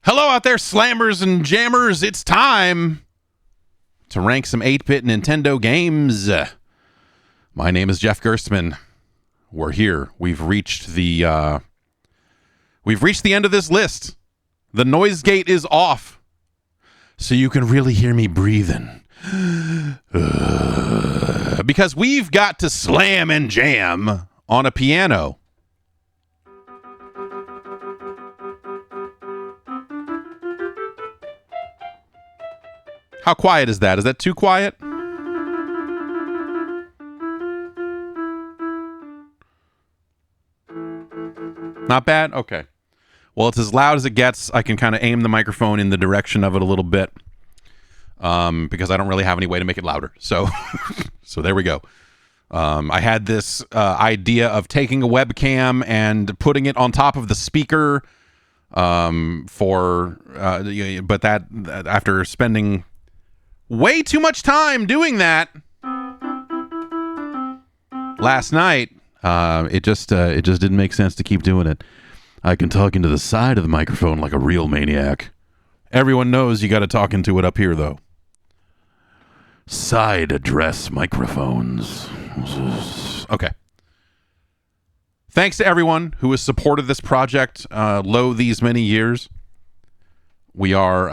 Hello out there, slammers and jammers. It's time to rank some 8-bit Nintendo games. My name is Jeff Gerstmann. We're here. We've reached the end of this list. The noise gate is off, so you can really hear me breathing. Because we've got to slam and jam on a piano. How quiet is that? Is that too quiet? Not bad? Okay. Well, it's as loud as it gets. I can kind of aim the microphone in the direction of it a little bit because I don't really have any way to make it louder. So, so there we go. I had this idea of taking a webcam and putting it on top of the speaker but that after spending way too much time doing that last night, it just didn't make sense to keep doing it. I can talk into the side of the microphone like a real maniac. Everyone knows you got to talk into it up here, though. Side address microphones. Okay. Thanks to everyone who has supported this project these many years. We are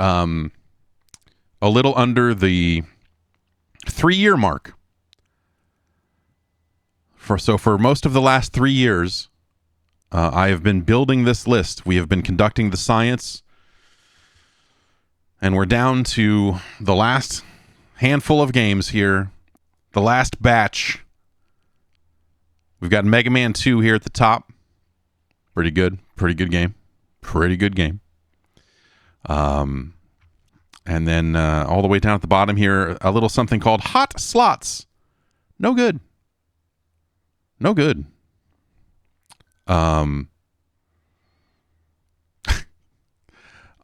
a little under the 3-year mark. For most of the last 3 years, I have been building this list. We have been conducting the science, and we're down to the last handful of games here, the last batch. We've got Mega Man 2 here at the top. Pretty good game. And then all the way down at the bottom here, a little something called Hot Slots. No good.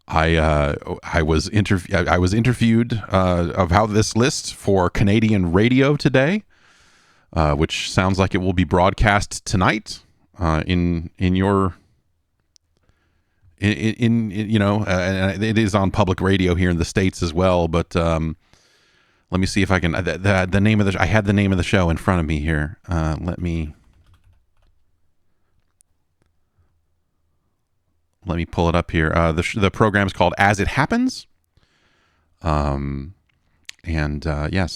I was interviewed about this list for Canadian radio today, which sounds like it will be broadcast tonight in it is on public radio here in the States as well. But let me see if I can the name of I had the name of the show in front of me here. Let me pull it up here. The program's called As It Happens. Yes,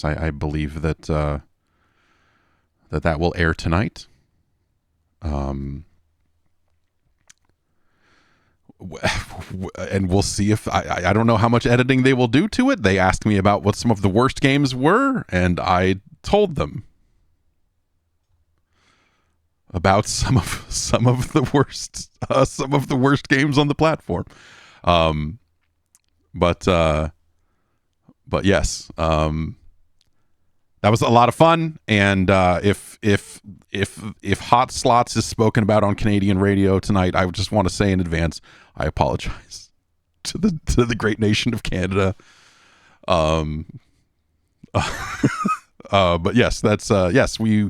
I believe that that will air tonight. And we'll see if I don't know how much editing they will do to it. They asked me about what some of the worst games were, and I told them about some of the worst games on the platform. But yes, that was a lot of fun. And if Hot Slots is spoken about on Canadian radio tonight, I would just want to say in advance, I apologize to the great nation of Canada. But yes, that's yes, we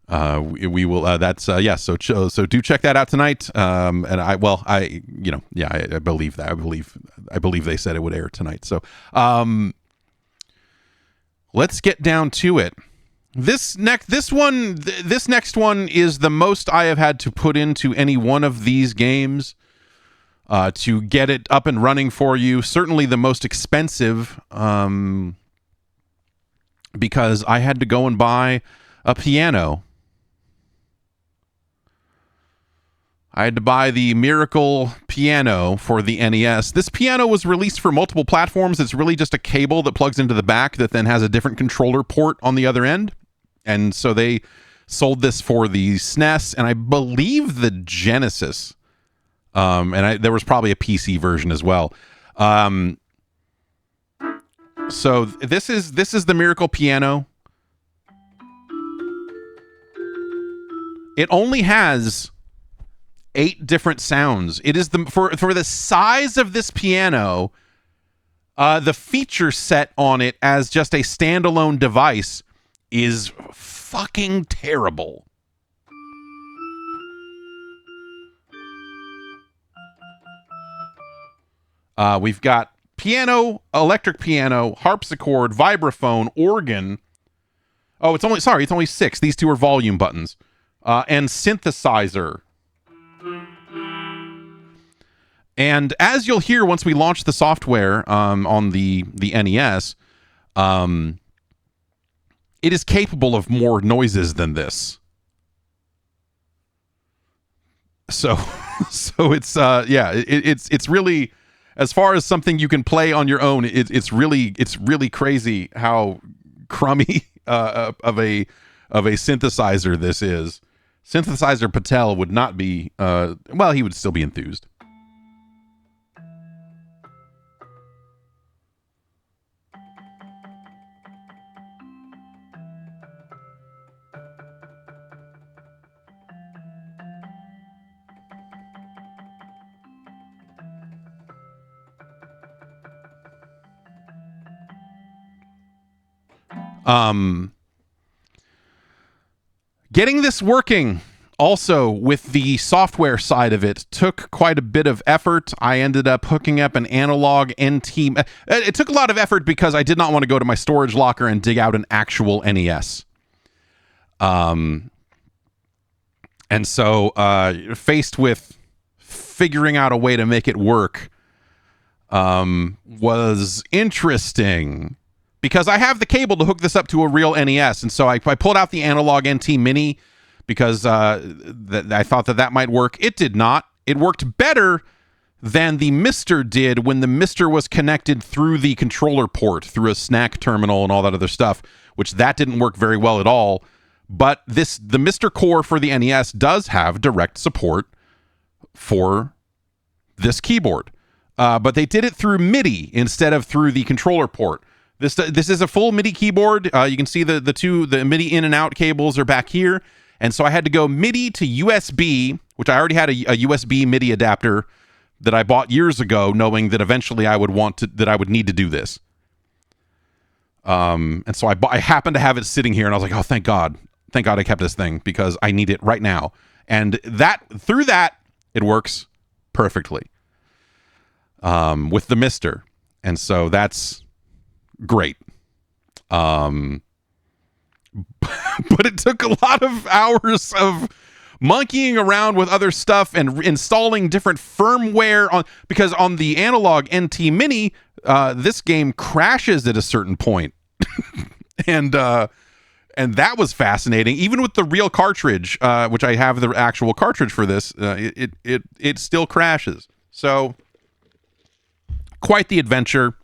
will. That's yes. So do check that out tonight. And I believe that. I believe they said it would air tonight. So let's get down to it. This next one is the most I have had to put into any one of these games to get it up and running for you. Certainly the most expensive, because I had to go and buy a piano. I had to buy the Miracle piano for the NES. This piano was released for multiple platforms. It's really just a cable that plugs into the back that then has a different controller port on the other end. And so they sold this for the SNES and I believe the Genesis. There was probably a PC version as well. So this is the Miracle piano. It only has 8 different sounds. It is for the size of this piano, the feature set on it as just a standalone device is fucking terrible. We've got piano, electric piano, harpsichord, vibraphone, organ. Oh, it's only 6. These 2 are volume buttons. And synthesizer. And as you'll hear once we launch the software on the NES, it is capable of more noises than this. So it's it's really, as far as something you can play on your own, it's really crazy how crummy of a synthesizer this is. Synthesizer Patel would not be he would still be enthused. Getting this working also with the software side of it took quite a bit of effort. I ended up hooking up an analog NT. It took a lot of effort because I did not want to go to my storage locker and dig out an actual NES. And so faced with figuring out a way to make it work was interesting. Because I have the cable to hook this up to a real NES. And so I pulled out the analog NT Mini because I thought that might work. It did not. It worked better than the Mister did when the Mister was connected through the controller port, through a snack terminal and all that other stuff, which that didn't work very well at all. But the Mister Core for the NES does have direct support for this keyboard. But they did it through MIDI instead of through the controller port. This is a full MIDI keyboard. You can see the MIDI in and out cables are back here. And so I had to go MIDI to USB, which I already had a USB MIDI adapter that I bought years ago, knowing that eventually I would need to do this. And so I happened to have it sitting here, and I was like, oh, thank God I kept this thing because I need it right now. And through that, it works perfectly with the Mister. And so that's great. But it took a lot of hours of monkeying around with other stuff and installing different firmware because on the analog NT Mini, this game crashes at a certain point. and that was fascinating. Even with the real cartridge, which I have the actual cartridge for this, it still crashes. So quite the adventure.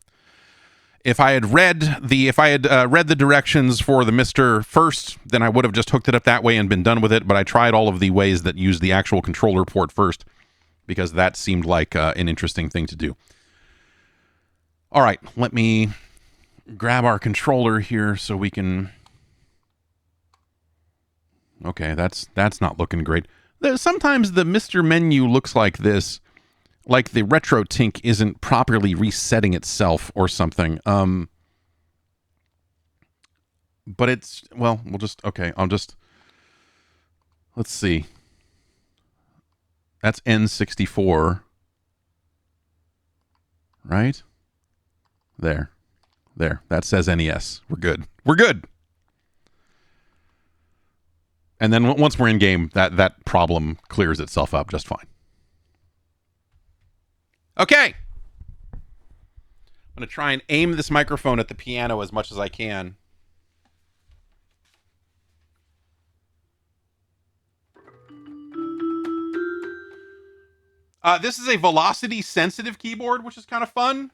If I had read the directions for the Mister first, then I would have just hooked it up that way and been done with it. But I tried all of the ways that use the actual controller port first because that seemed like an interesting thing to do. All right, let me grab our controller here so we can. Okay, that's not looking great. Sometimes the Mister menu looks like this. Like the retro tink isn't properly resetting itself or something. But it's, well, let's see. That's N64. Right? There. That says NES. We're good. And then once we're in game, that problem clears itself up just fine. Okay. I'm going to try and aim this microphone at the piano as much as I can. This is a velocity sensitive keyboard, which is kind of fun.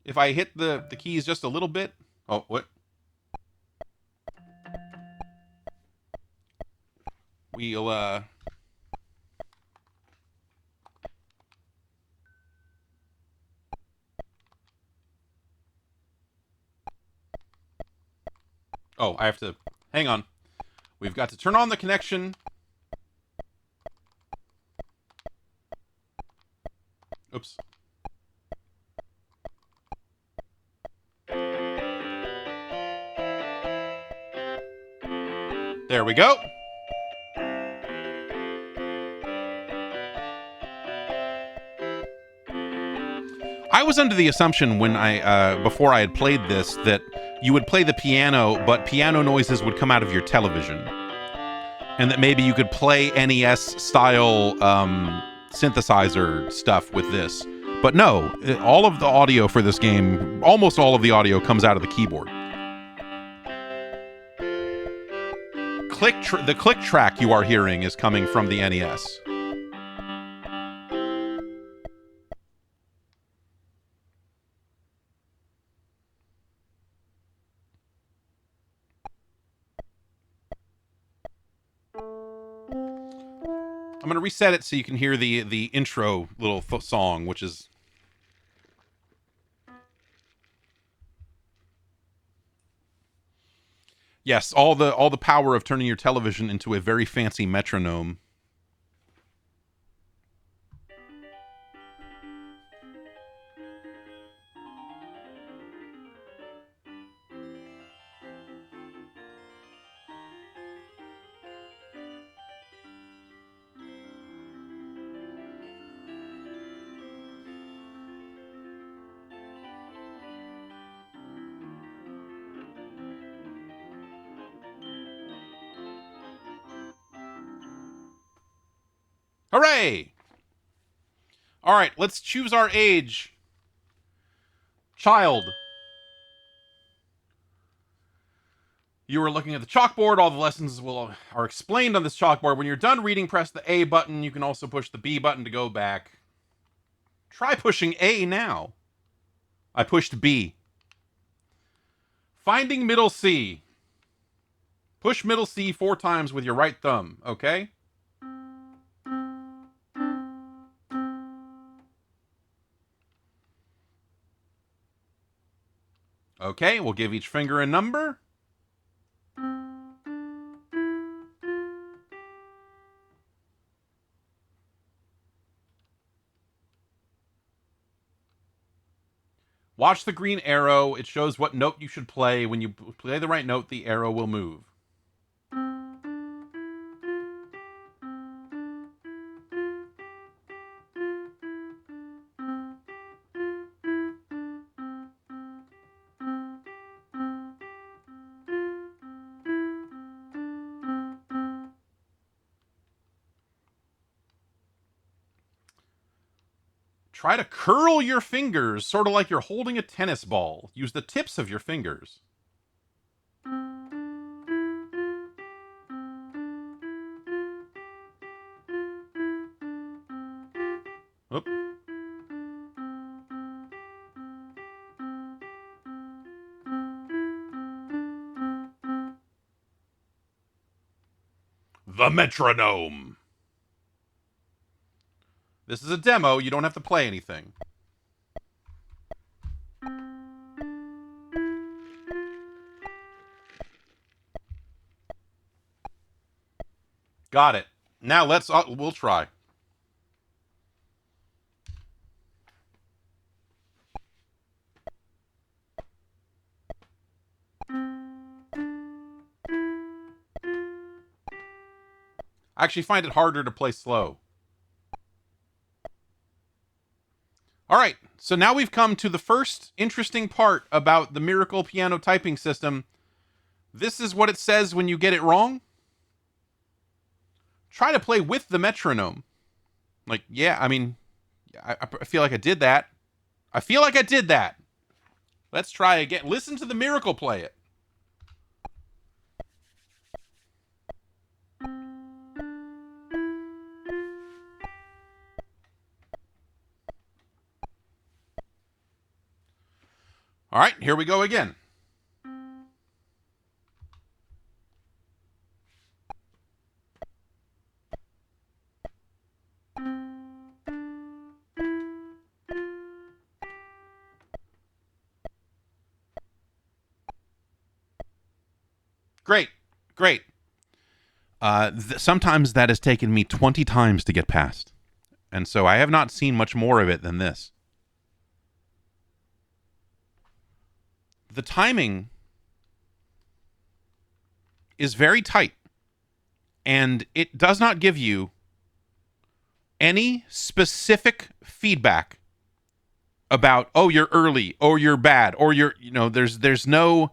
If I hit the keys just a little bit. Oh, what? We'll, Oh, I have to... Hang on. We've got to turn on the connection. Oops. There we go. I was under the assumption when before I had played this that you would play the piano, but piano noises would come out of your television, and that maybe you could play NES style synthesizer stuff with this. But no, all of the audio for this game, almost all of the audio comes out of the keyboard. The click track you are hearing is coming from the NES. I'm going to reset it so you can hear the intro little song, which is... Yes, all the power of turning your television into a very fancy metronome. Hooray! All right, let's choose our age. Child. You are looking at the chalkboard. All the lessons are explained on this chalkboard. When you're done reading, press the A button. You can also push the B button to go back. Try pushing A now. I pushed B. Finding middle C. Push middle C 4 times with your right thumb, okay? Okay, we'll give each finger a number. Watch the green arrow. It shows what note you should play. When you play the right note, the arrow will move. Try to curl your fingers, sort of like you're holding a tennis ball. Use the tips of your fingers. Oop. The metronome. This is a demo. You don't have to play anything. Got it. Now we'll try. I actually find it harder to play slow. All right, so now we've come to the first interesting part about the Miracle Piano typing system. This is what it says when you get it wrong. Try to play with the metronome. Like, yeah, I mean, I feel like I did that. I feel like I did that. Let's try again. Listen to the Miracle play it. All right, here we go again. Great, great. Sometimes that has taken me 20 times to get past. And so I have not seen much more of it than this. The timing is very tight, and it does not give you any specific feedback about, oh, you're early, or you're bad, or you're, there's no,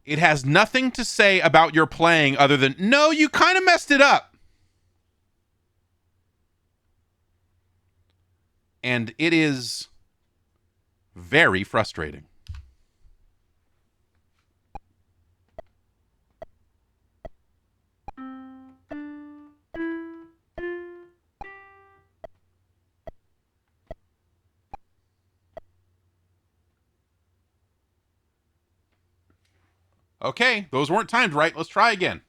it has nothing to say about your playing other than, no, you kind of messed it up. And it is very frustrating. Okay, those weren't timed right. Let's try again.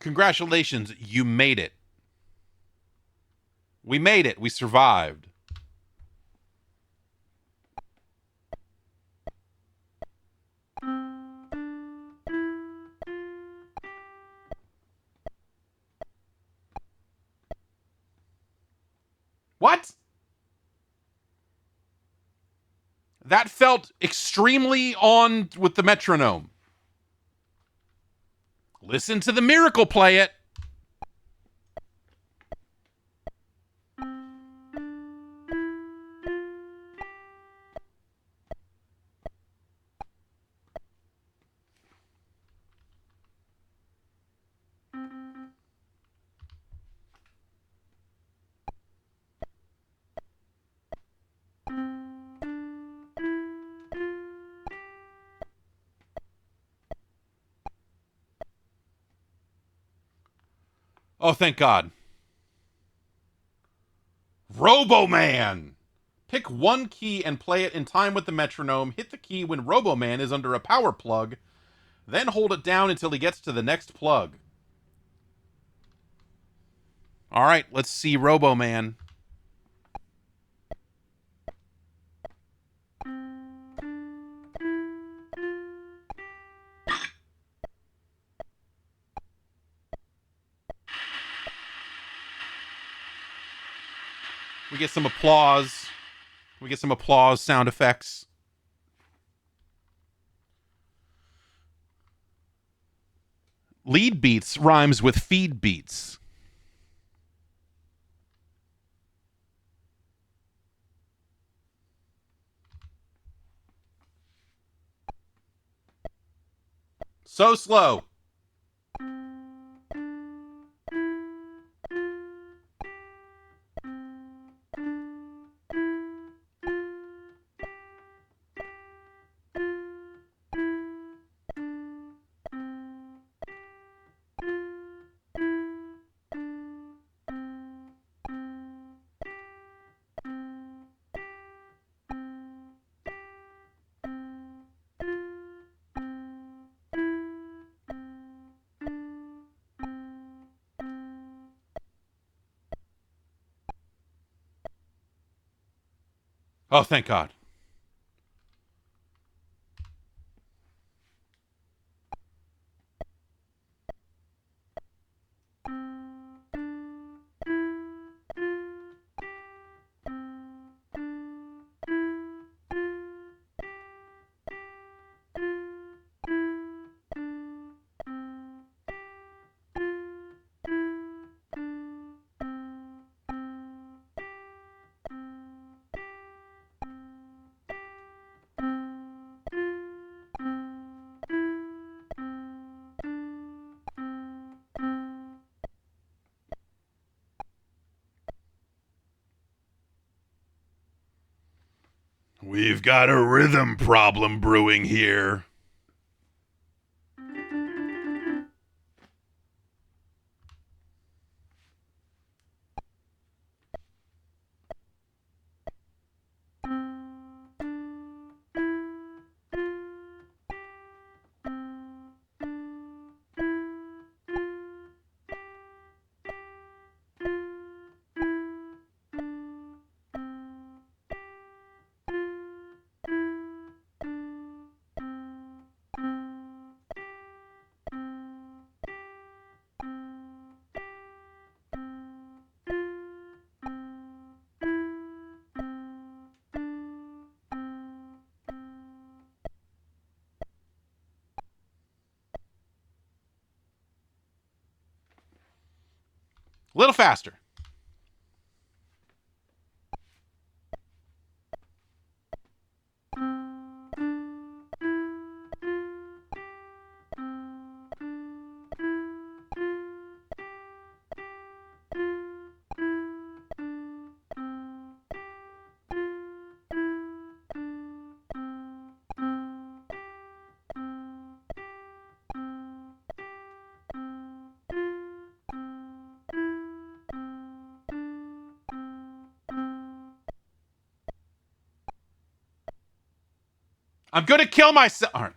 Congratulations, you made it. We made it. We survived. What? That felt extremely on with the metronome. Listen to the miracle play it. Oh, thank God. Robo-Man! Pick one key and play it in time with the metronome. Hit the key when Robo-Man is under a power plug. Then hold it down until he gets to the next plug. All right, let's see Robo-Man. We get some applause. We get some applause sound effects. Lead beats rhymes with feed beats. So slow. Oh, thank God. We've got a rhythm problem brewing here. A little faster. I'm going to kill myself. All right.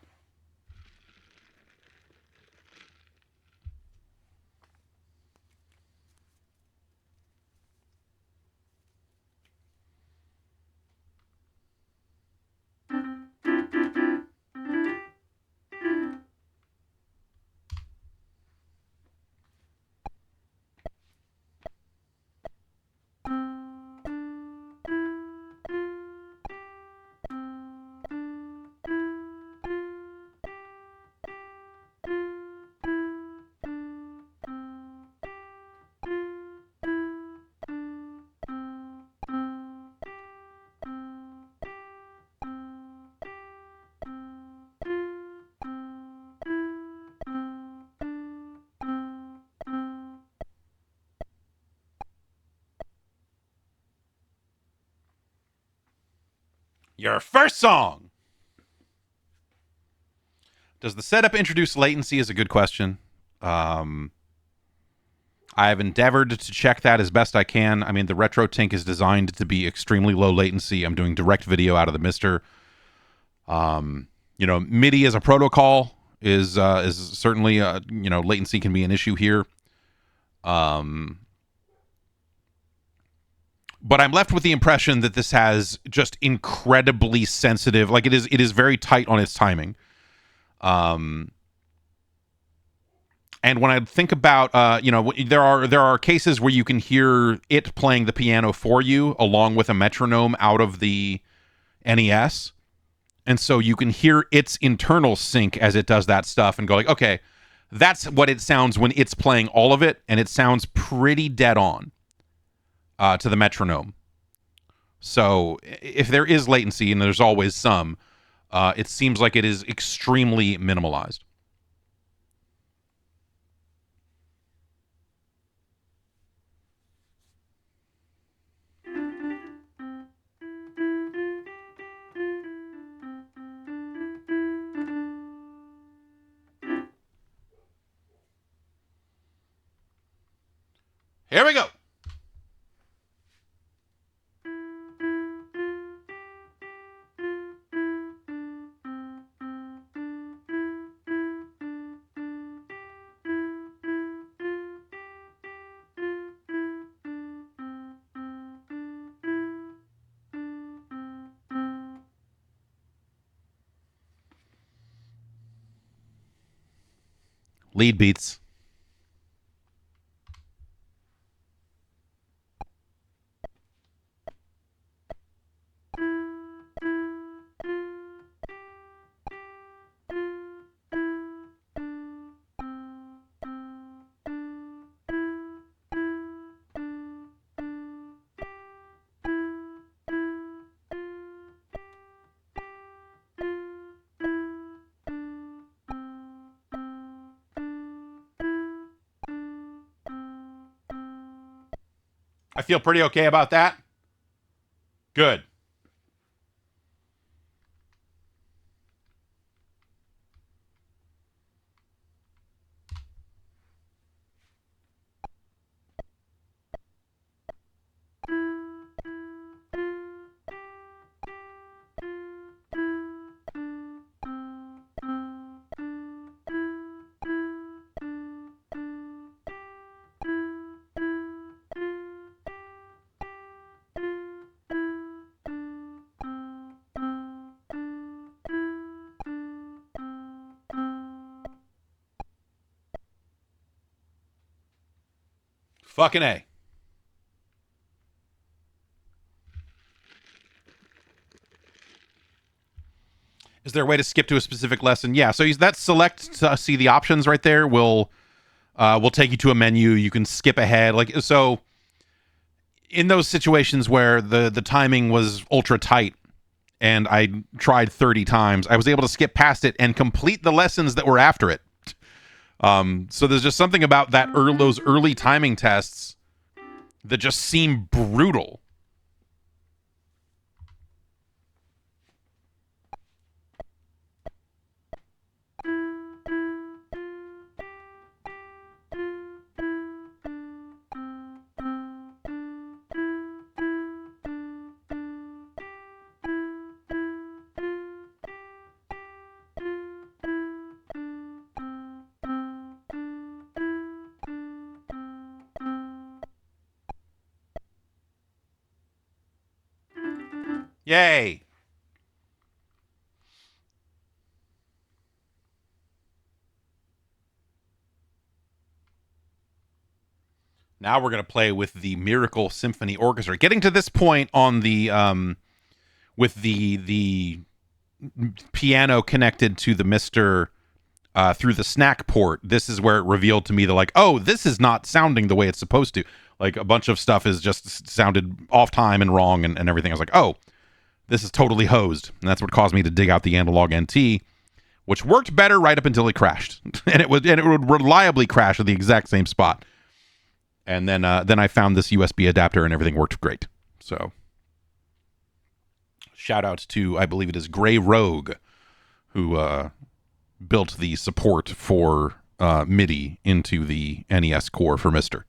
Your first song. Does the setup introduce latency is a good question. I've endeavored to check that as best I can. I mean, the RetroTink is designed to be extremely low latency. I'm doing direct video out of the Mister. MIDI as a protocol is certainly latency can be an issue here. But I'm left with the impression that this has just incredibly sensitive, like it is very tight on its timing. And when I think about, there are cases where you can hear it playing the piano for you along with a metronome out of the NES. And so you can hear its internal sync as it does that stuff and go like, okay, that's what it sounds when it's playing all of it. And it sounds pretty dead on to the metronome. So if there is latency, and there's always some, it seems like it is extremely minimalized. Here we go. Lead beats. I feel pretty okay about that. Good. Fucking A. Is there a way to skip to a specific lesson? Yeah, so that select to see the options right there will will take you to a menu. You can skip ahead. Like, so in those situations where the timing was ultra tight and I tried 30 times, I was able to skip past it and complete the lessons that were after it. So there's just something about those early timing tests that just seem brutal. Yay! Now we're going to play with the Miracle Symphony Orchestra. Getting to this point on the with the piano connected to the Mister through the snack port, this is where it revealed to me that, like, oh, this is not sounding the way it's supposed to. Like, a bunch of stuff is just sounded off time and wrong and everything. I was like, oh, this is totally hosed. And that's what caused me to dig out the analog NT, which worked better right up until it crashed. and it would reliably crash at the exact same spot. And then I found this USB adapter and everything worked great. So shout out to, I believe it is Gray Rogue, who built the support for MIDI into the NES core for Mister.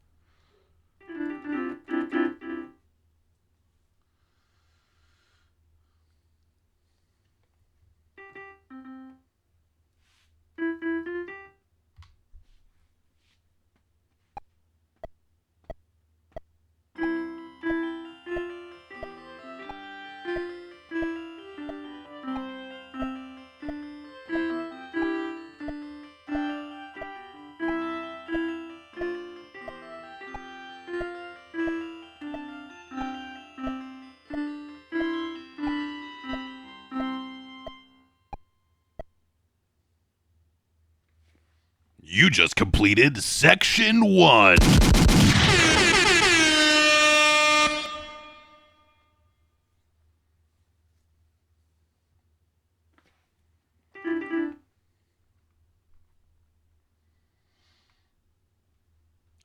You just completed Section 1.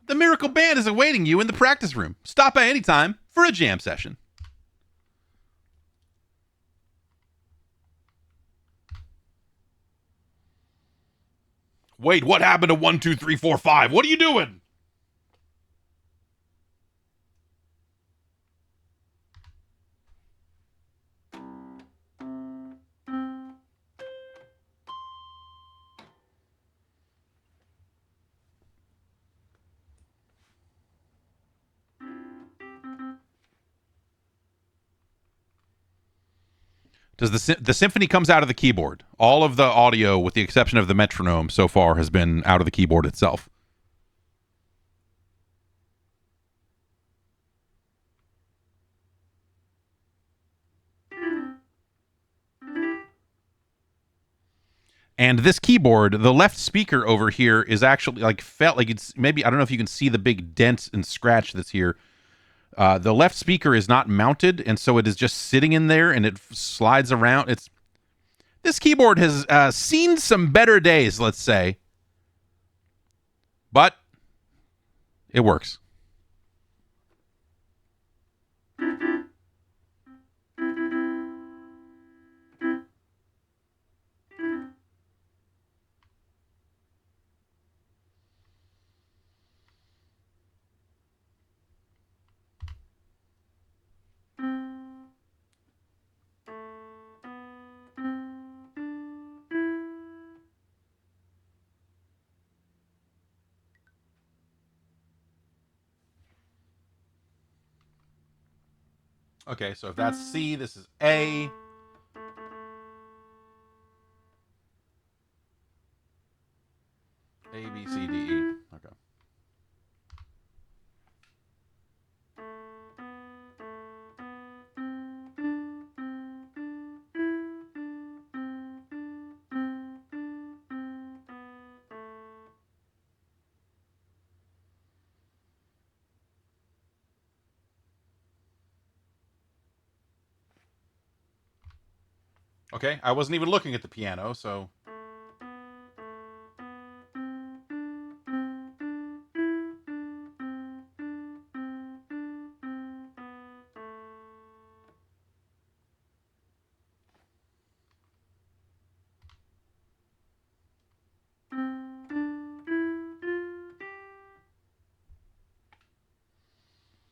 The Miracle Band is awaiting you in the practice room. Stop by any time for a jam session. Wait, what happened to 1, 2, 3, 4, 5? What are you doing? Does the symphony comes out of the keyboard? All of the audio, with the exception of the metronome, so far has been out of the keyboard itself. And this keyboard, the left speaker over here is actually like felt like it's maybe, I don't know if you can see the big dent and scratch that's here. The left speaker is not mounted, and so it is just sitting in there, and it slides around. This keyboard has seen some better days, let's say, but it works. Okay, so if that's C, this is A. A, B, C, D, E. Okay. Okay, I wasn't even looking at the piano, so...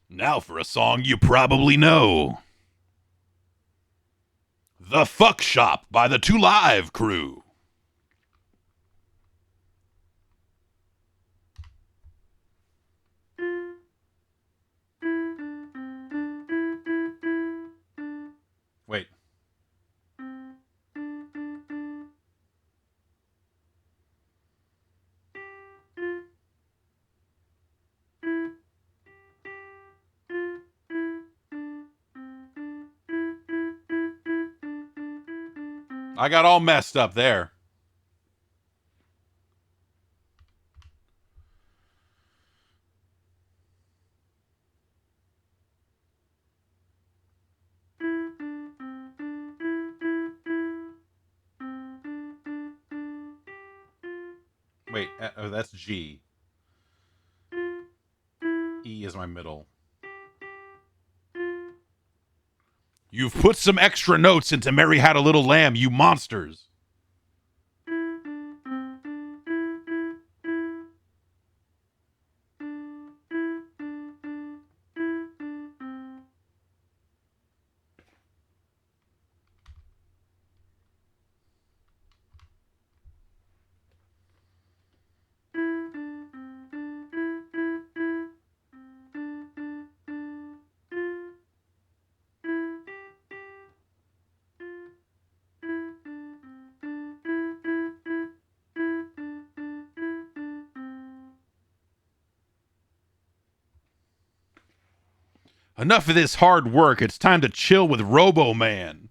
Now for a song you probably know. The Fuck Shop by the Two Live Crew. Wait. I got all messed up there. Wait, oh, that's G. E is my middle. You've put some extra notes into Mary Had a Little Lamb, you monsters. Enough of this hard work. It's time to chill with Robo Man.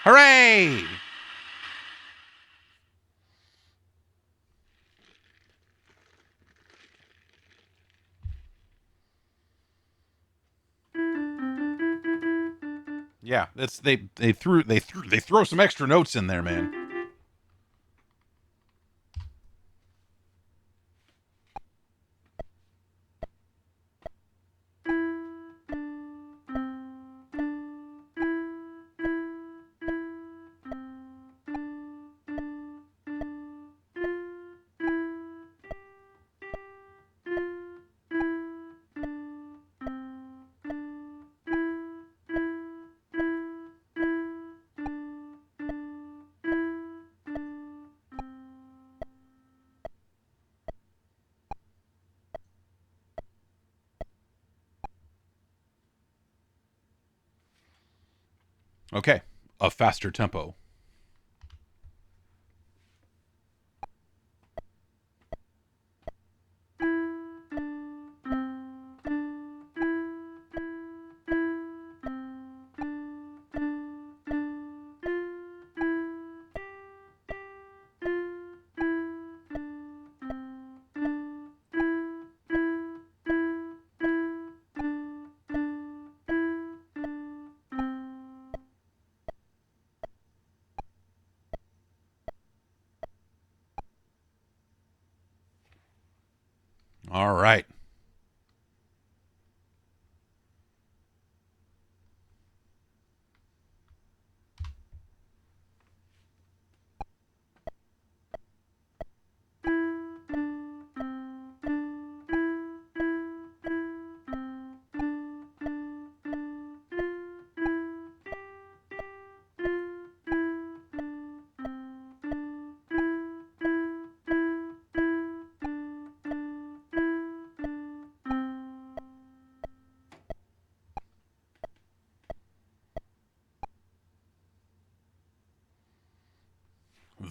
Hooray! Yeah, that's they throw some extra notes in there, man. Okay, a faster tempo. All right.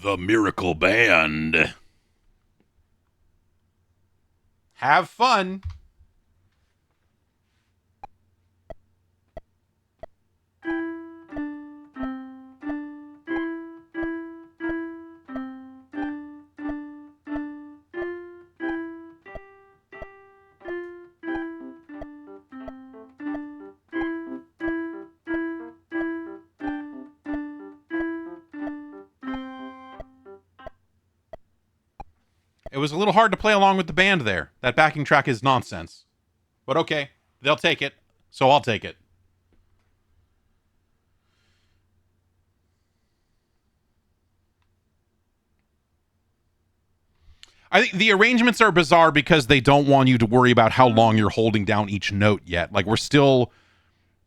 The Miracle Band. Have fun. It was a little hard to play along with the band there. That backing track is nonsense. But okay, they'll take it, so I'll take it. I think the arrangements are bizarre because they don't want you to worry about how long you're holding down each note yet. Like, we're still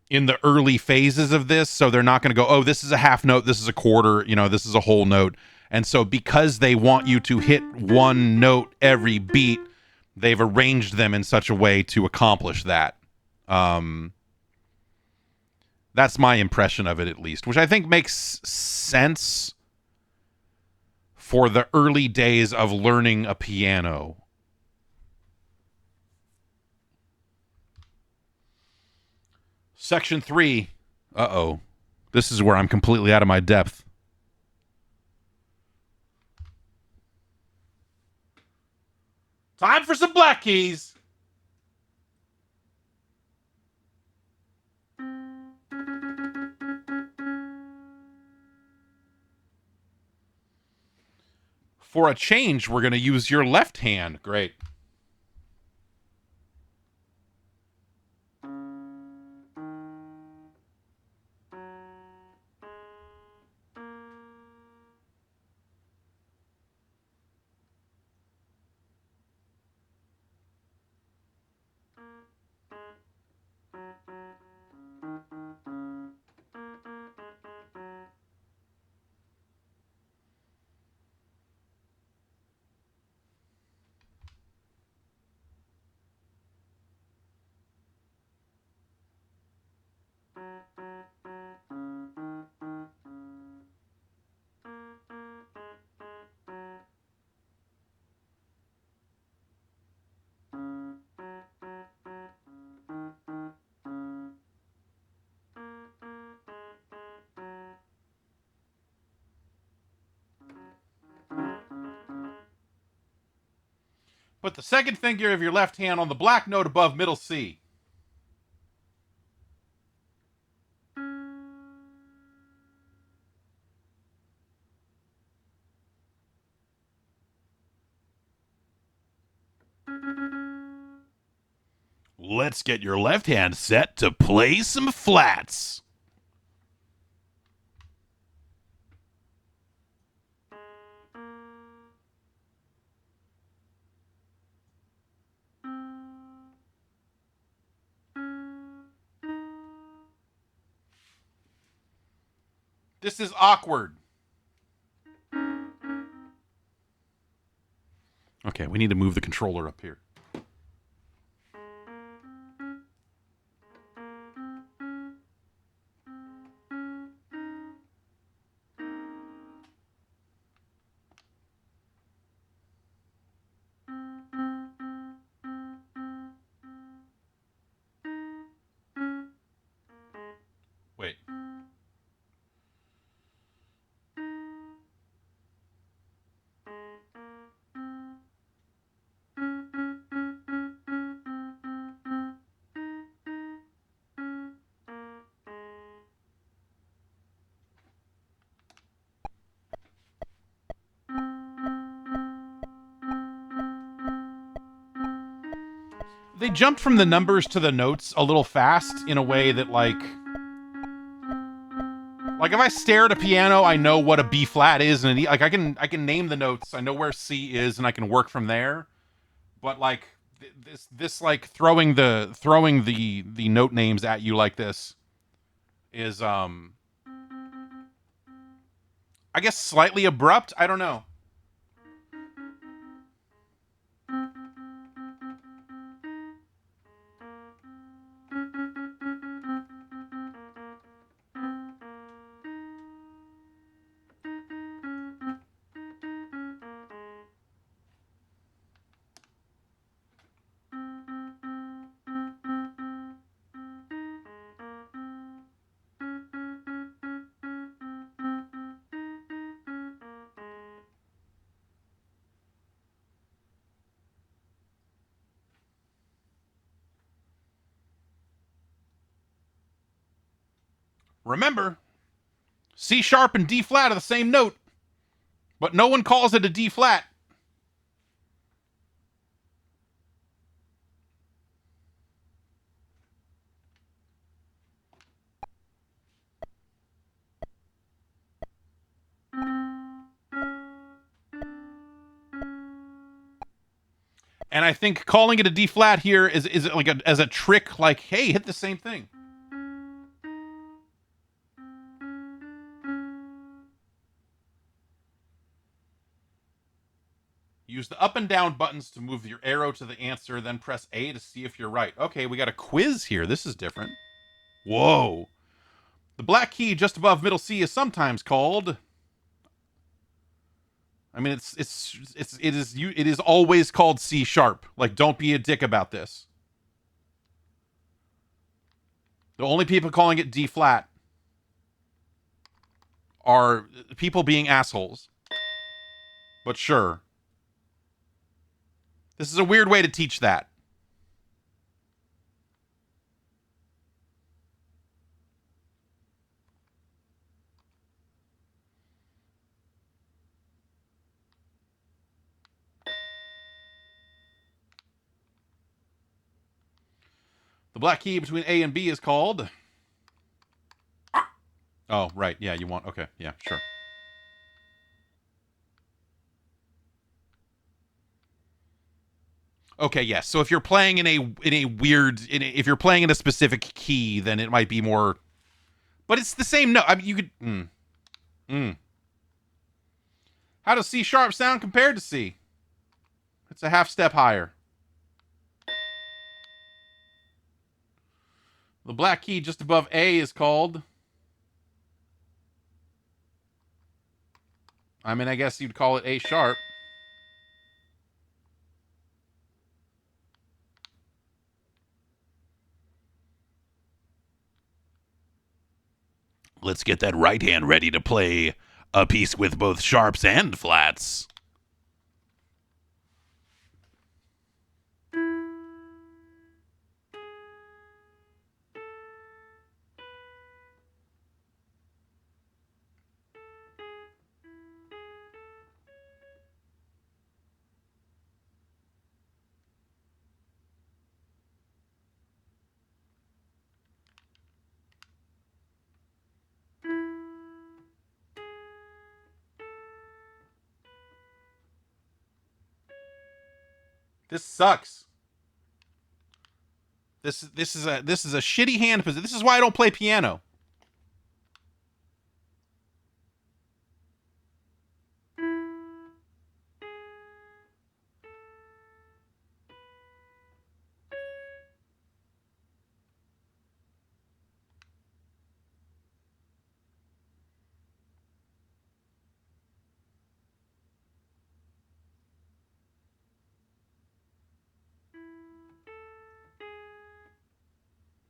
in the early phases of this, so they're not going to go, oh, this is a half note, this is a quarter, this is a whole note. And so because they want you to hit one note every beat, they've arranged them in such a way to accomplish that. That's my impression of it, at least, which I think makes sense for the early days of learning a piano. Section 3. Uh-oh. This is where I'm completely out of my depth. Time for some black keys. For a change, we're going to use your left hand. Great. Put the second finger of your left hand on the black note above middle C. Let's get your left hand set to play some flats. This is awkward. Okay, we need to move the controller up here. Wait. They jumped from the numbers to the notes a little fast in a way that, like if I stare at a piano, I know what a B flat is, and I can name the notes. I know where C is, and I can work from there. But like this like throwing the note names at you like this is I guess slightly abrupt. I don't know. Remember, C sharp and D flat are the same note, but no one calls it a D flat. And I think calling it a D flat here is like as a trick, like, hey, hit the same thing. Use the up and down buttons to move your arrow to the answer, then press A to see if you're right. Okay, we got a quiz here. This is different. Whoa. The black key just above middle C is sometimes called. I mean, it is always called C sharp. Like, don't be a dick about this. The only people calling it D flat are people being assholes. But sure. This is a weird way to teach that. The black key between A and B is called. Oh, right. Yeah, you want. Okay. Yeah, sure. Okay, yes. So if you're playing in a weird if you're playing in a specific key, then it might be more. But it's the same note. I mean, you could. How does C sharp sound compared to C? It's a half step higher. The black key just above A is called. I mean, I guess you'd call it A sharp. Let's get that right hand ready to play a piece with both sharps and flats. This sucks. This is a shitty hand position. This is why I don't play piano.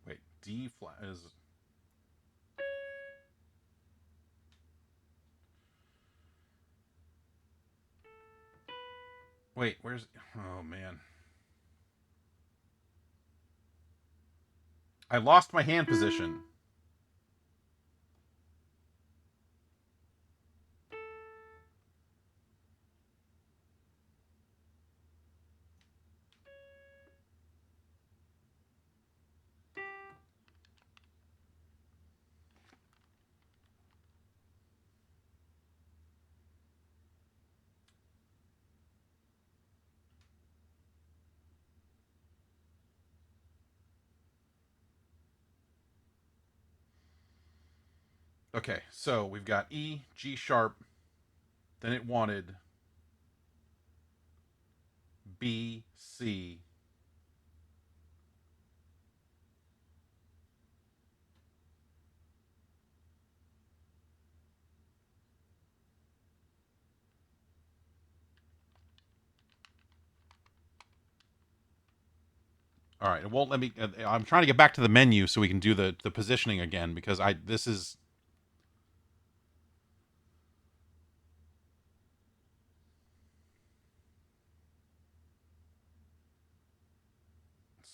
Wait, D flat is. Wait, where's. Oh, man. I lost my hand position. Okay, so we've got E, G sharp. Then it wanted B, C. All right, it won't let me. I'm trying to get back to the menu so we can do the positioning again because this is.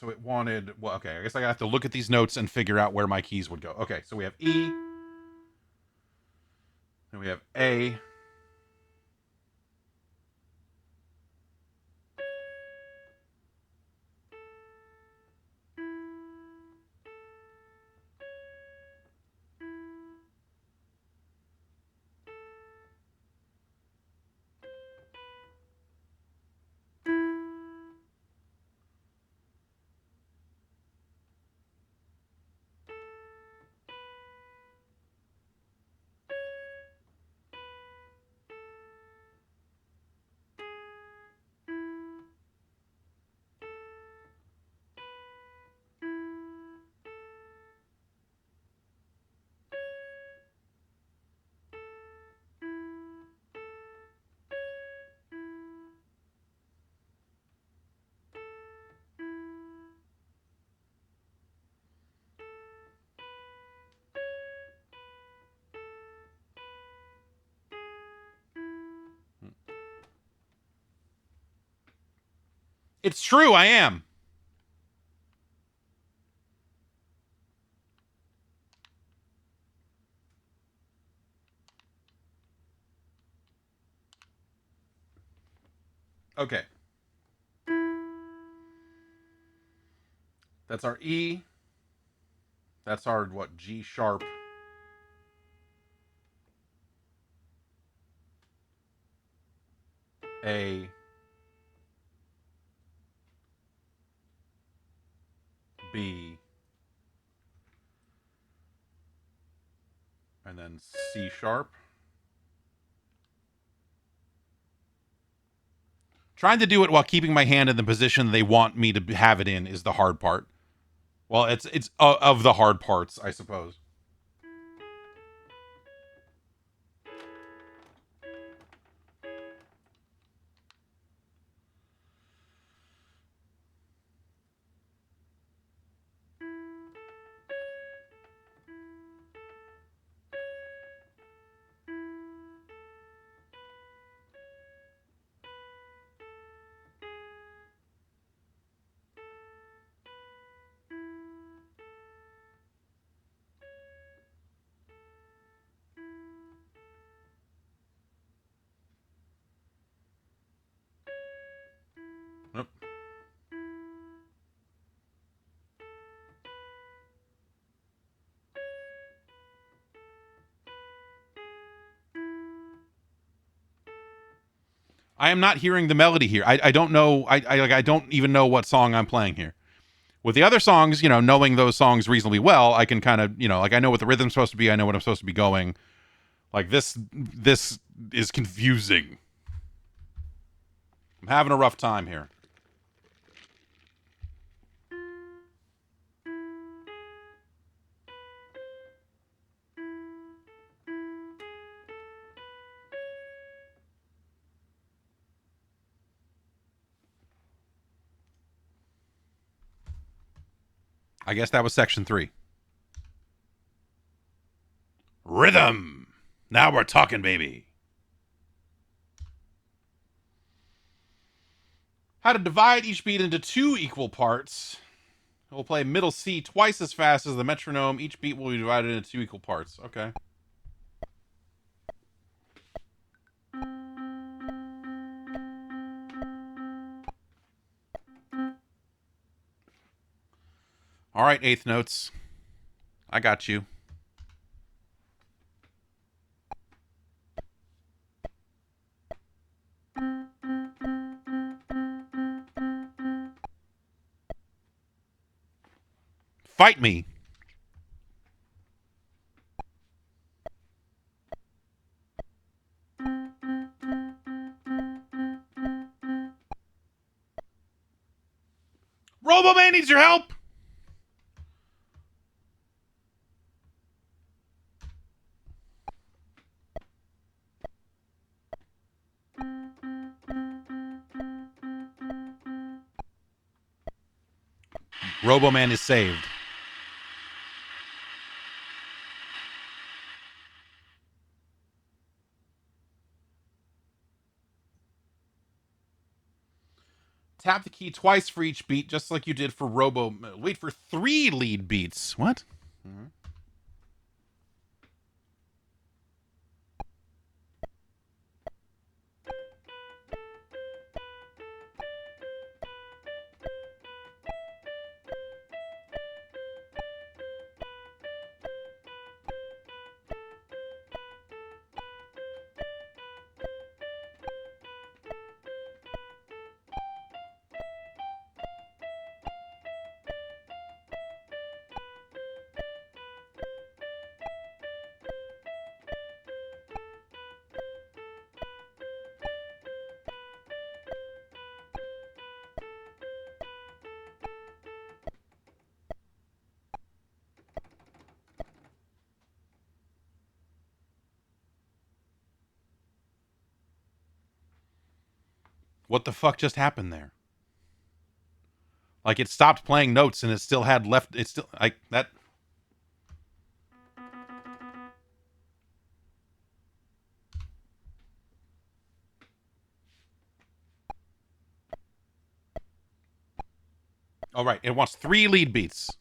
So it wanted. Well, okay, I guess I have to look at these notes and figure out where my keys would go. Okay, so we have E, Then we have A. It's true, I am. Okay. That's our E. That's our, what, G sharp. A. B. And then C sharp. Trying to do it while keeping my hand in the position they want me to have it in is the hard part. Well, it's of the hard parts, I suppose. Nope. I am not hearing the melody here. I don't know. I don't even know what song I'm playing here. With the other songs, knowing those songs reasonably well, I can kind of, I know what the rhythm's supposed to be. I know what I'm supposed to be going. Like this is confusing. I'm having a rough time here. I guess that was section 3. Rhythm. Now we're talking, baby. How to divide each beat into 2 equal parts. We'll play middle C twice as fast as the metronome. Each beat will be divided into 2 equal parts. Okay. All right, eighth notes. I got you. Fight me. Roboman needs your help. Roboman is saved. Tap the key twice for each beat, just like you did for Robo. Wait for 3 lead beats. What? Mm-hmm. What the fuck just happened there? Like, it stopped playing notes and it still had left. It's still like that. All right, it wants 3 lead beats.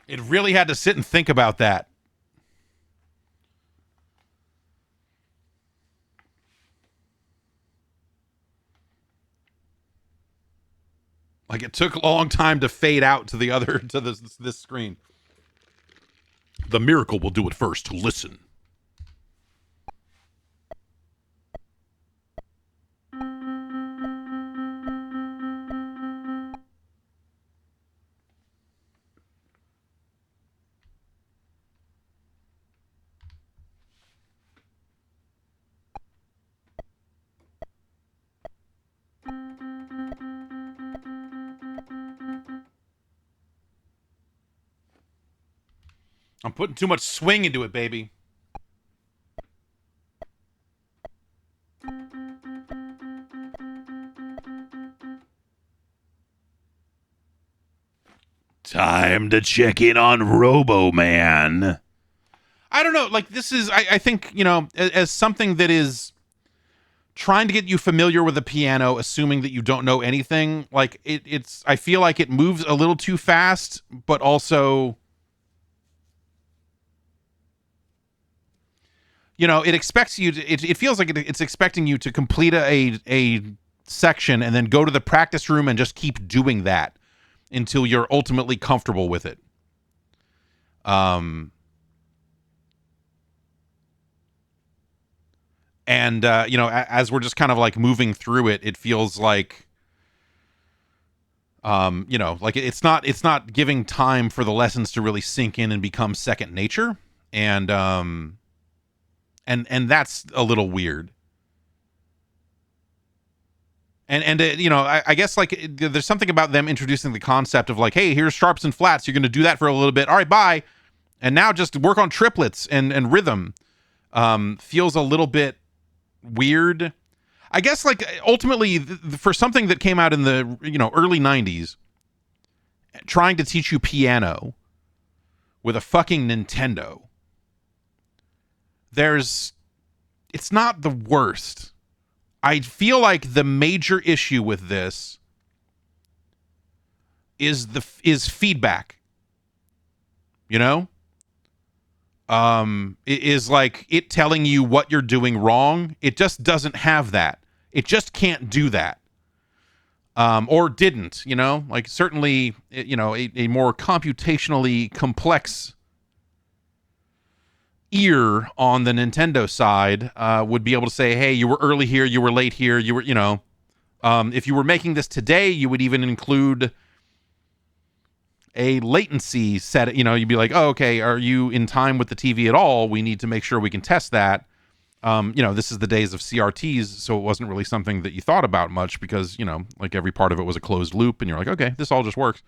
It really had to sit and think about that. Like, it took a long time to fade out to the other to this screen. The miracle will do it first. Listen. I'm putting too much swing into it, baby. Time to check in on Robo-Man. I don't know. Like, this is, I think, you know, as something that is trying to get you familiar with the piano, assuming that you don't know anything, like, it's, I feel like it moves a little too fast, but also, you know, it expects you to, it feels like it's expecting you to complete a section and then go to the practice room and just keep doing that until you're ultimately comfortable with it. And you know, as we're just kind of like moving through it, it feels like, you know, like it's not giving time for the lessons to really sink in and become second nature, and and that's a little weird. And you know, I guess like there's something about them introducing the concept of like, hey, here's sharps and flats. You're going to do that for a little bit. All right, bye. And now just work on triplets and rhythm. Feels a little bit weird. I guess like ultimately for something that came out in the, you know, early 90s, trying to teach you piano with a fucking Nintendo. It's not the worst. I feel like the major issue with this is feedback. You know? It is like it telling you what you're doing wrong. It just doesn't have that. It just can't do that. Or didn't, you know? Like certainly, you know, a more computationally complex ear on the Nintendo side would be able to say, hey, you were early here, you were late here, you were, you know, if you were making this today, you would even include a latency set. You know, you'd be like, oh, okay, are you in time with the TV at all? We need to make sure we can test that. You know, this is the days of CRTs, so it wasn't really something that you thought about much because, you know, like every part of it was a closed loop and you're like, okay, this all just works.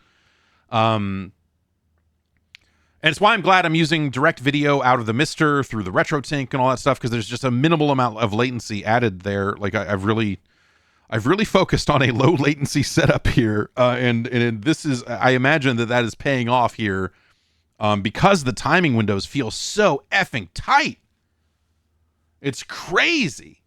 And it's why I'm glad I'm using direct video out of the Mister through the RetroTink and all that stuff, because there's just a minimal amount of latency added there. Like I've really focused on a low latency setup here, and this is, I imagine that is paying off here, because the timing windows feel so effing tight. It's crazy.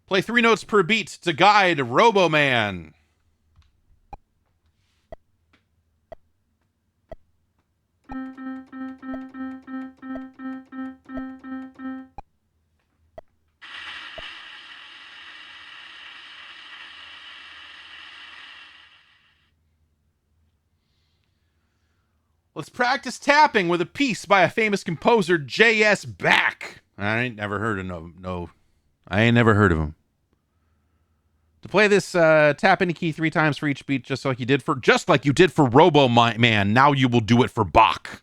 Play 3 notes per beat to guide Robo-Man. Let's practice tapping with a piece by a famous composer, J.S. Bach. I ain't never heard of no. I ain't never heard of him. To play this, tap any key 3 times for each beat, just like you did for Robo Man. Now you will do it for Bach.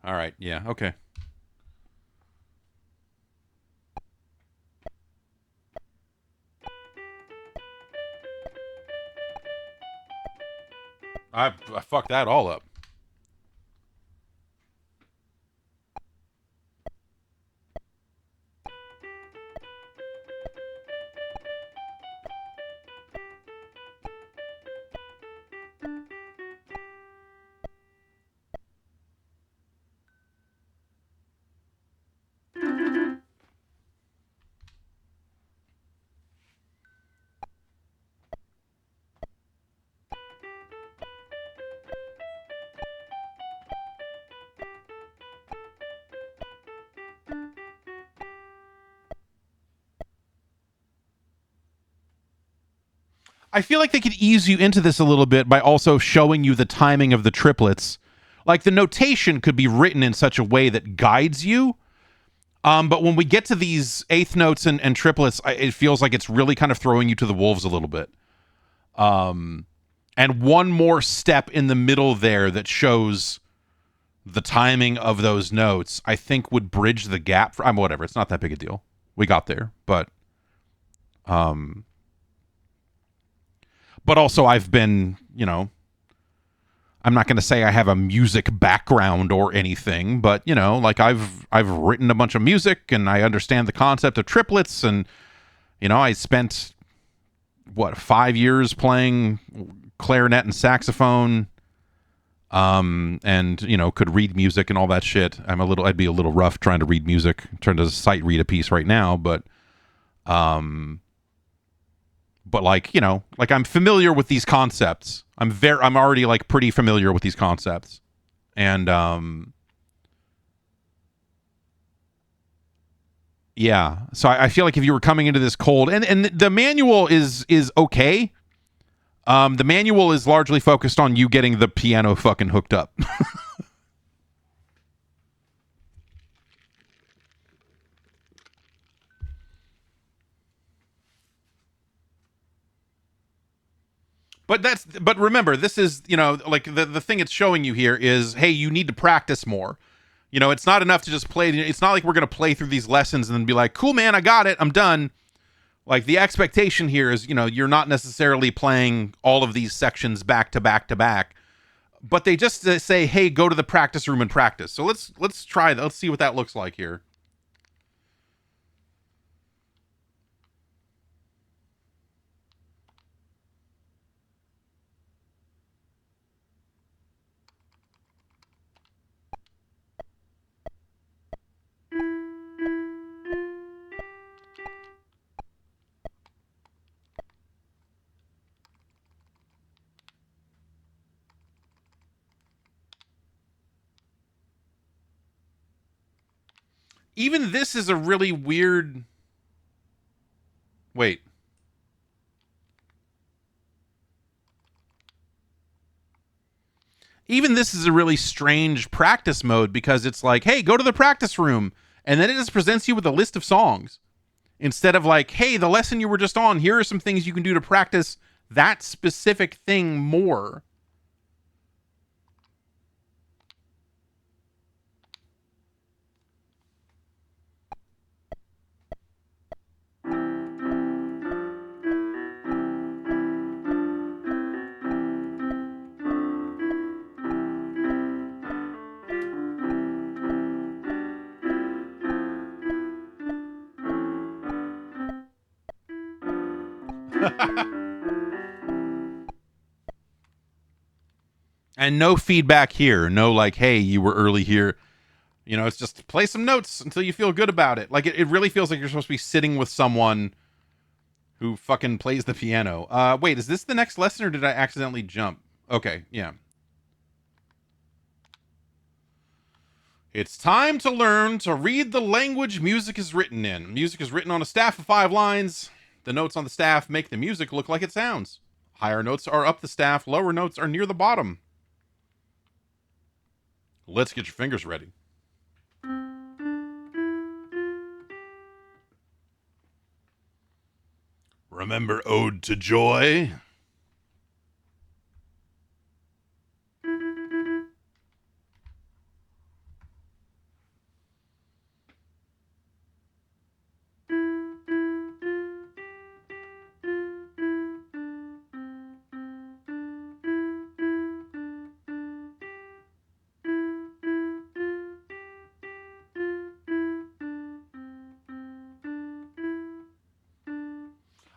All right. Yeah. Okay. I fucked that all up. I feel like they could ease you into this a little bit by also showing you the timing of the triplets. Like the notation could be written in such a way that guides you. But when we get to these eighth notes and triplets, it feels like it's really kind of throwing you to the wolves a little bit. And one more step in the middle there that shows the timing of those notes, I think would bridge the gap. Whatever, it's not that big a deal. We got there, but also I've been, I'm not going to say I have a music background or anything, but like I've written a bunch of music and I understand the concept of triplets, and I spent 5 years playing clarinet and saxophone, and could read music and all that shit. I'd be a little rough trying to read music, trying to sight read a piece right now, but like, I'm familiar with these concepts. I'm already like pretty familiar with these concepts. And yeah. So I feel like if you were coming into this cold, and the manual is okay. The manual is largely focused on you getting the piano fucking hooked up. But remember, this is, like the thing it's showing you here is, hey, you need to practice more. It's not enough to just play. It's not like we're going to play through these lessons and then be like, cool, man, I got it, I'm done. Like the expectation here is, you're not necessarily playing all of these sections back to back to back, but they just say, hey, go to the practice room and practice. So let's try that. Let's see what that looks like here. Even this is a really weird... Wait. Even this is a really strange practice mode, because it's like, hey, go to the practice room. And then it just presents you with a list of songs. Instead of like, hey, the lesson you were just on, here are some things you can do to practice that specific thing more. And no feedback here. No like, hey, you were early here. It's just play some notes until you feel good about it. Like it really feels like you're supposed to be sitting with someone who fucking plays the piano. Wait, is this the next lesson or did I accidentally jump? Okay, yeah. It's time to learn to read the language music is written in. Music is written on a staff of 5 lines. The notes on the staff make the music look like it sounds. Higher notes are up the staff, lower notes are near the bottom. Let's get your fingers ready. Remember Ode to Joy?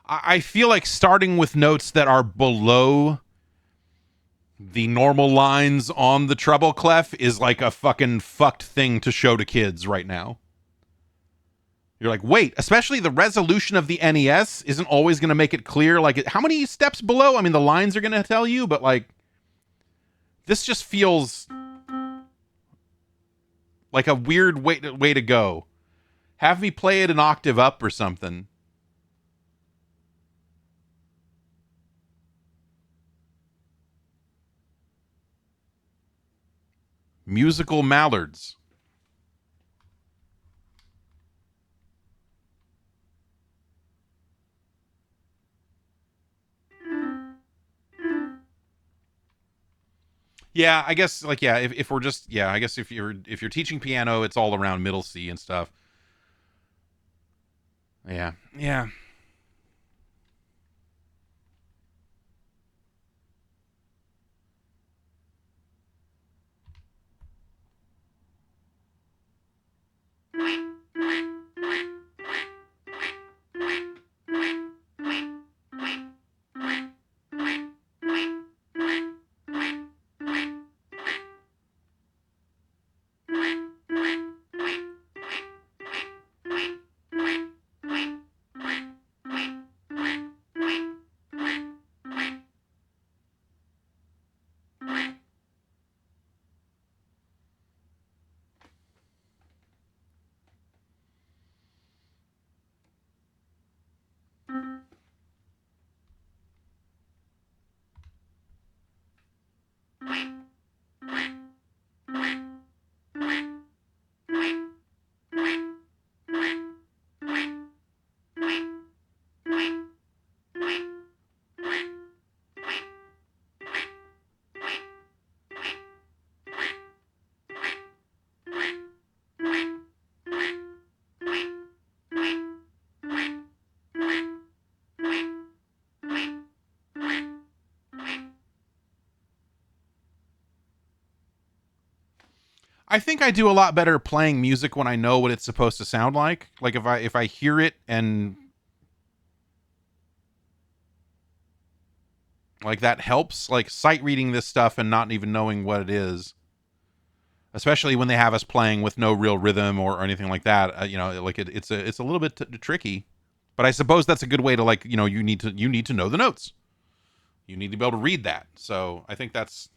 I feel like starting with notes that are below the normal lines on the treble clef is like a fucking fucked thing to show to kids right now. You're like, wait, especially the resolution of the NES isn't always going to make it clear. Like, how many steps below? I mean, the lines are going to tell you, but like, this just feels like a weird way to go. Have me play it an octave up or something. Musical mallards. Yeah, I guess like yeah, if we're just yeah, I guess if you're teaching piano, it's all around middle C and stuff. Yeah. Yeah. I think I do a lot better playing music when I know what it's supposed to sound like. Like if I hear it and like that helps. Like sight reading this stuff and not even knowing what it is, especially when they have us playing with no real rhythm or anything like that. Like it's a little bit tricky. But I suppose that's a good way to like you need to know the notes. You need to be able to read that. So I think that's.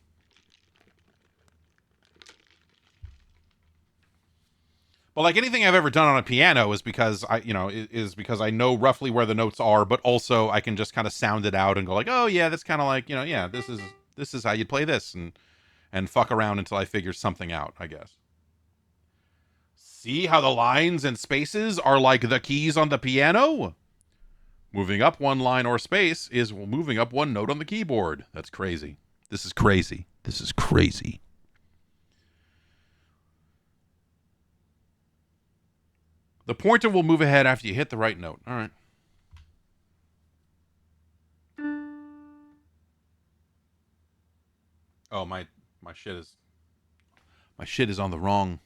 Well, like anything I've ever done on a piano is because is because I know roughly where the notes are, but also I can just kind of sound it out and go like, oh yeah, that's kind of like yeah, this is how you play this, and fuck around until I figure something out, I guess. See how the lines and spaces are like the keys on the piano? Moving up one line or space is moving up one note on the keyboard. That's crazy. This is crazy. This is crazy. The pointer will move ahead after you hit the right note. All right. Oh, my shit is on the wrong.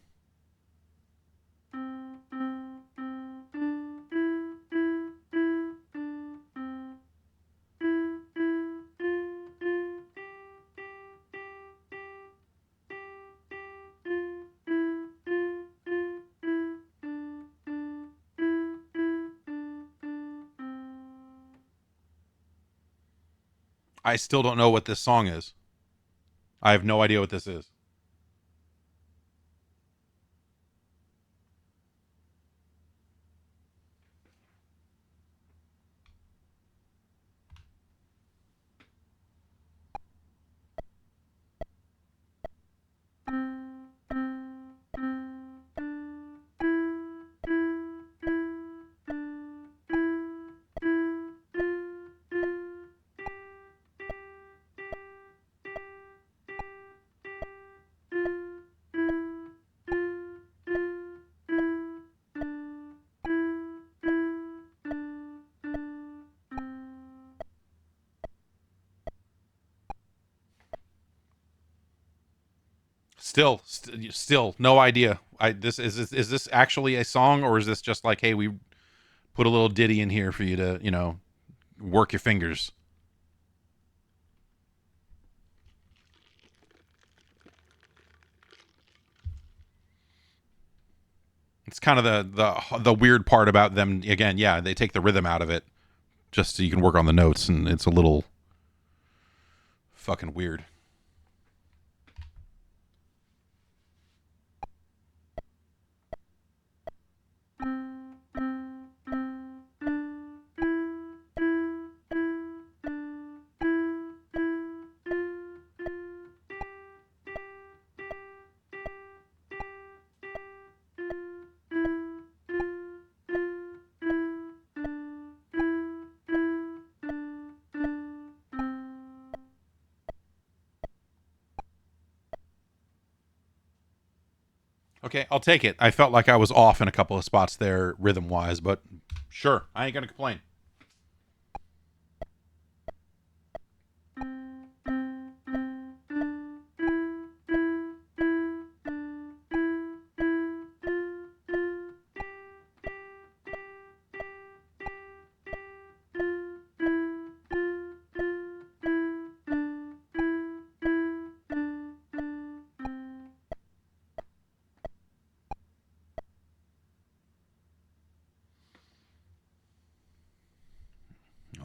I still don't know what this song is. I have no idea what this is. Still, no idea. Is this actually a song, or is this just like, hey, we put a little ditty in here for you to, work your fingers? It's kind of the weird part about them. Again, yeah, they take the rhythm out of it just so you can work on the notes, and it's a little fucking weird. Okay, I'll take it. I felt like I was off in a couple of spots there, rhythm wise, but sure, I ain't gonna complain.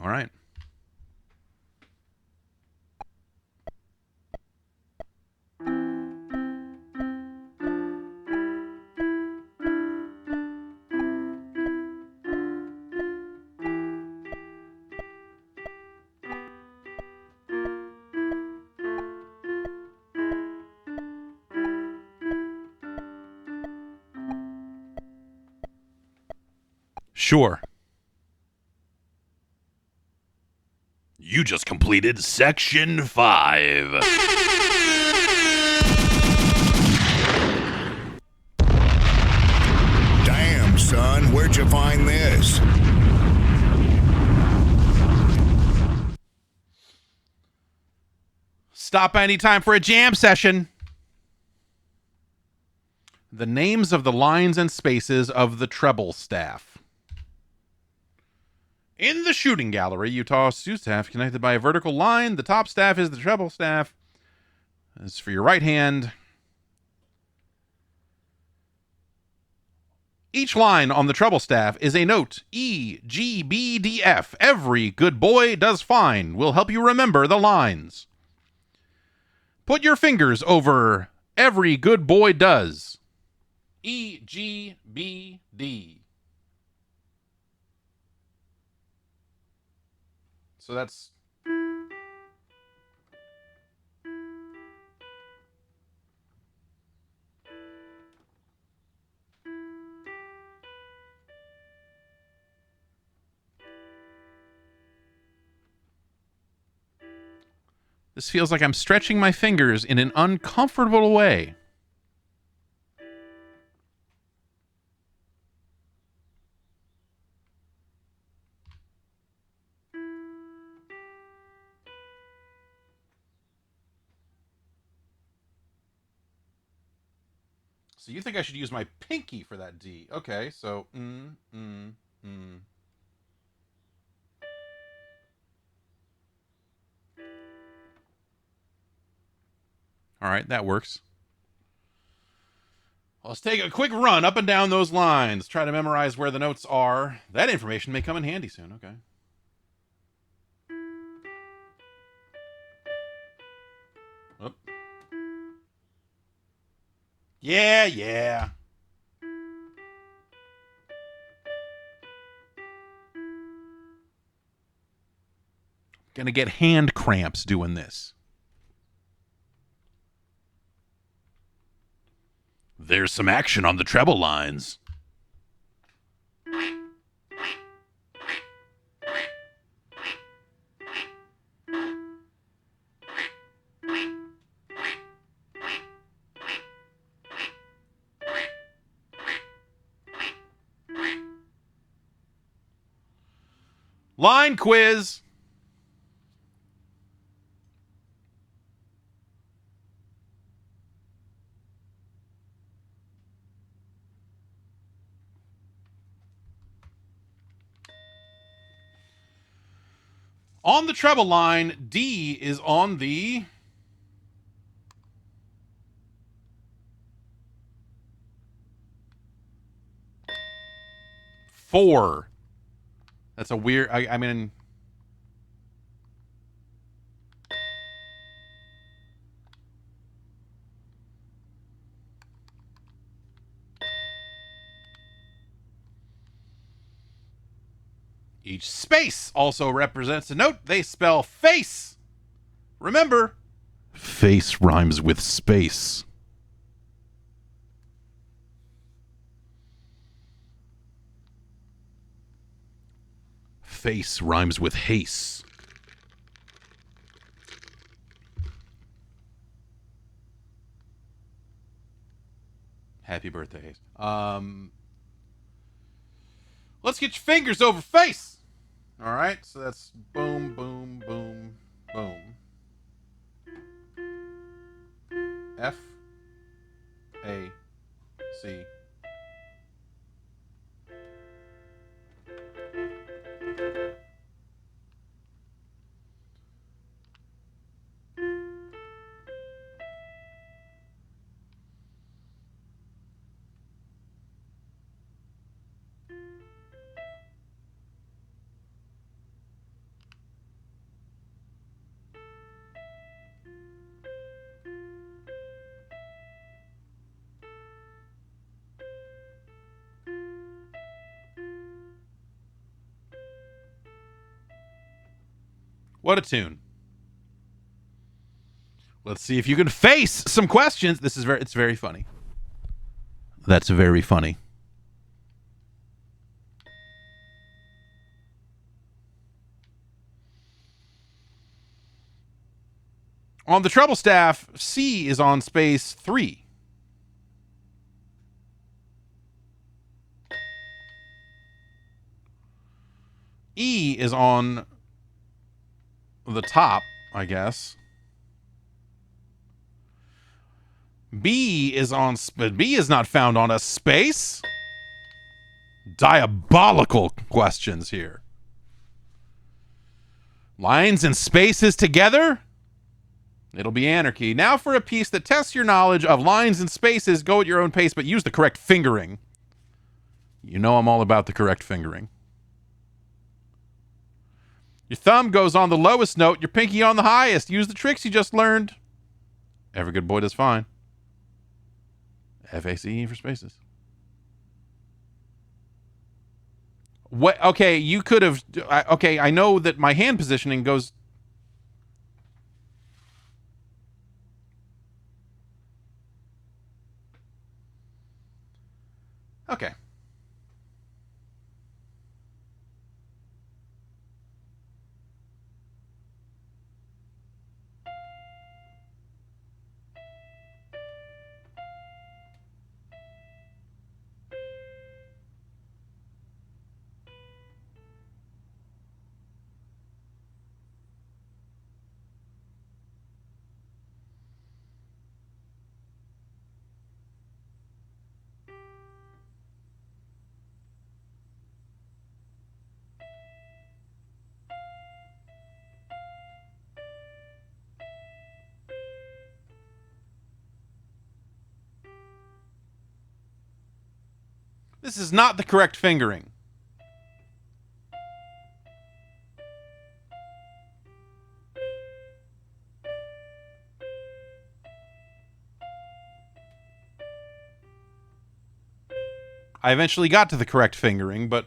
All right. Sure. You just completed section 5. Damn, son, where'd you find this? Stop anytime for a jam session. The names of the lines and spaces of the treble staff. In the shooting gallery, you toss two staff connected by a vertical line. The top staff is the treble staff. As for your right hand, each line on the treble staff is a note. E, G, B, D, F. Every good boy does fine. Will help you remember the lines. Put your fingers over every good boy does. E, G, B, D. So that's... This feels like I'm stretching my fingers in an uncomfortable way. So you think I should use my pinky for that D. Okay, so... All right, that works. Well, let's take a quick run up and down those lines. Try to memorize where the notes are. That information may come in handy soon. Okay. Oop. Yeah. Gonna get hand cramps doing this. There's some action on the treble lines. Line quiz. On the treble line, D is on the four. That's a weird. I mean, each space also represents a note. They spell face. Remember, face rhymes with space. Face rhymes with haste. Happy birthday, Haste. Let's get your fingers over face. All right, so that's boom, boom, boom, boom. F, A, C. What a tune. Let's see if you can face some questions. It's very funny. That's very funny. On the treble staff, C is on space 3. E is on the top, I guess. B is not found on a space. Diabolical questions here. Lines and spaces together? It'll be anarchy. Now for a piece that tests your knowledge of lines and spaces. Go at your own pace, but use the correct fingering. You know I'm all about the correct fingering. Your thumb goes on the lowest note, your pinky on the highest. Use the tricks you just learned. Every good boy does fine. F-A-C-E for spaces. What? Okay, you could have... Okay, I know that my hand positioning goes... Okay. This is not the correct fingering. I eventually got to the correct fingering, but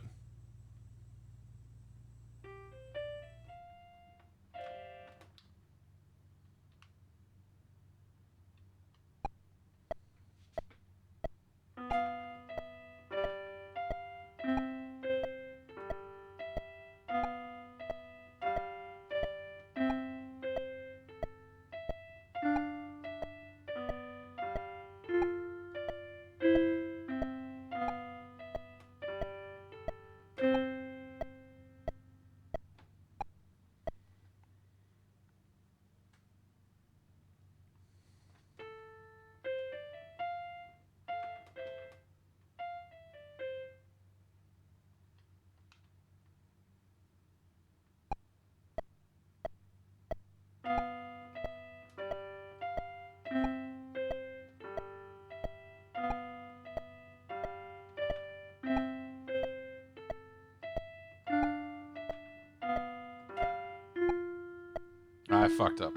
I fucked up.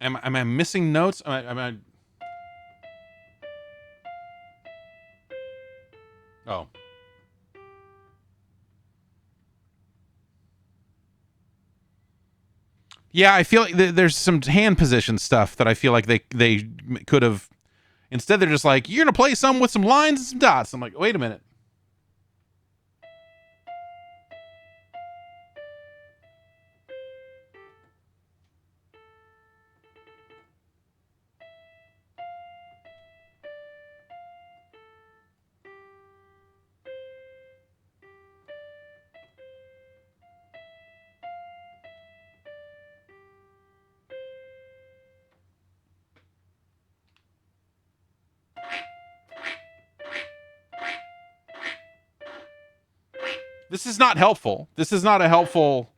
Am I missing notes? Am I... Oh. Yeah, I feel like there's some hand position stuff that I feel like they could have... Instead, they're just like, you're going to play some with some lines and some dots. I'm like, wait a minute. This is not helpful. This is not a helpful...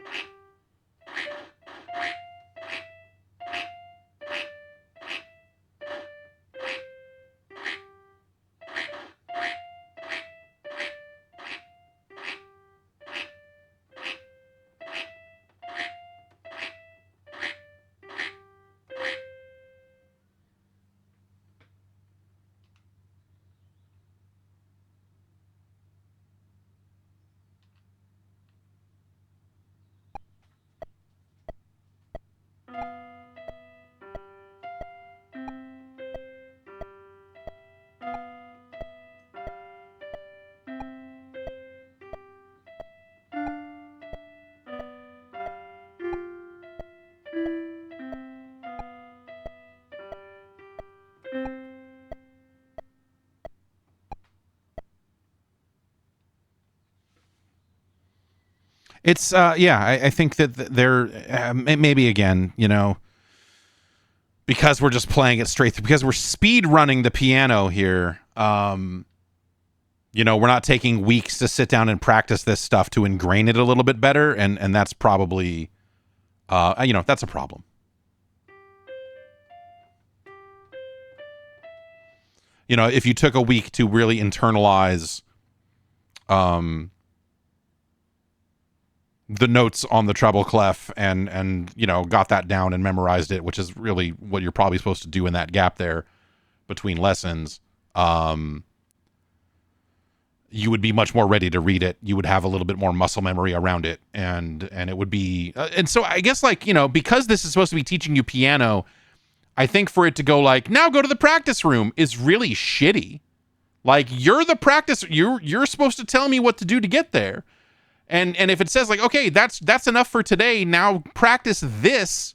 It's yeah, I think that they're maybe again, you know, because we're just playing it straight through, because we're speed running the piano here. You know, we're not taking weeks to sit down and practice this stuff to ingrain it a little bit better, and that's probably you know, that's a problem. You know, if you took a week to really internalize the notes on the treble clef and you know, got that down and memorized it, which is really what you're probably supposed to do in that gap there between lessons, you would be much more ready to read it. You would have a little bit more muscle memory around it, and it would be and so I guess, like, you know, because this is supposed to be teaching you piano, I think for it to go like, now go to the practice room, is really shitty. Like, you're the practice, you're supposed to tell me what to do to get there. And if it says like, okay, that's enough for today, now practice this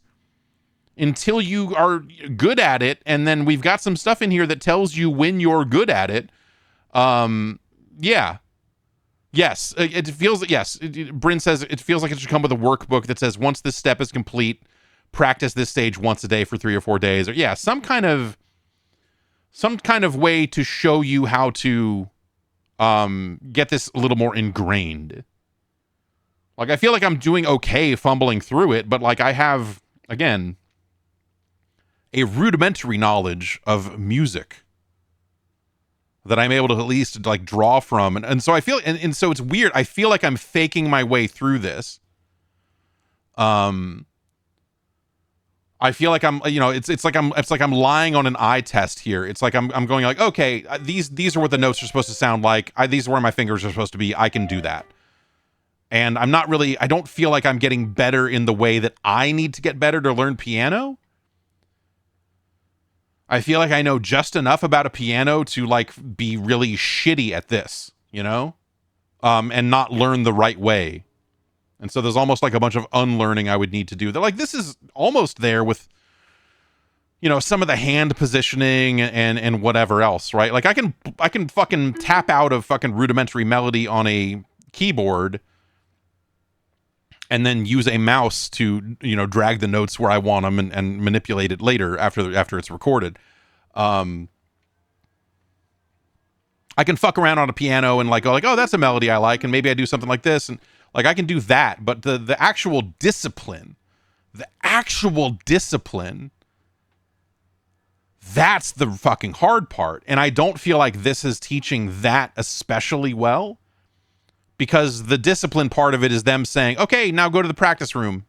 until you are good at it, and then we've got some stuff in here that tells you when you're good at it. Yeah. Yes, it feels, yes, Bryn says it feels like it should come with a workbook that says, once this step is complete, practice this stage once a day for 3 or 4 days, or yeah, some kind of some kind of way to show you how to get this a little more ingrained. Like, I feel like I'm doing okay fumbling through it, but like I have, again, a rudimentary knowledge of music that I'm able to at least like draw from. And so I feel, and so it's weird. I feel like I'm faking my way through this. I feel like I'm, you know, it's like I'm lying on an eye test here. It's like I'm going like, okay, these are what the notes are supposed to sound like. These are where my fingers are supposed to be. I can do that. And I'm not really, I don't feel like I'm getting better in the way that I need to get better to learn piano. I feel like I know just enough about a piano to like be really shitty at this, you know? And not learn the right way. And so there's almost like a bunch of unlearning I would need to do. They're like, this is almost there with, you know, some of the hand positioning and whatever else, right? Like I can fucking tap out of fucking rudimentary melody on a keyboard and then use a mouse to, you know, drag the notes where I want them and manipulate it later after it's recorded. I can fuck around on a piano and like go like, oh, that's a melody I like, and maybe I do something like this, and like I can do that. But the actual discipline, that's the fucking hard part. And I don't feel like this is teaching that especially well. Because the discipline part of it is them saying, okay, now go to the practice room.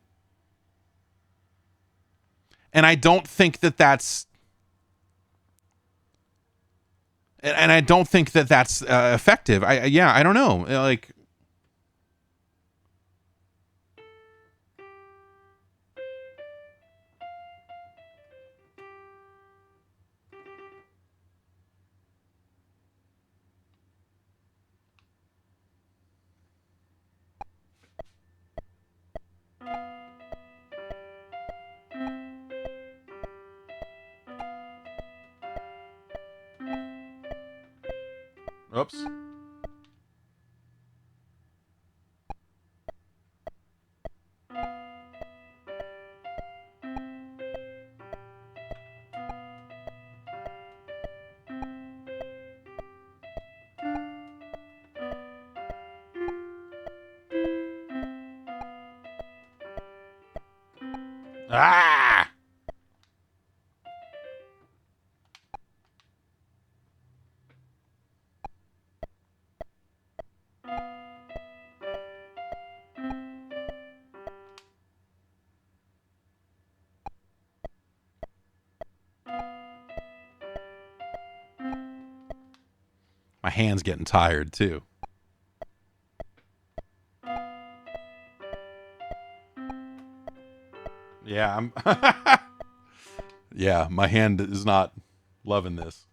And I don't think that that's... And I don't think that that's effective. I don't know. Like... Oops. Ah! My hand's getting tired, too. Yeah, I'm... yeah, my hand is not loving this.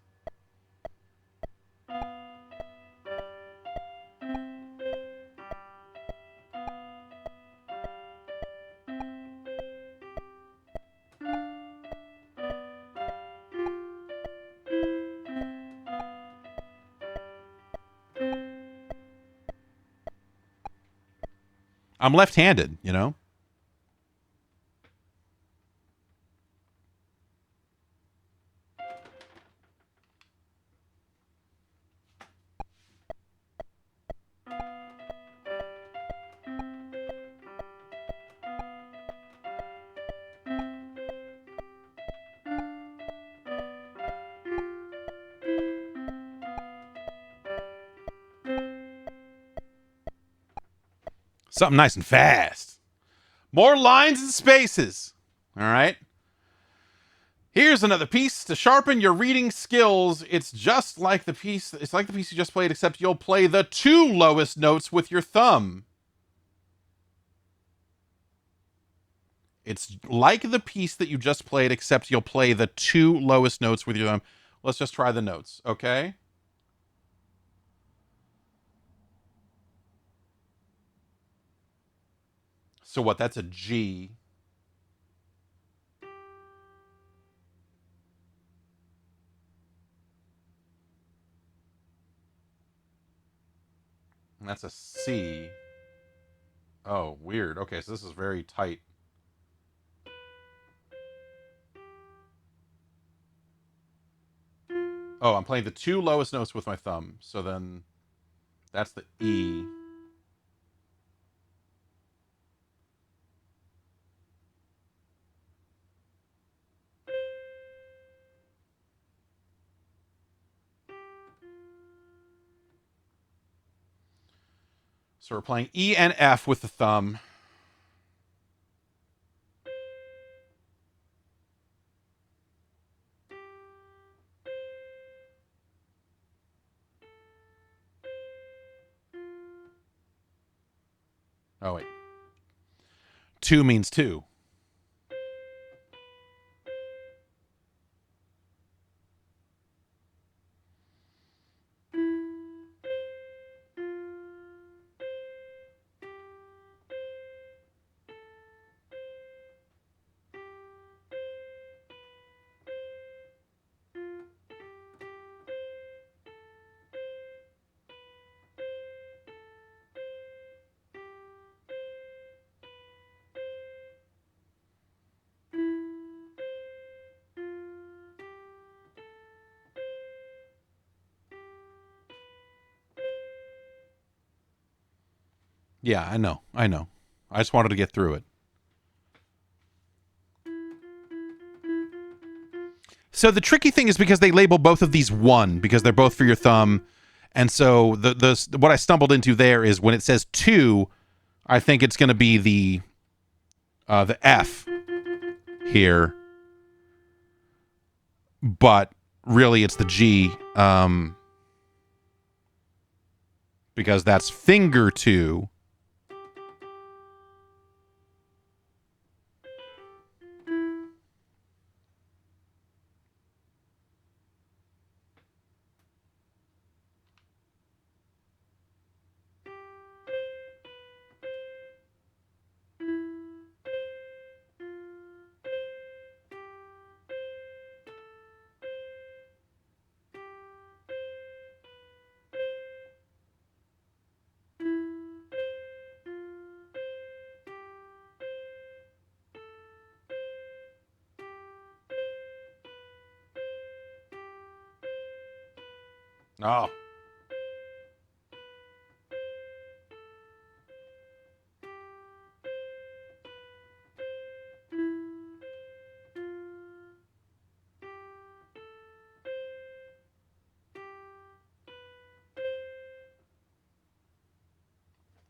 I'm left-handed, you know? Something nice and fast. More lines and spaces. All right. Here's another piece to sharpen your reading skills. It's just like the piece. It's like the piece you just played, except you'll play the two lowest notes with your thumb. It's like the piece that you just played, except you'll play the two lowest notes with your thumb. Let's just try the notes, okay? So what? That's a G. And that's a C. Oh, weird. Okay, so this is very tight. Oh, I'm playing the two lowest notes with my thumb. So then that's the E. So we're playing E and F with the thumb. Oh, wait. 2 means 2. Yeah, I know. I know. I just wanted to get through it. So the tricky thing is because they label both of these 1 because they're both for your thumb. And so the what I stumbled into there is when it says 2, I think it's going to be the F here. But really it's the G because that's finger 2. Oh.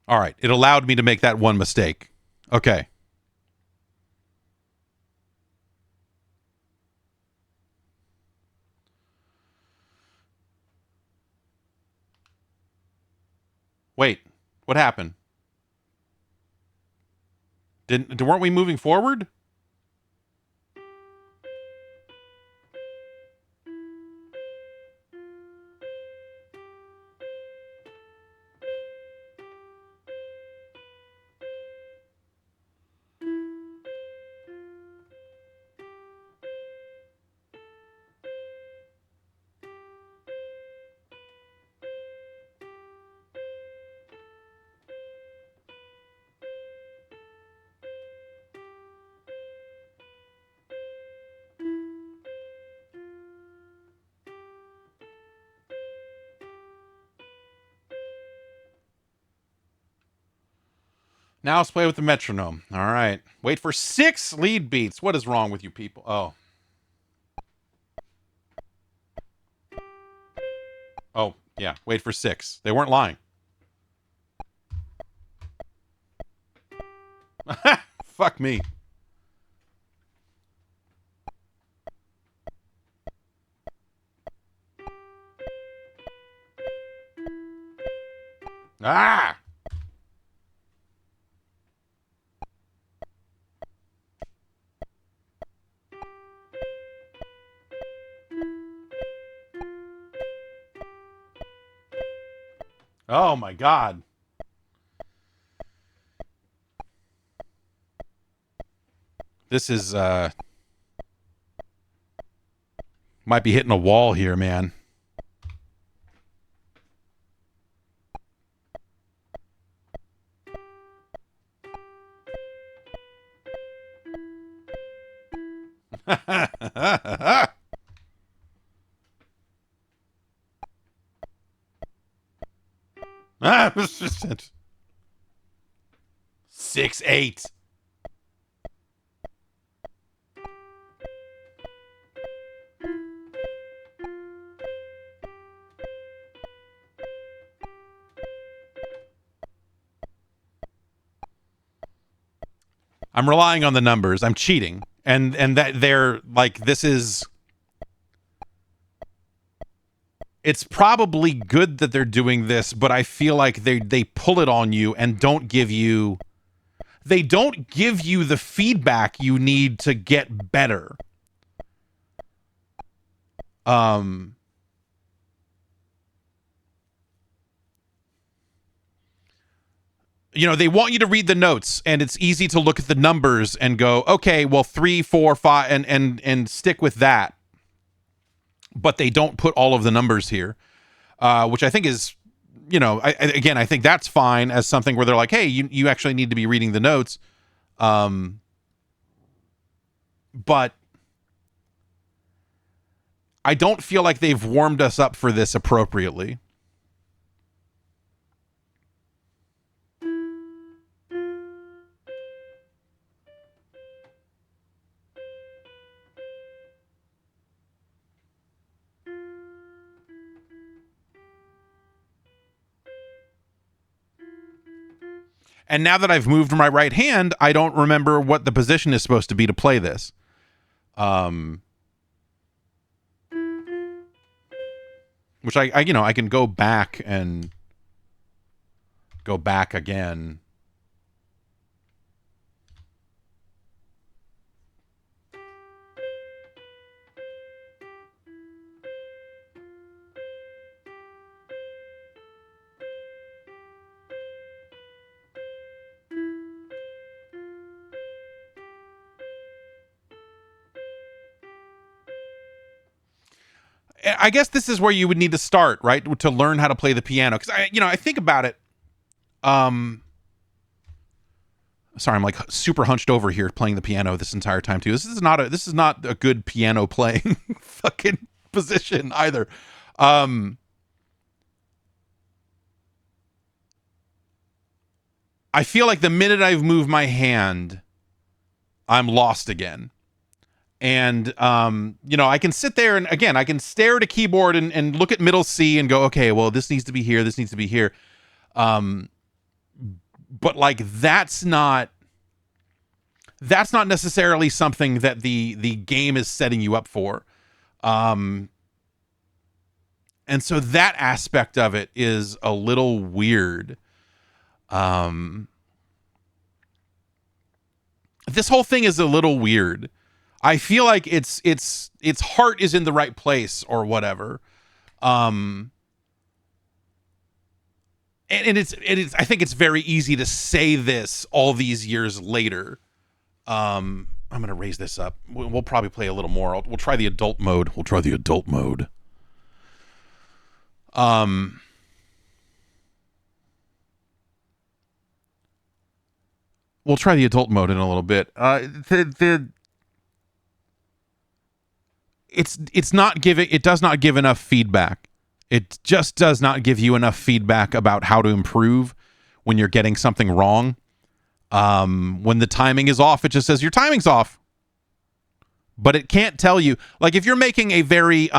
All right. It allowed me to make that one mistake. Okay. Wait. What happened? Weren't we moving forward? Now let's play with the metronome. All right. Wait for 6 lead beats. What is wrong with you people? Oh. Oh, yeah. Wait for 6. They weren't lying. Fuck me. Ah! Oh my god. This is might be hitting a wall here, man. accent. 6'8". I'm relying on the numbers. I'm cheating. And that they're like, this is, it's probably good that they're doing this, but I feel like they pull it on you and don't give you the feedback you need to get better. You know, they want you to read the notes, and it's easy to look at the numbers and go, okay, well, 3, 4, 5, and stick with that. But they don't put all of the numbers here, which I think is, you know, I think that's fine as something where they're like, hey, you actually need to be reading the notes. But I don't feel like they've warmed us up for this appropriately. And now that I've moved my right hand, I don't remember what the position is supposed to be to play this. Which I you know, I can go back and go back again. I guess this is where you would need to start, right? To learn how to play the piano. Because I think about it. Sorry, I'm like super hunched over here playing the piano this entire time too. This is not a good piano playing fucking position either. I feel like the minute I've moved my hand, I'm lost again. And, I can sit there and, again, I can stare at a keyboard and look at middle C and go, okay, well, this needs to be here. This needs to be here. But, like, that's not necessarily something that the game is setting you up for. And so that aspect of it is a little weird. This whole thing is a little weird. I feel like its heart is in the right place or whatever. And it's I think it's very easy to say this all these years later. I'm going to raise this up. We'll probably play a little more. We'll try the adult mode. We'll try the adult mode. We'll try the adult mode in a little bit. It does not give enough feedback. It just does not give you enough feedback about how to improve when you're getting something wrong. When the timing is off, it just says your timing's off. But it can't tell you, like, if you're making a very,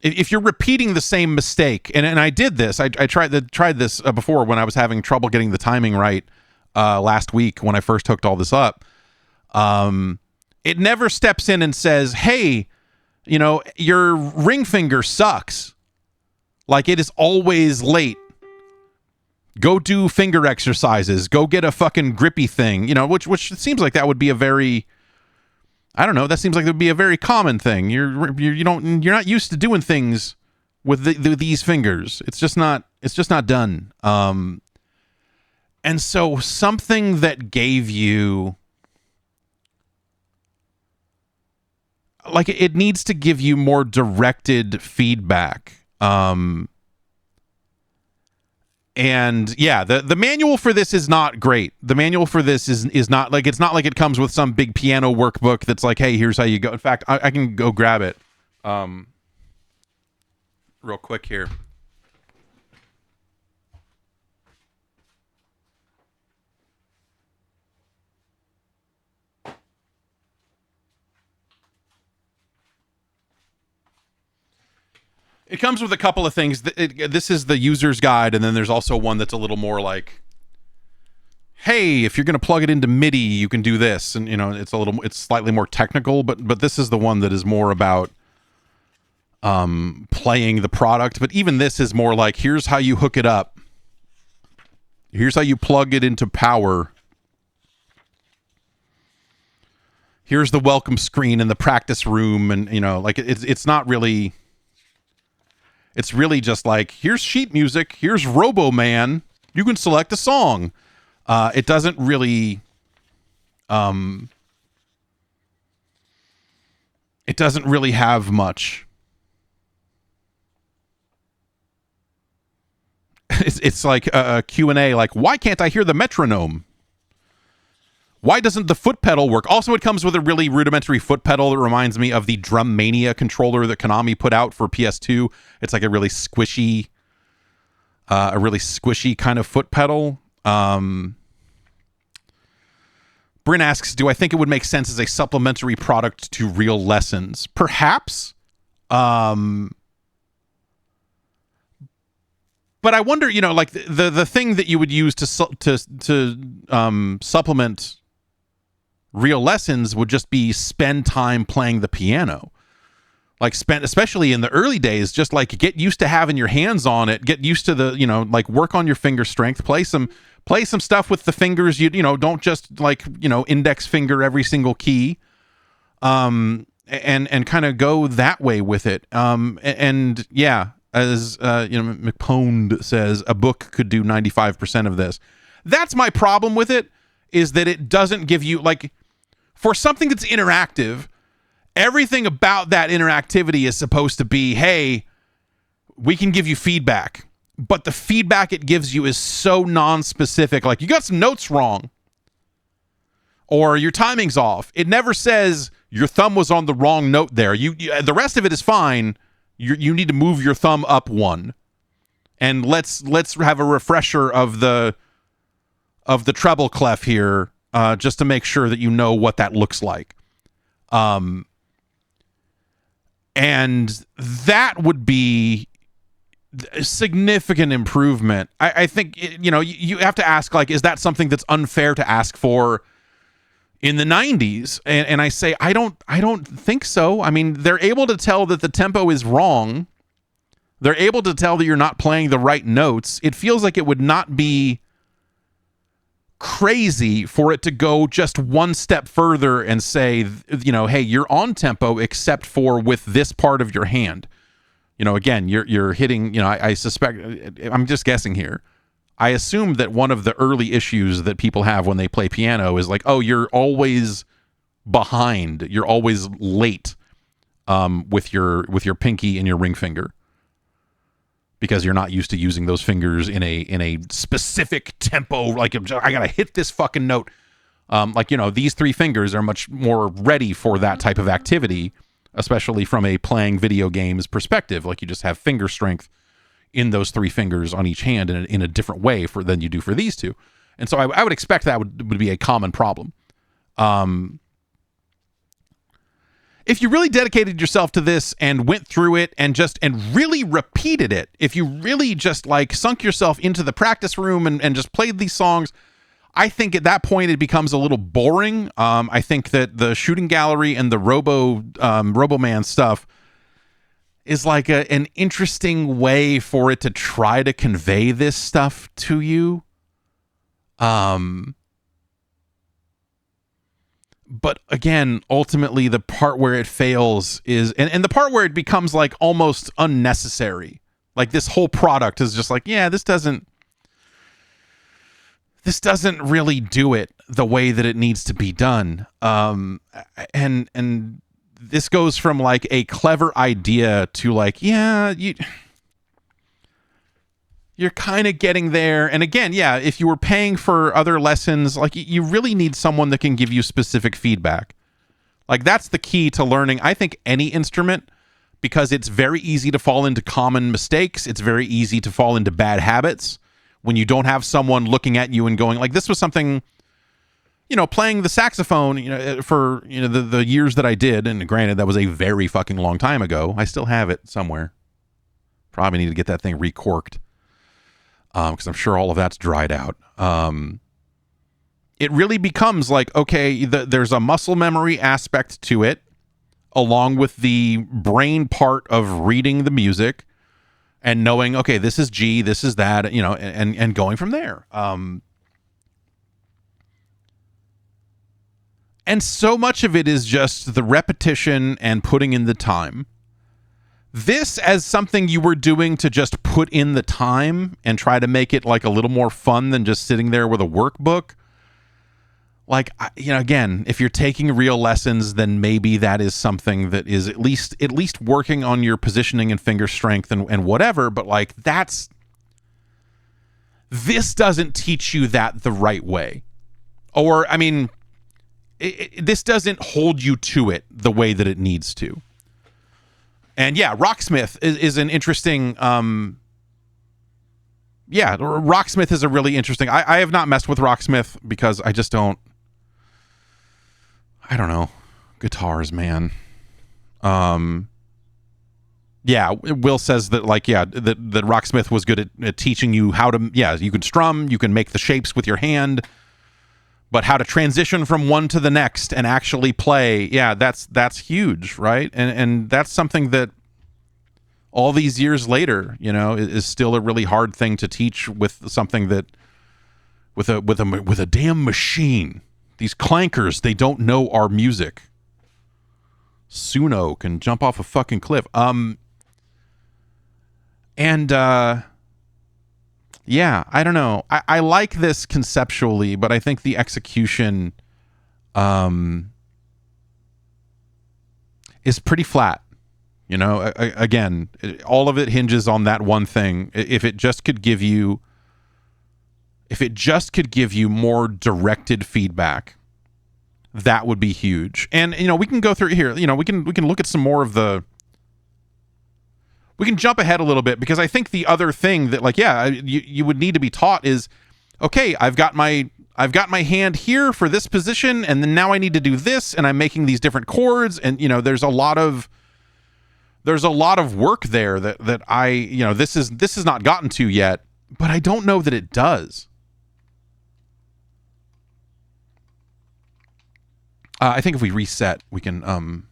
if you're repeating the same mistake, and I did this, I tried this before when I was having trouble getting the timing right last week when I first hooked all this up. It never steps in and says, hey, your ring finger sucks. Like, it is always late. Go do finger exercises. Go get a fucking grippy thing, which seems like that would be a very, I don't know. That seems like it would be a very common thing. You're not used to doing things with these fingers. It's just not done. And so something that gave you, like, it needs to give you more directed feedback. And yeah, the manual for this is not great. The manual for this is not like, it's not like it comes with some big piano workbook that's like, hey, here's how you go. In fact, I can go grab it real quick here. It comes with a couple of things. This is the user's guide, and then there's also one that's a little more like, hey, if you're going to plug it into MIDI, you can do this. And, it's slightly more technical, but this is the one that is more about playing the product. But even this is more like, here's how you hook it up. Here's how you plug it into power. Here's the welcome screen in the practice room. And, it's not really... It's really just like, here's sheet music, here's Robo Man, you can select a song. It doesn't really... it doesn't really have much. It's like a Q&A, like, why can't I hear the metronome? Why doesn't the foot pedal work? Also, it comes with a really rudimentary foot pedal that reminds me of the Drum Mania controller that Konami put out for PS2. It's like a really squishy kind of foot pedal. Bryn asks, do I think it would make sense as a supplementary product to real lessons? Perhaps. But I wonder, like the thing that you would use to supplement real lessons would just be spend time playing the piano. Like especially in the early days, just like get used to having your hands on it, get used to the, like work on your finger strength, play some stuff with the fingers. Don't just like, index finger every single key. And kind of go that way with it. And yeah, as McPoned says, a book could do 95% of this. That's my problem with it, is that it doesn't give you, like, for something that's interactive, everything about that interactivity is supposed to be, hey, we can give you feedback, but the feedback it gives you is so non-specific. Like, you got some notes wrong, or your timing's off. It never says your thumb was on the wrong note there. The rest of it is fine. You need to move your thumb up one, and let's have a refresher of the treble clef here, just to make sure that you know what that looks like. And that would be a significant improvement. I think, you have to ask, like, is that something that's unfair to ask for in the 90s? And I say, I don't think so. I mean, they're able to tell that the tempo is wrong. They're able to tell that you're not playing the right notes. It feels like it would not be crazy for it to go just one step further and say, hey, you're on tempo except for with this part of your hand. Again, you're hitting, I suspect, I'm just guessing here, I assume that one of the early issues that people have when they play piano is like, oh, you're always behind, you're always late with your pinky and your ring finger, because you're not used to using those fingers in a specific tempo. Like, I gotta hit this fucking note. These three fingers are much more ready for that type of activity, especially from a playing video games perspective. Like, you just have finger strength in those three fingers on each hand in a different way than you do for these two. And so I would expect that would be a common problem. If you really dedicated yourself to this and went through it and really repeated it, if you really just like sunk yourself into the practice room and just played these songs, I think at that point it becomes a little boring. I think that the shooting gallery and the Robo Man stuff is like an interesting way for it to try to convey this stuff to you. But again, ultimately, the part where it fails is, and the part where it becomes like almost unnecessary. Like, this whole product is just like, yeah, this doesn't really do it the way that it needs to be done. And this goes from like a clever idea to like, yeah, you're kind of getting there. And again, yeah, if you were paying for other lessons, like, you really need someone that can give you specific feedback. Like, that's the key to learning, I think, any instrument, because it's very easy to fall into common mistakes. It's very easy to fall into bad habits when you don't have someone looking at you and going, like, this was something, playing the saxophone, for, the years that I did. And granted, that was a very fucking long time ago. I still have it somewhere. Probably need to get that thing recorked because I'm sure all of that's dried out. It really becomes like, okay, there's a muscle memory aspect to it, along with the brain part of reading the music and knowing, okay, this is G, this is that, you know, and going from there. And so much of it is just the repetition and putting in the time. This as something you were doing to just put in the time and try to make it like a little more fun than just sitting there with a workbook. Like, you know, again, if you're taking real lessons, then maybe that is something that is at least working on your positioning and finger strength and whatever. But like, this doesn't teach you that the right way. Or, I mean, this doesn't hold you to it the way that it needs to. And yeah, Rocksmith is an interesting, Rocksmith is a really interesting, I have not messed with Rocksmith because I just don't know, guitars, man. Yeah, Will says that, like, yeah, that Rocksmith was good at teaching you how to, yeah, you can strum, you can make the shapes with your hand, but how to transition from one to the next and actually play, yeah, that's huge, right? And that's something that all these years later, you know, is still a really hard thing to teach with something that with a damn machine. These clankers, they don't know our music. Suno can jump off a fucking cliff. Yeah, I don't know. I like this conceptually, but I think the execution is pretty flat. You know, again, all of it hinges on that one thing. If it just could give you more directed feedback, that would be huge. And, you know, we can go through here. You know, we can look at some more of the. We can jump ahead a little bit because I think the other thing that, like, yeah, you would need to be taught is, okay, I've got my hand here for this position, and then now I need to do this, and I'm making these different chords, and, you know, there's a lot of work there that I, you know, this is not gotten to yet, but I don't know that it does. I think if we reset, we can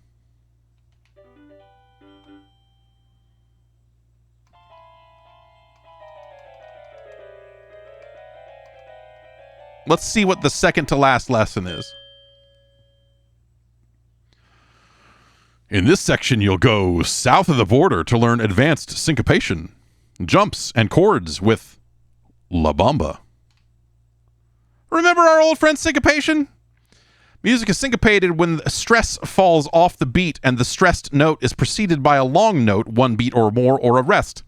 let's see what the second to last lesson is. In this section, you'll go south of the border to learn advanced syncopation, jumps, and chords with La Bamba. Remember our old friend syncopation? Music is syncopated when stress falls off the beat and the stressed note is preceded by a long note, one beat or more, or a rest.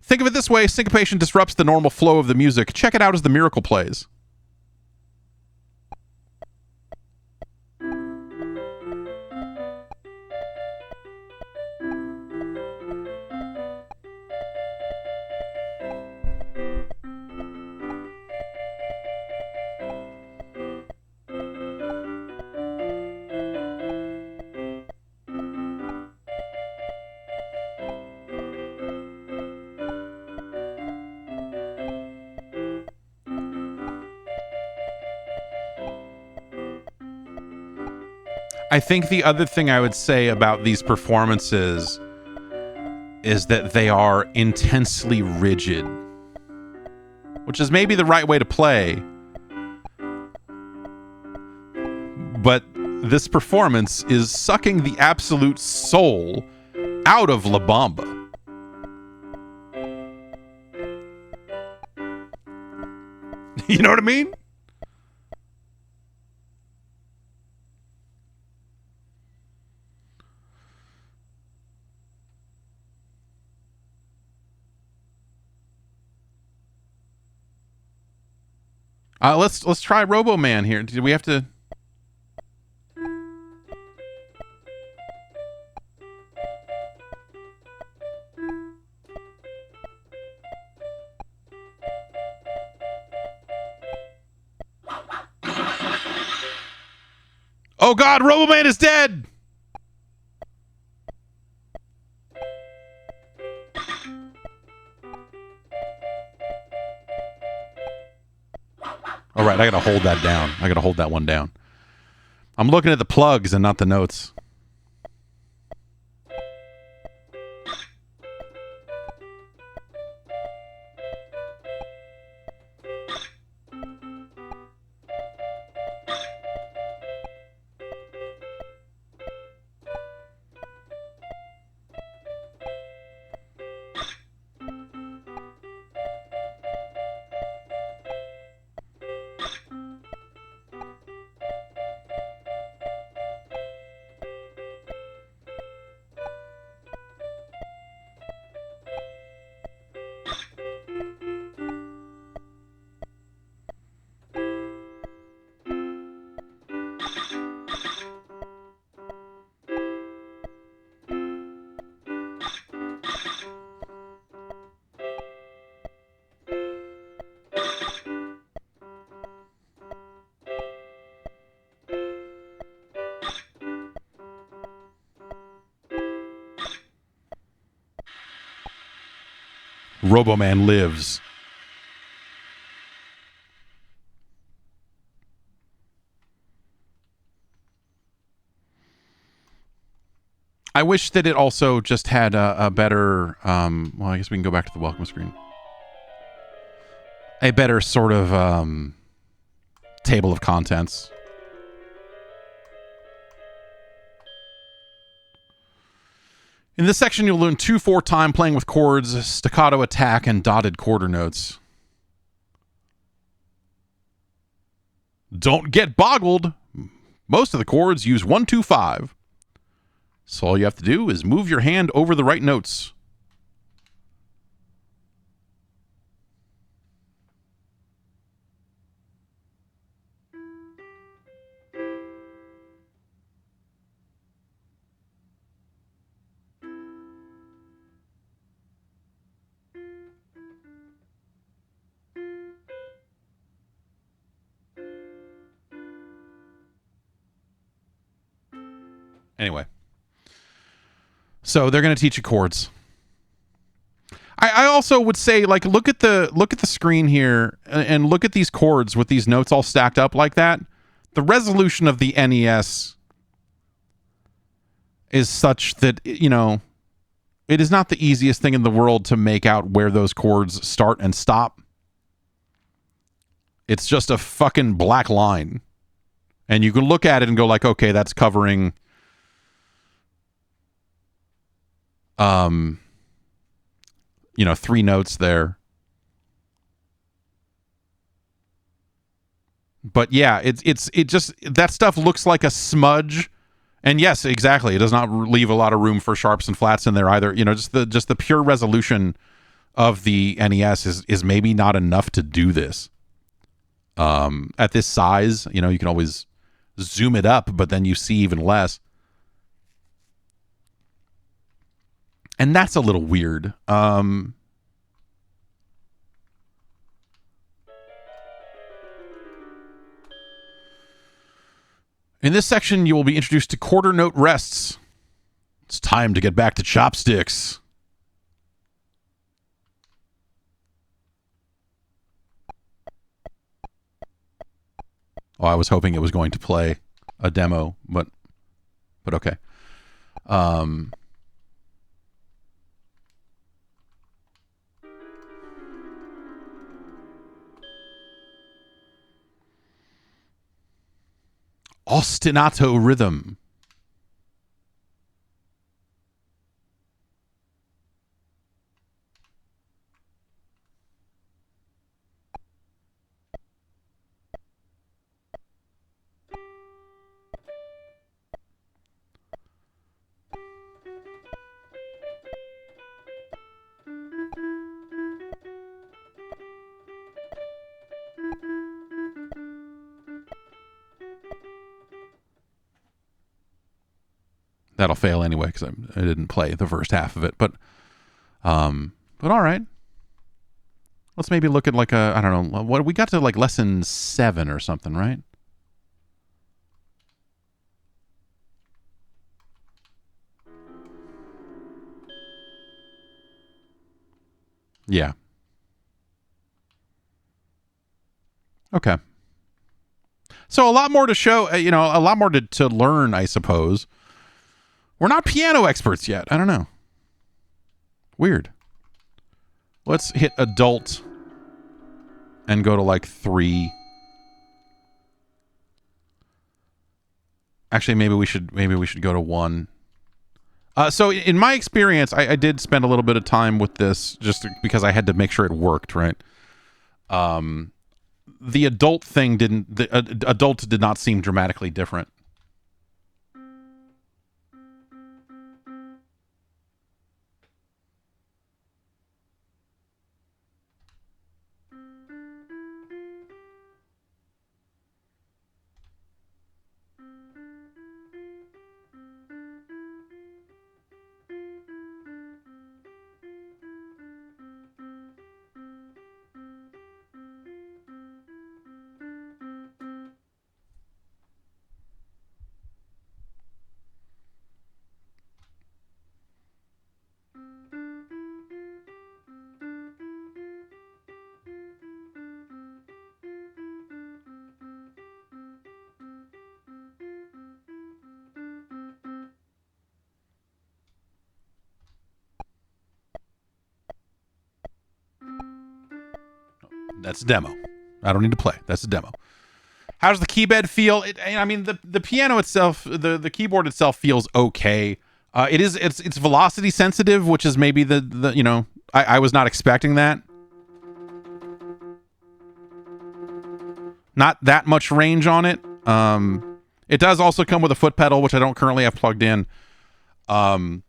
Think of it this way, syncopation disrupts the normal flow of the music. Check it out as the miracle plays. I think the other thing I would say about these performances is that they are intensely rigid, which is maybe the right way to play. But this performance is sucking the absolute soul out of La Bamba. You know what I mean? Let's try Robo Man here. Do we have to? Oh God, Robo Man is dead. All right, I got to hold that down. I got to hold that one down. I'm looking at the plugs and not the notes. Roboman lives. I wish that it also just had a better, well, I guess we can go back to the welcome screen. A better sort of table of contents. In this section, you'll learn 2/4 time playing with chords, staccato attack, and dotted quarter notes. Don't get boggled. Most of the chords use 1-2-5. So all you have to do is move your hand over the right notes. Anyway. So they're going to teach you chords. I also would say, like, look at the screen here and look at these chords with these notes all stacked up like that. The resolution of the NES is such that, you know, it is not the easiest thing in the world to make out where those chords start and stop. It's just a fucking black line. And you can look at it and go like, okay, that's covering you know, 3 notes there. But yeah, it just, that stuff looks like a smudge. And yes, exactly. It does not leave a lot of room for sharps and flats in there either. You know, just the pure resolution of the NES is maybe not enough to do this. At this size, you know, you can always zoom it up, but then you see even less. And that's a little weird. In this section, you will be introduced to quarter note rests. It's time to get back to chopsticks. Oh, I was hoping it was going to play a demo, but okay. Ostinato rhythm. That'll fail anyway because I didn't play the first half of it. But all right. Let's maybe look at like a, I don't know, what we got to, like lesson 7 or something, right? Yeah. Okay. So a lot more to show, a lot more to learn, I suppose. We're not piano experts yet. I don't know. Weird. Let's hit adult and go to like 3. Actually, maybe we should go to 1. So in my experience, I did spend a little bit of time with this just because I had to make sure it worked, right? The adult thing adult did not seem dramatically different. That's a demo. I don't need to play. That's a demo. How does the keyboard feel? The piano itself, the keyboard itself feels okay. It's velocity sensitive, which is maybe I was not expecting that. Not that much range on it. It does also come with a foot pedal, which I don't currently have plugged in. That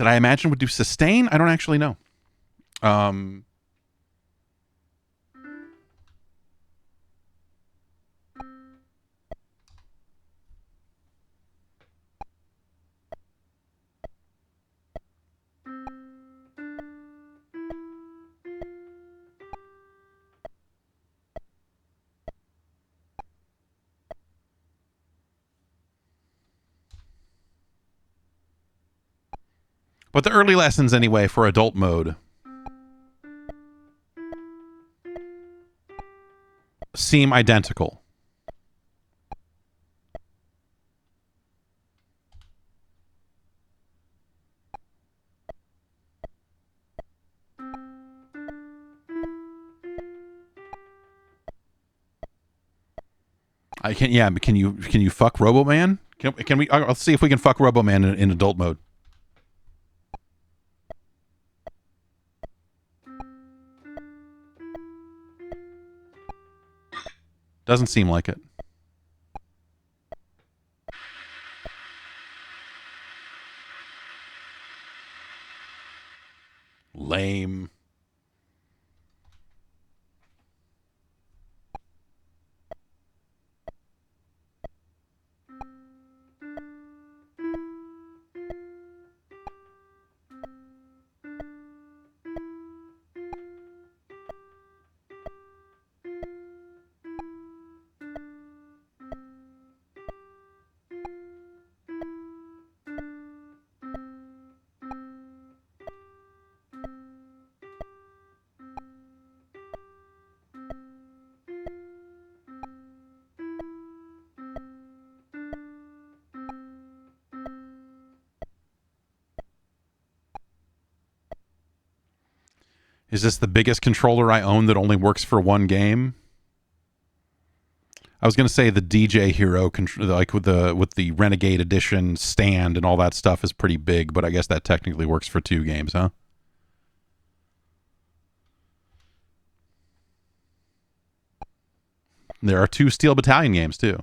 I imagine would do sustain. I don't actually know. But the early lessons, anyway, for adult mode seem identical. Can you fuck Roboman? Can we? I'll see if we can fuck Roboman in adult mode. Doesn't seem like it. Lame. Is this the biggest controller I own that only works for one game? I was going to say the DJ Hero, like with the Renegade Edition stand and all that stuff, is pretty big, but I guess that technically works for 2 games, huh? There are 2 Steel Battalion games, too.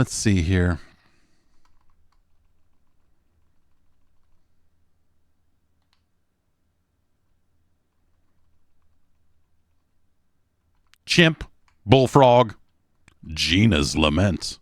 Let's see here. Chimp, bullfrog, Gina's Lament.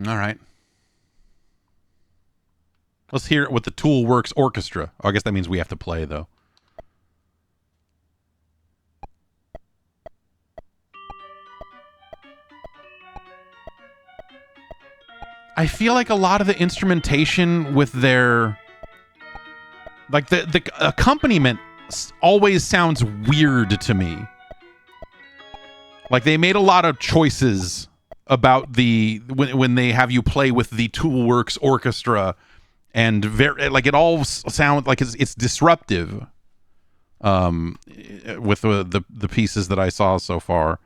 All right. Let's hear it with the Tool Works Orchestra. Oh, I guess that means we have to play, though. I feel like a lot of the instrumentation with their... Like, the accompaniment always sounds weird to me. Like, they made a lot of choices about when they have you play with the Toolworks Orchestra, and it all sounds like it's disruptive with the pieces that I saw so far.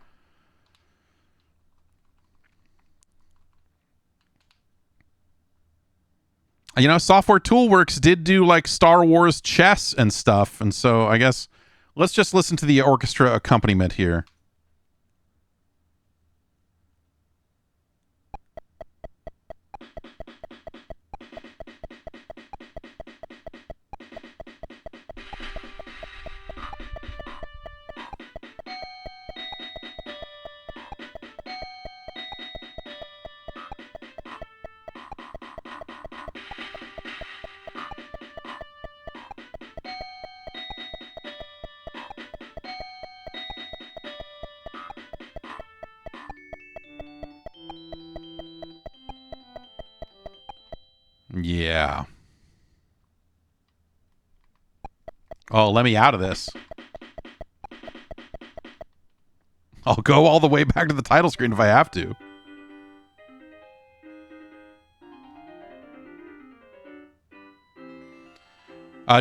You know, Software Toolworks did do like Star Wars chess and stuff, and so I guess let's just listen to the orchestra accompaniment here. Yeah. Oh, let me out of this. I'll go all the way back to the title screen if I have to.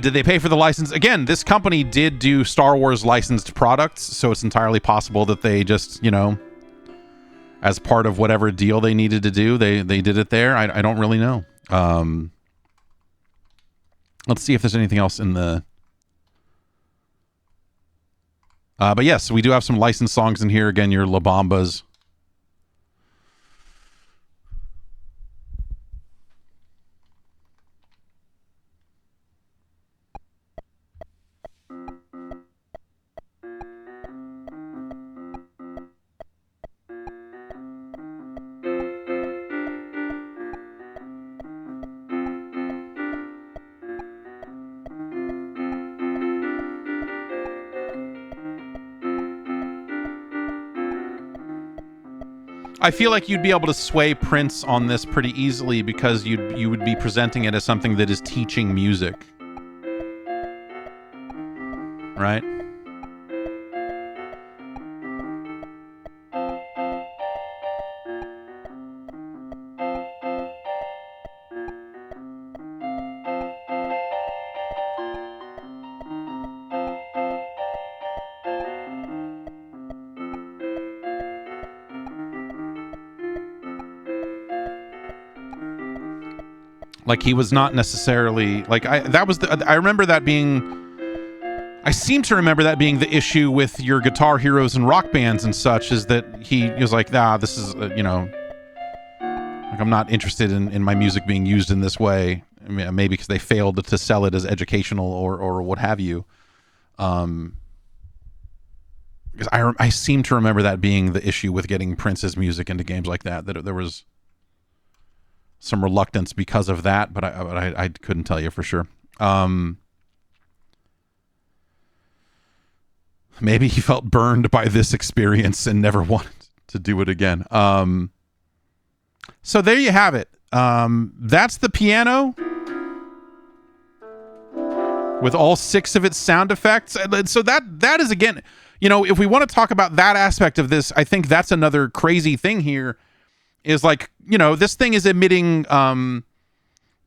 Did they pay for the license? Again, this company did do Star Wars licensed products, so it's entirely possible that they just, you know, as part of whatever deal they needed to do, they did it there. I don't really know. Let's see if there's anything else in the... but yes, we do have some licensed songs in here. Again, your La Bambas. I feel like you'd be able to sway Prince on this pretty easily because you would be presenting it as something that is teaching music. Right? Like he was not necessarily like I remember that being I seem to remember that being the issue with your Guitar Heroes and Rock Bands and such, is that he was like, nah, this is you know, like I'm not interested in my music being used in this way. I mean, maybe because they failed to sell it as educational or what have you. Because I seem to remember that being the issue with getting Prince's music into games like that there was some reluctance because of that, but I couldn't tell you for sure. Maybe he felt burned by this experience and never wanted to do it again. So there you have it. That's the piano with all 6 of its sound effects. So that is, again, you know, if we want to talk about that aspect of this, I think that's another crazy thing here. Is like, you know, this thing is emitting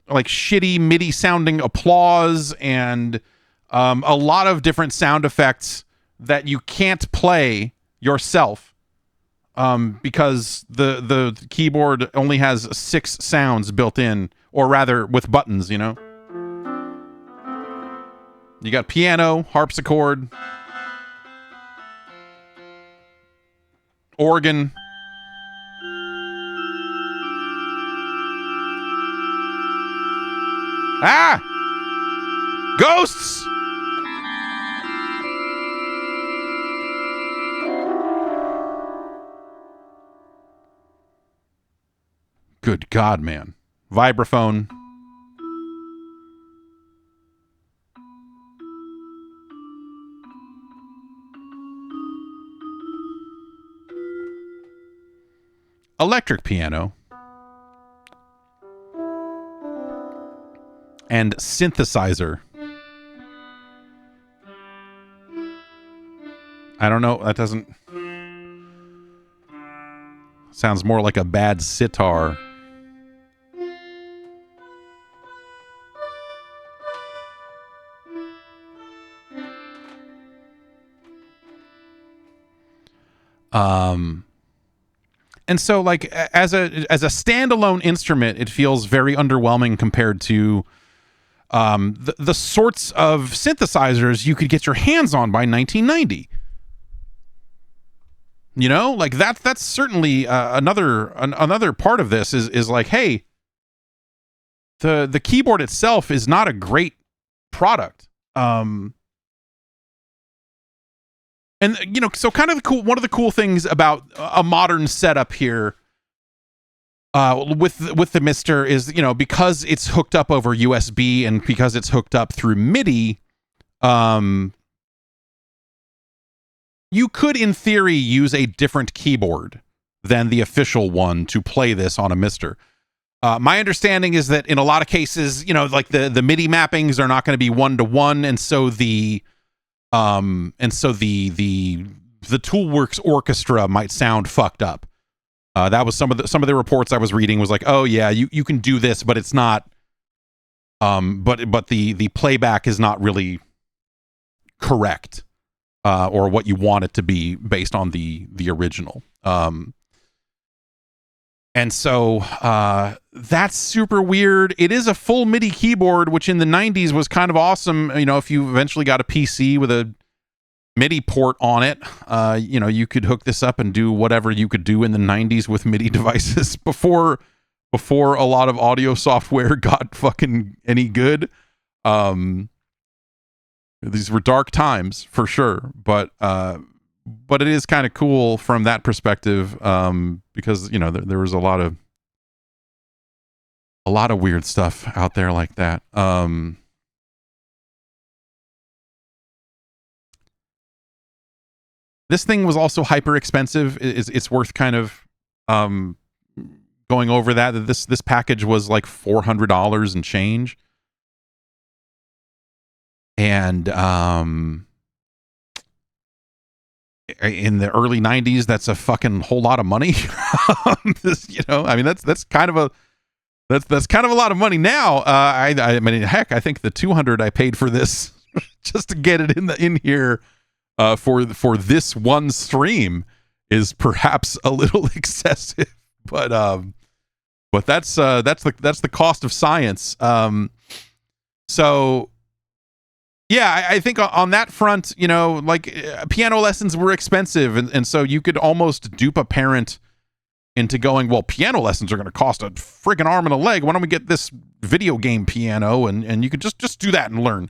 like shitty MIDI sounding applause and a lot of different sound effects that you can't play yourself because the keyboard only has 6 sounds built in, or rather with buttons, you know. You got piano, harpsichord, organ. Ah! Ghosts! Good God, man. Vibraphone. Electric piano. And synthesizer. I don't know. That doesn't... Sounds more like a bad sitar. And so, like, as a standalone instrument, it feels very underwhelming compared to the sorts of synthesizers you could get your hands on by 1990. You know, like that's certainly another part of this is like, hey, the keyboard itself is not a great product. And, you know, so kind of one of the cool things about a modern setup here with the Mister is, you know, because it's hooked up over USB and because it's hooked up through MIDI, you could, in theory, use a different keyboard than the official one to play this on a Mister. My understanding is that in a lot of cases, you know, like the MIDI mappings are not going to be 1-to-1, and so the Toolworks orchestra might sound fucked up. That was some of the reports I was reading was like, oh yeah, you can do this, but it's not. But the playback is not really correct, or what you want it to be based on the original. And so that's super weird. It is a full MIDI keyboard, which in the 90s was kind of awesome. You know, if you eventually got a PC with a MIDI port on it, you know, you could hook this up and do whatever you could do in the 90s with MIDI devices before a lot of audio software got fucking any good. These were dark times for sure, but it is kind of cool from that perspective, because, you know, there was a lot of weird stuff out there like that. This thing was also hyper expensive. It's worth kind of going over that this package was like $400 and change. And in the early 90s, that's a fucking whole lot of money. You know, I mean, that's kind of a lot of money now. I mean, heck, I think the $200 I paid for this just to get it in here for this one stream is perhaps a little excessive, but that's the cost of science. So yeah, I think on that front, you know, like piano lessons were expensive, and so you could almost dupe a parent into going, well, piano lessons are going to cost a friggin' arm and a leg. Why don't we get this video game piano and you could just do that and learn.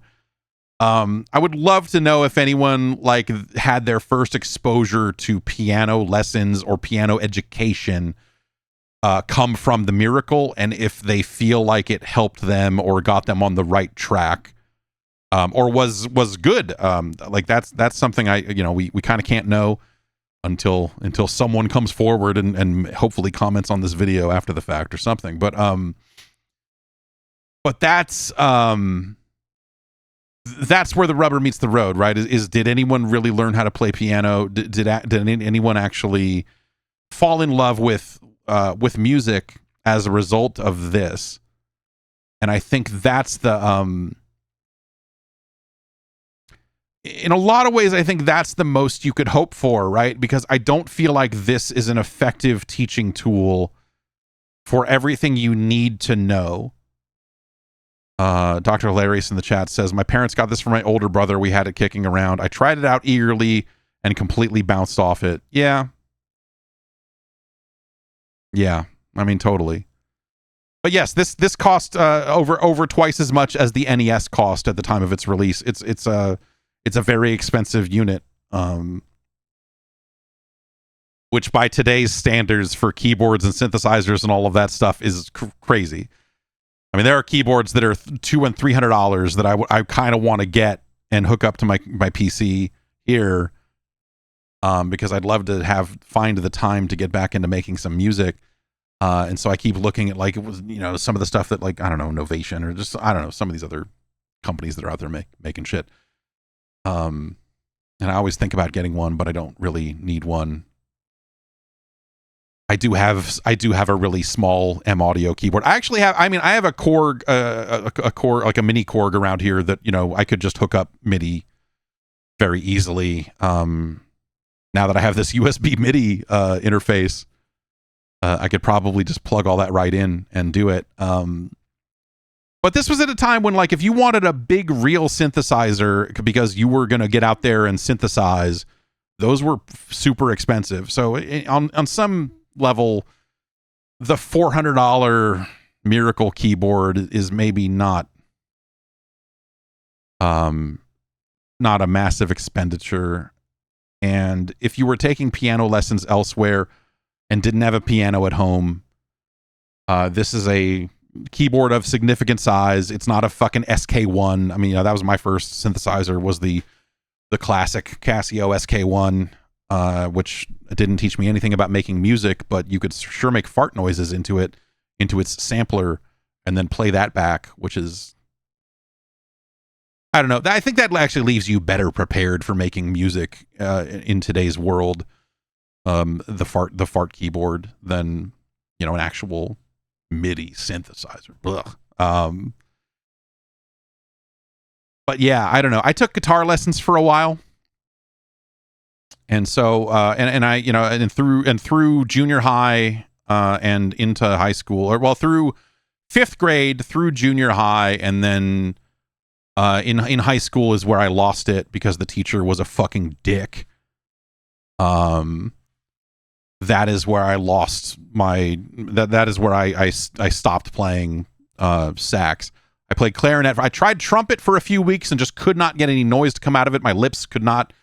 I would love to know if anyone like had their first exposure to piano lessons or piano education come from the Miracle, and if they feel like it helped them or got them on the right track, or was good. Like that's something we kind of can't know until someone comes forward and hopefully comments on this video after the fact or something. But that's where the rubber meets the road, right? Is did anyone really learn how to play piano? Did anyone actually fall in love with music as a result of this? And I think that's the in a lot of ways, I think that's the most you could hope for, right? Because I don't feel like this is an effective teaching tool for everything you need to know. Dr. Hilarious in the chat says, my parents got this for my older brother. We had it kicking around. I tried it out eagerly and completely bounced off it. Yeah. Yeah. I mean, totally. But yes, this cost over twice as much as the NES cost at the time of its release. It's a very expensive unit, which by today's standards for keyboards and synthesizers and all of that stuff is crazy. I mean, there are keyboards that are $200 and $300 that I kind of want to get and hook up to my PC here, because I'd love to find the time to get back into making some music. And so I keep looking at, like, it was, some of the stuff that, like, I don't know, Novation or just, I don't know, some of these other companies that are out there making shit. And I always think about getting one, but I don't really need one. I do have a really small M Audio keyboard. I have a Korg, a Korg, like a mini Korg around here that, I could just hook up MIDI very easily. Now that I have this USB MIDI interface, I could probably just plug all that right in and do it. But this was at a time when, like, if you wanted a big real synthesizer because you were going to get out there and synthesize, those were super expensive. So on some level, the $400 Miracle keyboard is maybe not a massive expenditure. And if you were taking piano lessons elsewhere and didn't have a piano at home, this is a keyboard of significant size. It's not a fucking SK1. I mean, that was my first synthesizer, was the classic Casio SK1, which didn't teach me anything about making music, but you could sure make fart noises into its sampler and then play that back, which is, I don't know. I think that actually leaves you better prepared for making music in today's world. The fart keyboard than, an actual MIDI synthesizer. But yeah, I don't know. I took guitar lessons for a while, and so and I and through junior high and into high school, through 5th grade through junior high, and then in high school is where I lost it because the teacher was a fucking dick. That is where I lost that is where I stopped playing sax. I played clarinet. I tried trumpet for a few weeks and just could not get any noise to come out of it. My lips could not,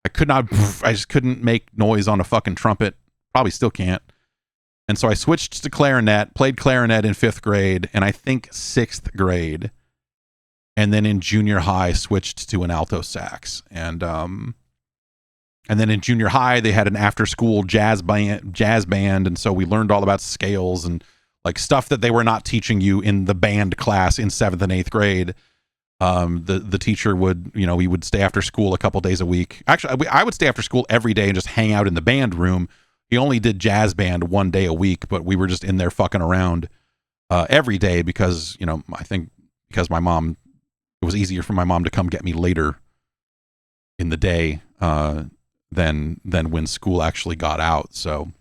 I just couldn't make noise on a fucking trumpet. Probably still can't. And so I switched to clarinet, played clarinet in 5th grade, and I think 6th grade. And then in junior high, switched to an alto sax. And then in junior high, they had an after-school jazz band, and so we learned all about scales and, like, stuff that they were not teaching you in the band class in 7th and 8th grade. The teacher would, we would stay after school a couple days a week. Actually, I would stay after school every day and just hang out in the band room. He only did jazz band one day a week, but we were just in there fucking around every day because, I think because my mom, it was easier for my mom to come get me later in the day than when school actually got out. So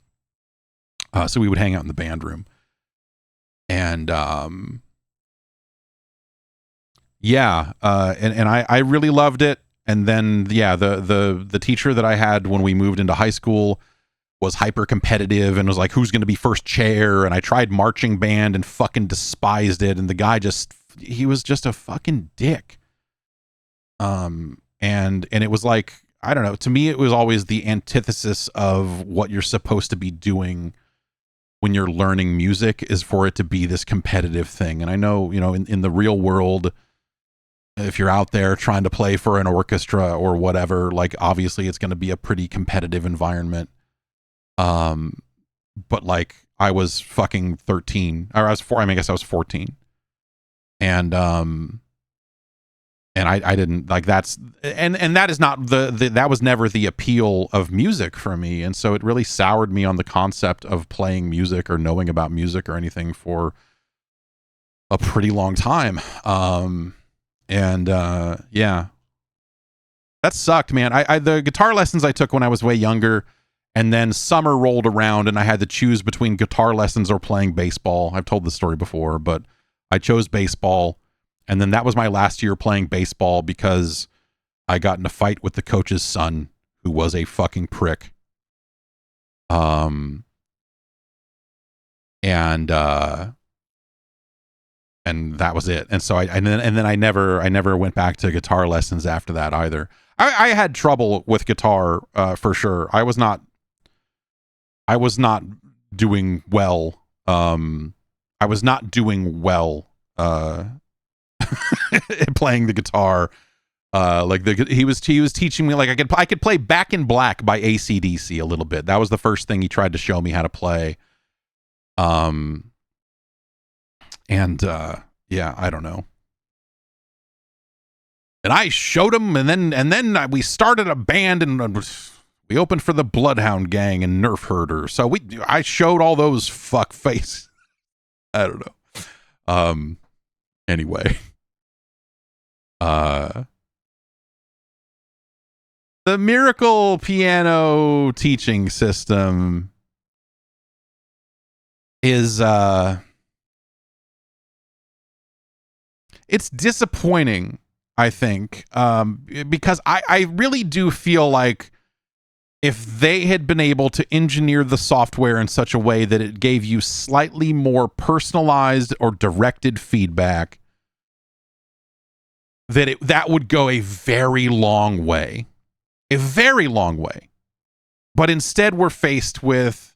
we would hang out in the band room. And and I really loved it. And then the teacher that I had when we moved into high school was hyper competitive and was like, who's going to be first chair? And I tried marching band and fucking despised it. And the guy he was just a fucking dick. And it was like, I don't know, to me it was always the antithesis of what you're supposed to be doing when you're learning music, is for it to be this competitive thing. And I know, in the real world, if you're out there trying to play for an orchestra or whatever, like, obviously it's going to be a pretty competitive environment. But like, I was fucking 13, or I guess I was 14. And I didn't like, that is not that was never the appeal of music for me. And so it really soured me on the concept of playing music or knowing about music or anything for a pretty long time. Yeah, that sucked, man. I the guitar lessons I took when I was way younger, and then summer rolled around and I had to choose between guitar lessons or playing baseball. I've told this story before, but I chose baseball. And then that was my last year playing baseball because I got in a fight with the coach's son, who was a fucking prick. And that was it. And so I never went back to guitar lessons after that either. I had trouble with guitar for sure. I was not doing well. I was not doing well playing the guitar. He was teaching me, like, I could play Back in Black by AC/DC a little bit. That was the first thing he tried to show me how to play. Yeah, I don't know. And I showed him, and then we started a band, and we opened for the Bloodhound Gang and Nerf Herder. So I showed all those fuck face. I don't know. Anyway. The Miracle Piano teaching system is it's disappointing, I think, because I really do feel like if they had been able to engineer the software in such a way that it gave you slightly more personalized or directed feedback, that would go a very long way. A very long way. But instead we're faced with,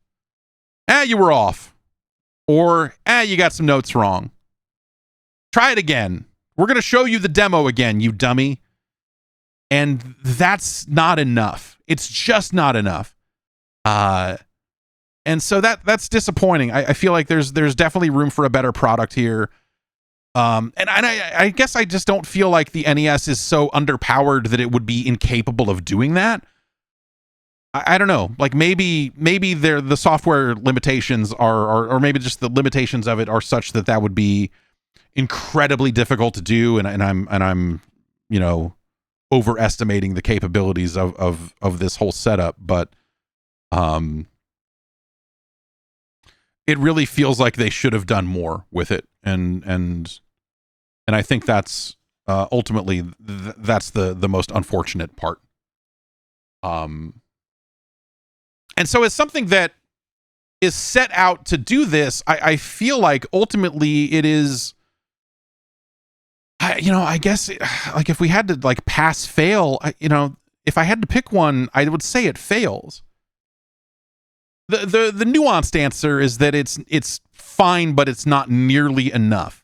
you were off. Or, you got some notes wrong. Try it again. We're going to show you the demo again, you dummy. And that's not enough. It's just not enough. And so that's disappointing. I feel like there's definitely room for a better product here. And I guess I just don't feel like the NES is so underpowered that it would be incapable of doing that. I don't know. Like maybe the software limitations are, or maybe just the limitations of it are such that would be incredibly difficult to do. And I'm, overestimating the capabilities of this whole setup. But, it really feels like they should have done more with it. And I think that's, ultimately that's the most unfortunate part. And so as something that is set out to do this, I feel like ultimately it is, I guess, like, if we had to, like, pass fail, if I had to pick one, I would say it fails. The nuanced answer is that it's fine, but it's not nearly enough.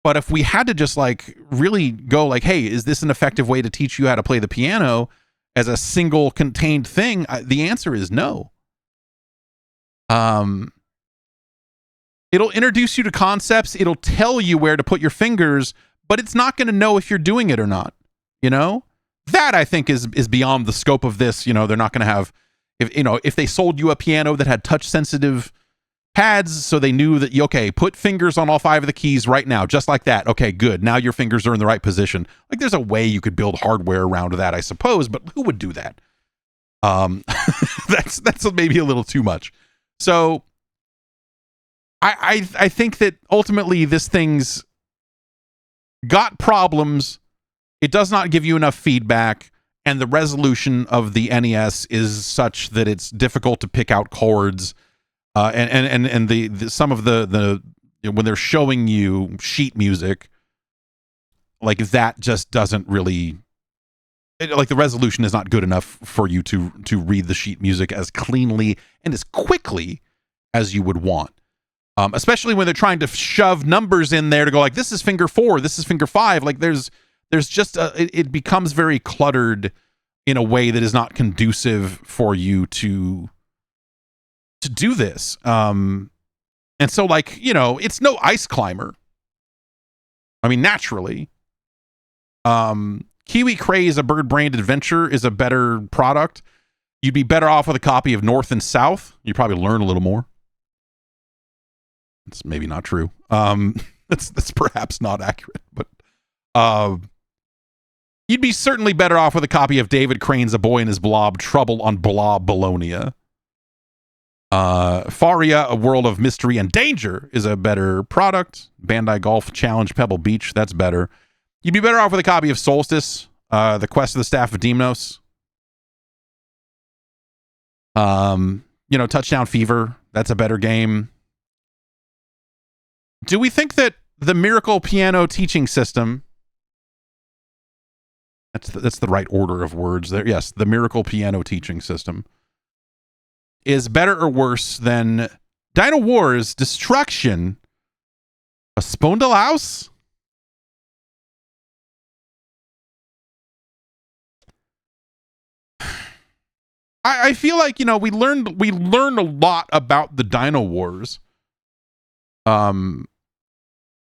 But if we had to just, like, really go, like, hey, is this an effective way to teach you how to play the piano as a single contained thing? The answer is no. It'll introduce you to concepts. It'll tell you where to put your fingers, but it's not going to know if you're doing it or not. That I think is beyond the scope of this. They're not going to have, if they sold you a piano that had touch sensitive pads, so they knew that, okay, put fingers on all 5 of the keys right now, just like that. Okay, good. Now your fingers are in the right position. Like, there's a way you could build hardware around that, I suppose, but who would do that? That's maybe a little too much. So I think that ultimately this thing's got problems. It does not give you enough feedback, and the resolution of the NES is such that it's difficult to pick out chords. And the some of the when they're showing you sheet music, like, that just doesn't really, like, the resolution is not good enough for you to read the sheet music as cleanly and as quickly as you would want. Especially when they're trying to shove numbers in there to go, like, this is finger 4, this is finger 5. Like, there's just it becomes very cluttered in a way that is not conducive for you to do this. And so, like, it's no Ice Climber. I mean, naturally. Kiwi Craze, A Bird Brained Adventure, is a better product. You'd be better off with a copy of North and South. You'd probably learn a little more. It's maybe not true. That's perhaps not accurate, but you'd be certainly better off with a copy of David Crane's A Boy and His Blob, Trouble on Blob Bologna. Faria, A World of Mystery and Danger is a better product. Bandai Golf Challenge Pebble Beach, that's better. You'd be better off with a copy of Solstice, The Quest of the Staff of Deimos. Touchdown Fever, that's a better game. Do we think that the Miracle Piano Teaching System, that's the right order of words there. Yes, the Miracle Piano Teaching System is better or worse than Dino Wars Destruction of Spondelaus? I feel like, we learned a lot about the Dino Wars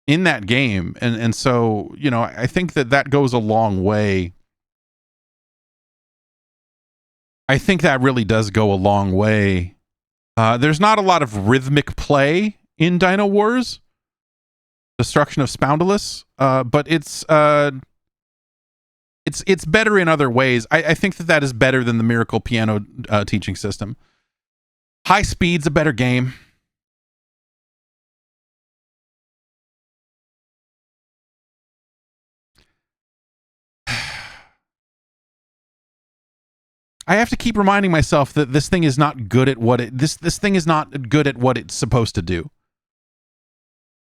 in that game, and so, I think that goes a long way. I think that really does go a long way. There's not a lot of rhythmic play in Dino Wars Destruction of Spondylus, but it's better in other ways. I think that is better than the Miracle Piano Teaching System. High Speed's a better game. I have to keep reminding myself that this thing is not good at what this thing is not good at what it's supposed to do.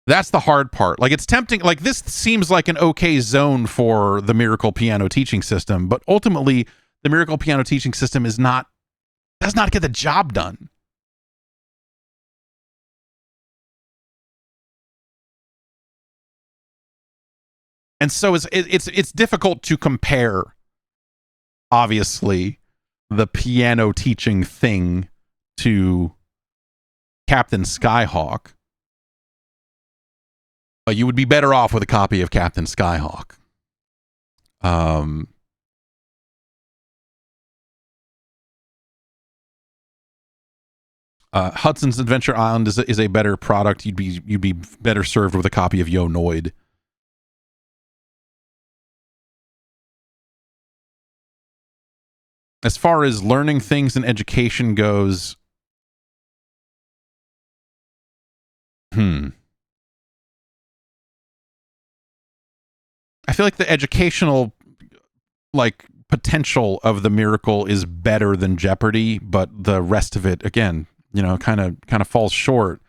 That's the hard part. Like, it's tempting. Like, this seems like an okay zone for the Miracle Piano Teaching System, but ultimately, the Miracle Piano Teaching System does not get the job done. And so it's difficult to compare, obviously, the piano teaching thing to Captain Skyhawk. But you would be better off with a copy of Captain Skyhawk. Hudson's Adventure Island is a better product. You'd be better served with a copy of Yo Noid. As far as learning things and education goes, I feel like the educational potential of the Miracle is better than Jeopardy, but the rest of it, again, kind of falls short.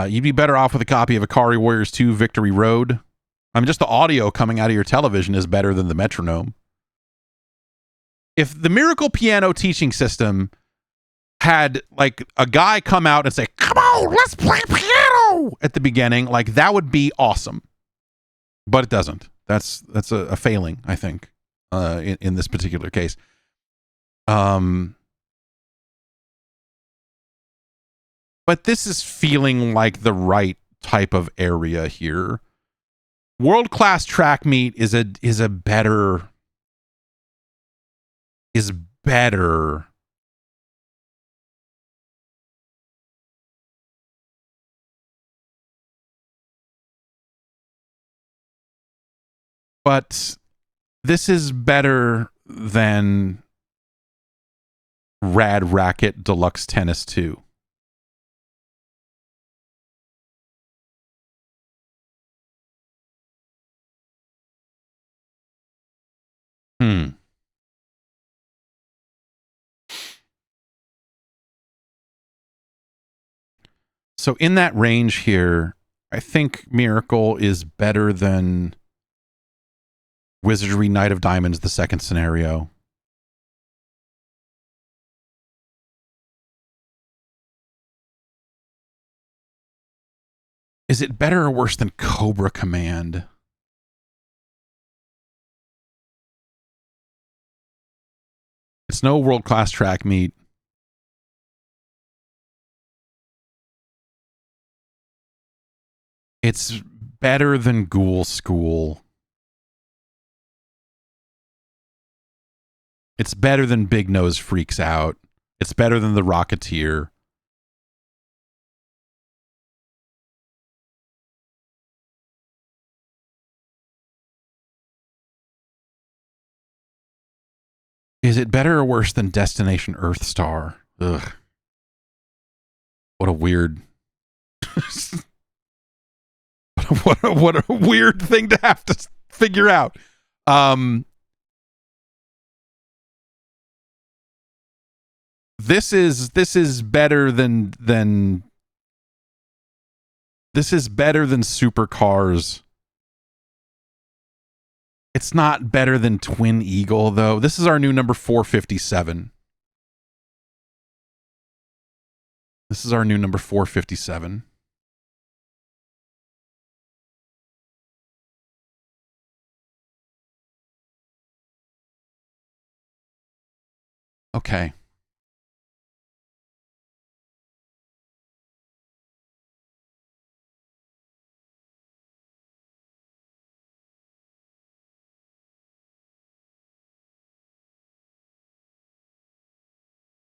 You'd be better off with a copy of Ikari Warriors 2 Victory Road. I mean, just the audio coming out of your television is better than the metronome. If the Miracle Piano Teaching System had a guy come out and say, "Come on, let's play piano" at the beginning, that would be awesome. But it doesn't. That's a failing, I think, in this particular case. But this is feeling like the right type of area here. World Class Track Meet is better. But this is better than Rad Racket Deluxe Tennis 2. So in that range here, I think Miracle is better than Wizardry Knight of Diamonds, the second scenario. Is it better or worse than Cobra Command? It's no World Class Track Meet. It's better than Ghoul School. It's better than Big Nose Freaks Out. It's better than The Rocketeer. it better or worse than Destination Earthstar? Ugh. What a weird... what a weird thing to have to figure out. This is better than this is better than Supercars. It's not better than Twin Eagle though. This is our new number 457. This is our new number 457. Okay.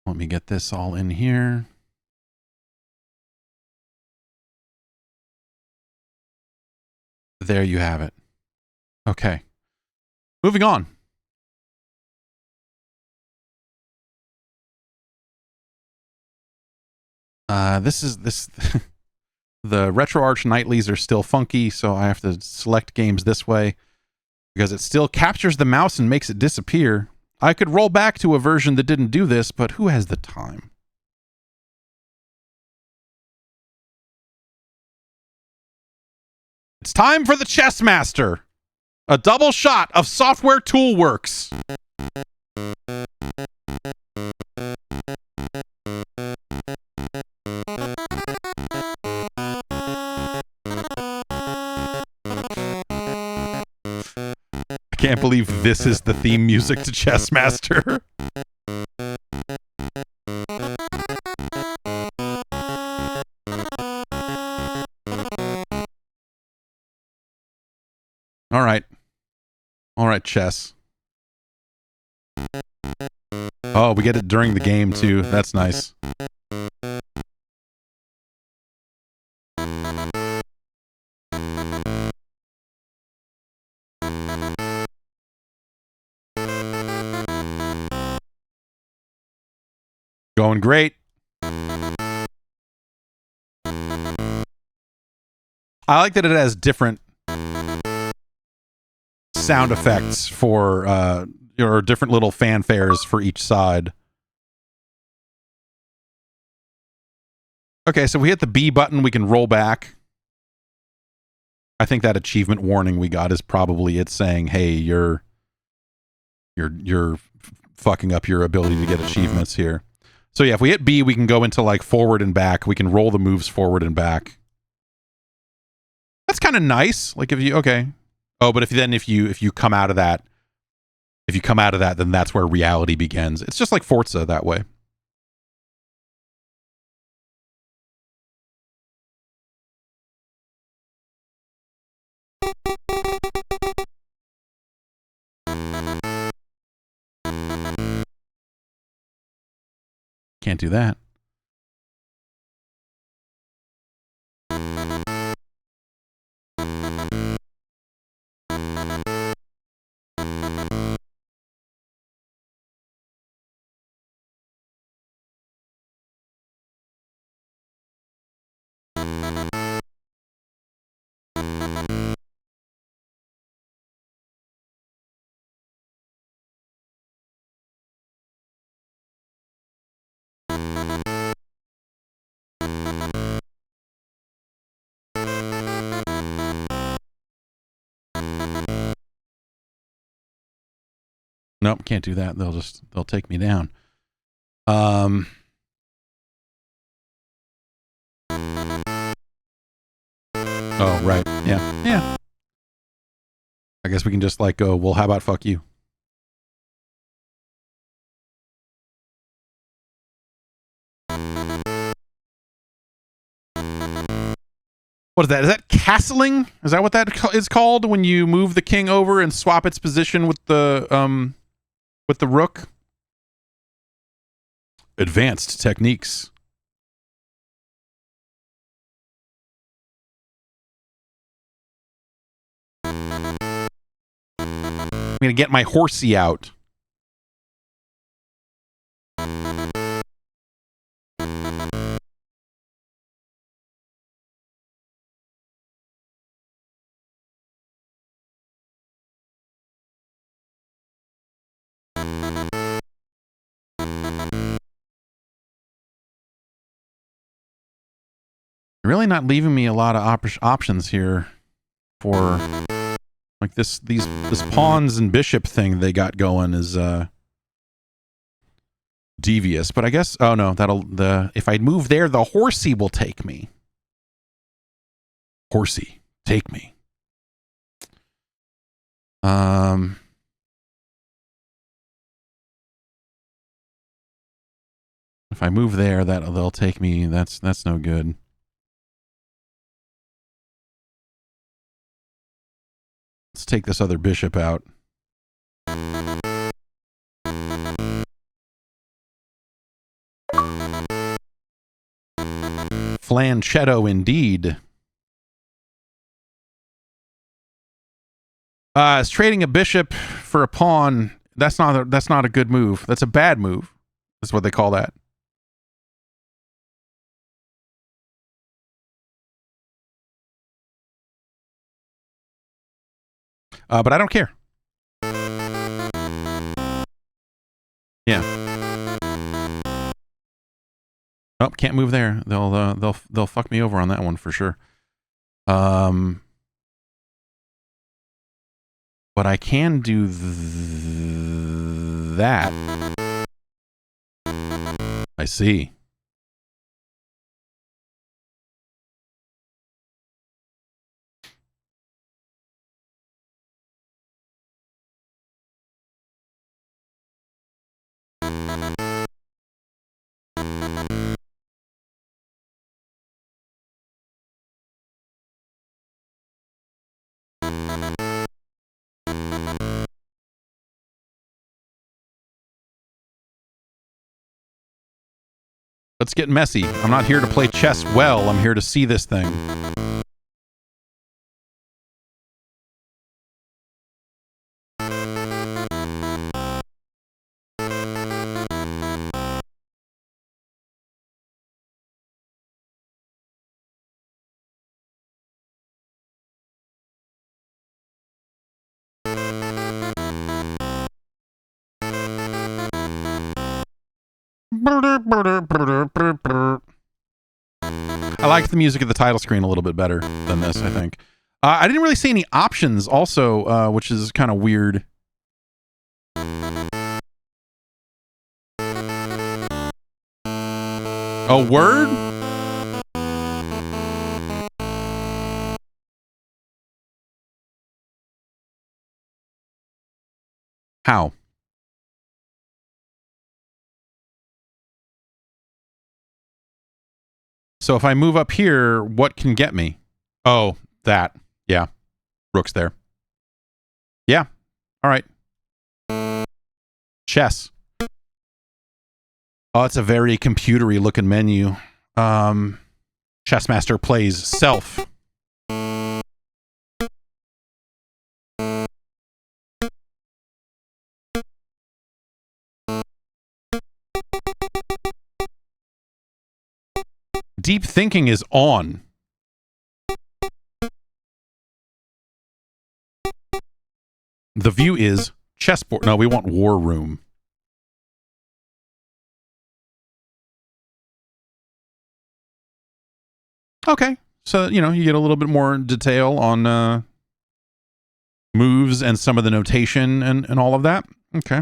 Let me get this all in here. There you have it. Okay. Moving on. This the RetroArch Nightlies are still funky, so I have to select games this way because it still captures the mouse and makes it disappear. I could roll back to a version that didn't do this, but who has the time? It's time for the Chessmaster, a double shot of Software Toolworks. I can't believe this is the theme music to Chessmaster. All right. All right, chess. Oh, we get it during the game, too. That's nice. Going great. I like that it has different sound effects for or different little fanfares for each side. Okay, so we hit the B button, we can roll back. I think that achievement warning we got is probably it saying, "Hey, you're fucking up your ability to get achievements here." So yeah, if we hit B, we can go into like forward and back. We can roll the moves forward and back. That's kind of nice. Like if you Oh, but if you come out of that, then that's where reality begins. It's just like Forza that way. Can't do that. Nope, can't do that. They'll take me down. Oh, right. Yeah. I guess we can just like go, well, how about fuck you? What is that? Is that castling? Is that what that is called when you move the king over and swap its position with the rook? Advanced techniques. I'm gonna get my horsey out. Really not leaving me a lot of options here for like this pawns and bishop thing they got going is devious. But I guess if I move there, the horsey will take me. Horsey, take me. If I move there, they'll take me. That's no good. Let's take this other bishop out. Flanchetto indeed. It's trading a bishop for a pawn. That's not a good move. That's a bad move. That's what they call that. But I don't care. Yeah. Oh, can't move there. They'll fuck me over on that one for sure. But I can do that. I see. Let's get messy. I'm not here to play chess well. I'm here to see this thing. I like the music of the title screen a little bit better than this, I think. I didn't really see any options also, which is kind of weird. A word? How? So if I move up here, what can get me? Oh, that. Yeah. Rook's there. Yeah. All right. Chess. Oh, it's a very computery looking menu. Chessmaster plays self. Deep thinking is on. The view is chessboard. No, we want war room. Okay. So, you get a little bit more detail on moves and some of the notation and all of that. Okay.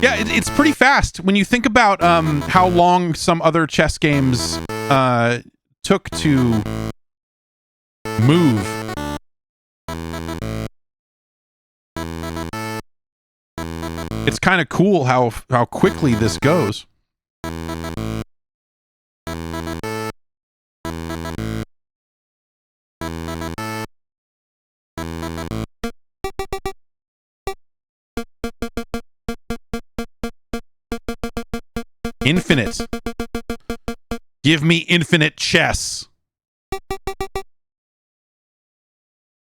Yeah, it's pretty fast when you think about how long some other chess games took to move. It's kind of cool how quickly this goes. Infinite. Give me infinite chess. And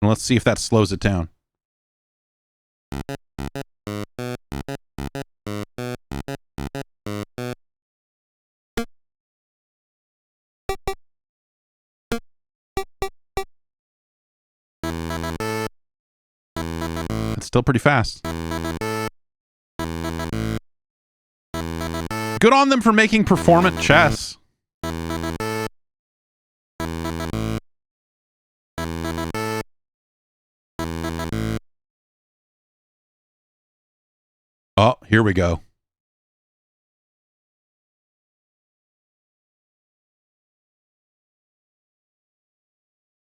let's see if that slows it down. still pretty fast. Good on them for making performant chess. Oh, here we go.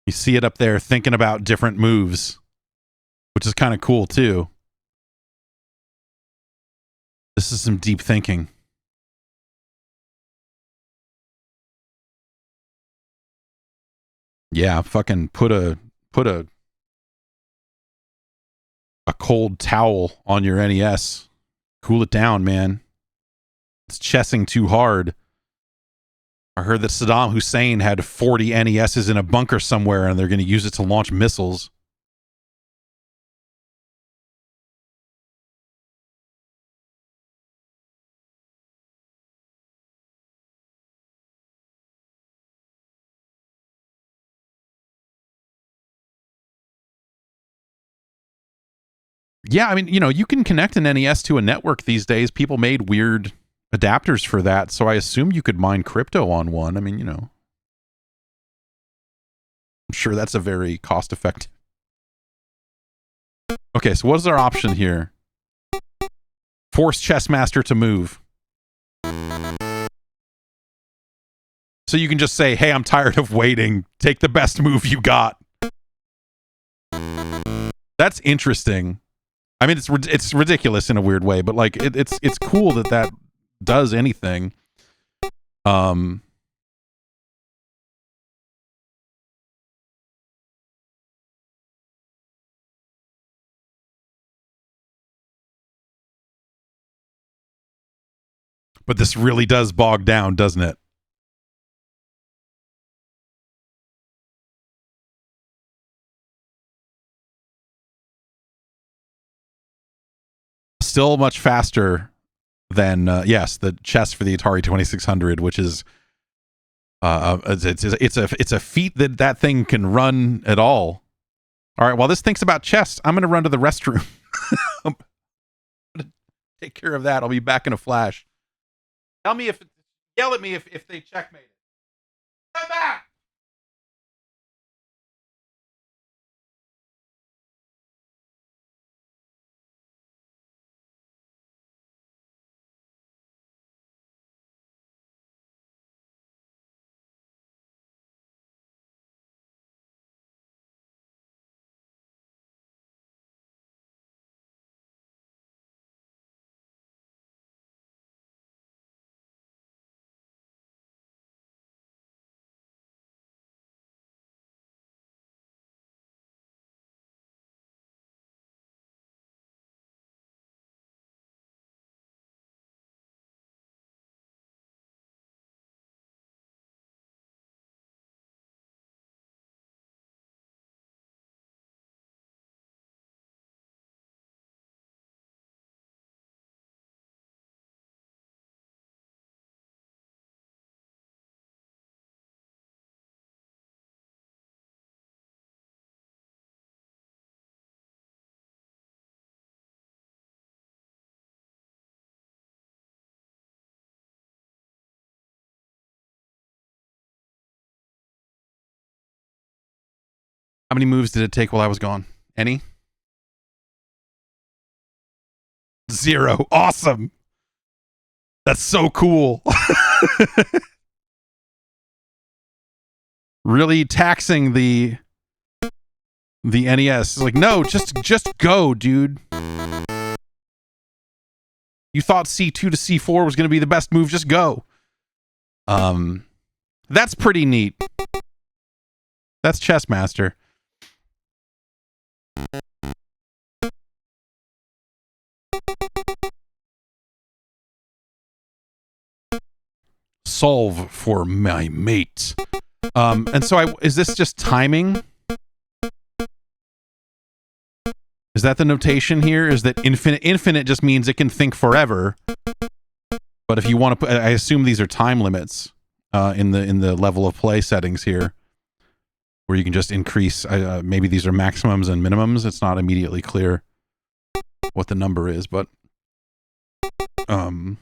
You see it up there thinking about different moves, which is kind of cool too. This is some deep thinking. Yeah, fucking put a cold towel on your NES. Cool it down, man. It's chessing too hard. I heard that Saddam Hussein had 40 NESs in a bunker somewhere and they're going to use it to launch missiles. Yeah, I mean, you know, you can connect an NES to a network these days. People made weird adapters for that, so I assume you could mine crypto on one. I mean, you know, I'm sure that's a very cost-effective. Okay, so what is our option here? Force Chessmaster to move. So you can just say, hey, I'm tired of waiting. Take the best move you got. That's interesting. I mean, it's ridiculous in a weird way, but like it's cool that does anything. But this really does bog down, doesn't it? Still much faster than yes, the chess for the Atari 2600, which is it's a feat that thing can run at all. All right, while this thinks about chess, I'm going to run to the restroom. I'm going to take care of that. I'll be back in a flash. Yell at me if they checkmate it. Come back. How many moves did it take while I was gone? Any? 0. Awesome. That's so cool. Really taxing the NES. Like, no, just go, dude. You thought C2 to C4 was going to be the best move, just go. That's pretty neat. That's Chessmaster. Solve for my mate. And so is this just timing? Is that the notation here? Is that infinite just means it can think forever? But if you want to put, I assume these are time limits in the level of play settings here, where you can just increase. Maybe these are maximums and minimums. It's not immediately clear. what the number is, but and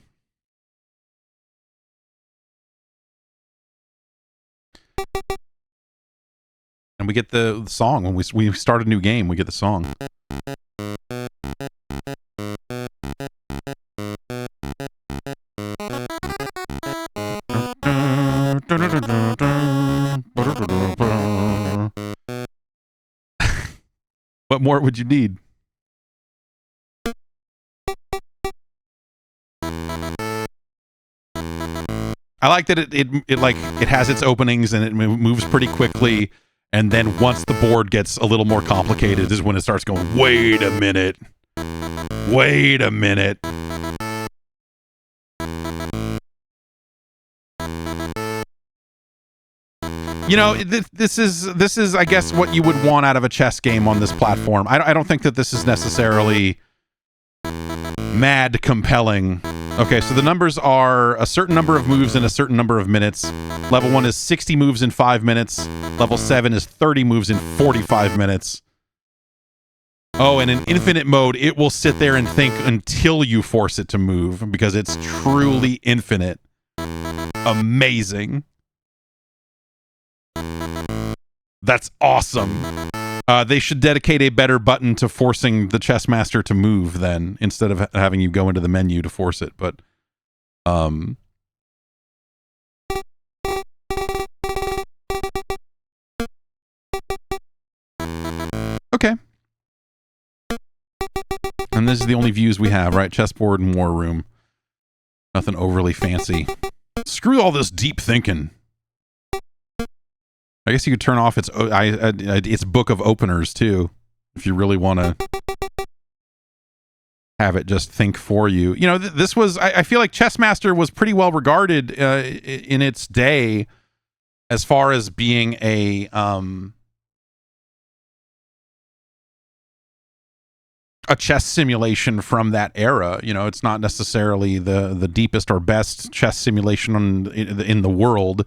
we get the song when we start a new game. We get the song. What more would you need? I like that it has its openings and it moves pretty quickly, and then once the board gets a little more complicated is when it starts going, wait a minute. You know, this is I guess what you would want out of a chess game on this platform. I don't think that this is necessarily mad compelling. Okay, so the numbers are a certain number of moves in a certain number of minutes. Level 1 is 60 moves in 5 minutes. Level 7 is 30 moves in 45 minutes. Oh, and in infinite mode, it will sit there and think until you force it to move, because it's truly infinite. Amazing. That's awesome. They should dedicate a better button to forcing the Chessmaster to move then, instead of having you go into the menu to force it. But, okay. And this is the only views we have, right? Chessboard and war room. Nothing overly fancy. Screw all this deep thinking. I guess you could turn off its book of openers too, if you really want to have it just think for you. You know, this was, I feel like Chessmaster was pretty well regarded in its day as far as being a chess simulation from that era. You know, it's not necessarily the deepest or best chess simulation in the world.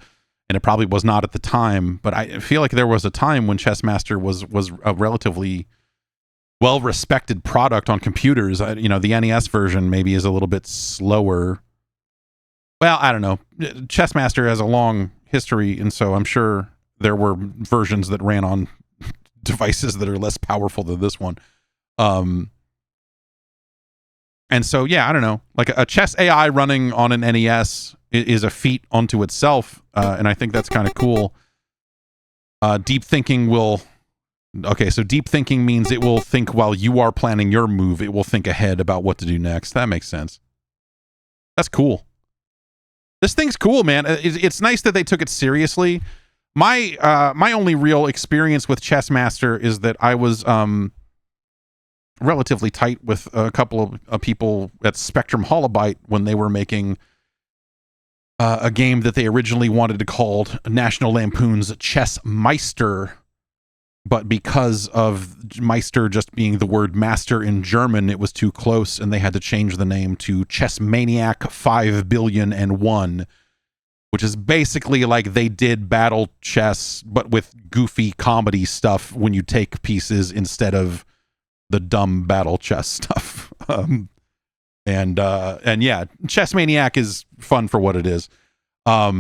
And it probably was not at the time, but I feel like there was a time when Chessmaster was a relatively well-respected product on computers. You know, the NES version maybe is a little bit slower. Well, I don't know. Chessmaster has a long history, and so I'm sure there were versions that ran on devices that are less powerful than this one. And so, yeah, I don't know. Like a chess AI running on an NES is a feat unto itself, and I think that's kind of cool. Deep thinking will... Okay, so deep thinking means it will think while you are planning your move. It will think ahead about what to do next. That makes sense. That's cool. This thing's cool, man. It's nice that they took it seriously. My only real experience with Chessmaster is that I was relatively tight with a couple of people at Spectrum Holobyte when they were making a game that they originally wanted to call National Lampoon's Chessmaster, but because of Meister just being the word master in German, it was too close, and they had to change the name to Chessmaniac 5,000,000,001, which is basically like they did battle chess, but with goofy comedy stuff when you take pieces instead of the dumb battle chess stuff. And yeah, Chessmaniac is fun for what it is. At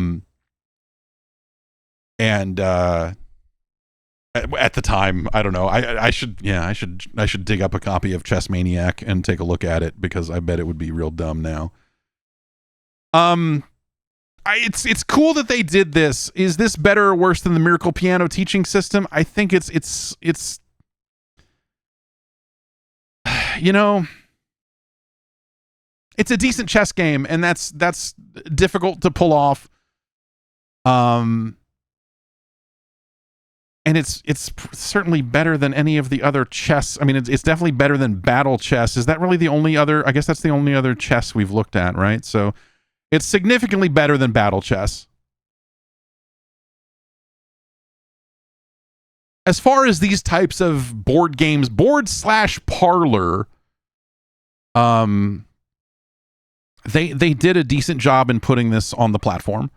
the time, I don't know. I should dig up a copy of Chessmaniac and take a look at it, because I bet it would be real dumb now. It's cool that they did this. Is this better or worse than the Miracle Piano teaching system? I think it's you know, it's a decent chess game, and that's difficult to pull off. And it's certainly better than any of the other chess. I mean, it's definitely better than battle chess. Is that really the only other? I guess that's the only other chess we've looked at, right? So it's significantly better than battle chess. As far as these types of board games, board/parlor, they did a decent job in putting this on the platform.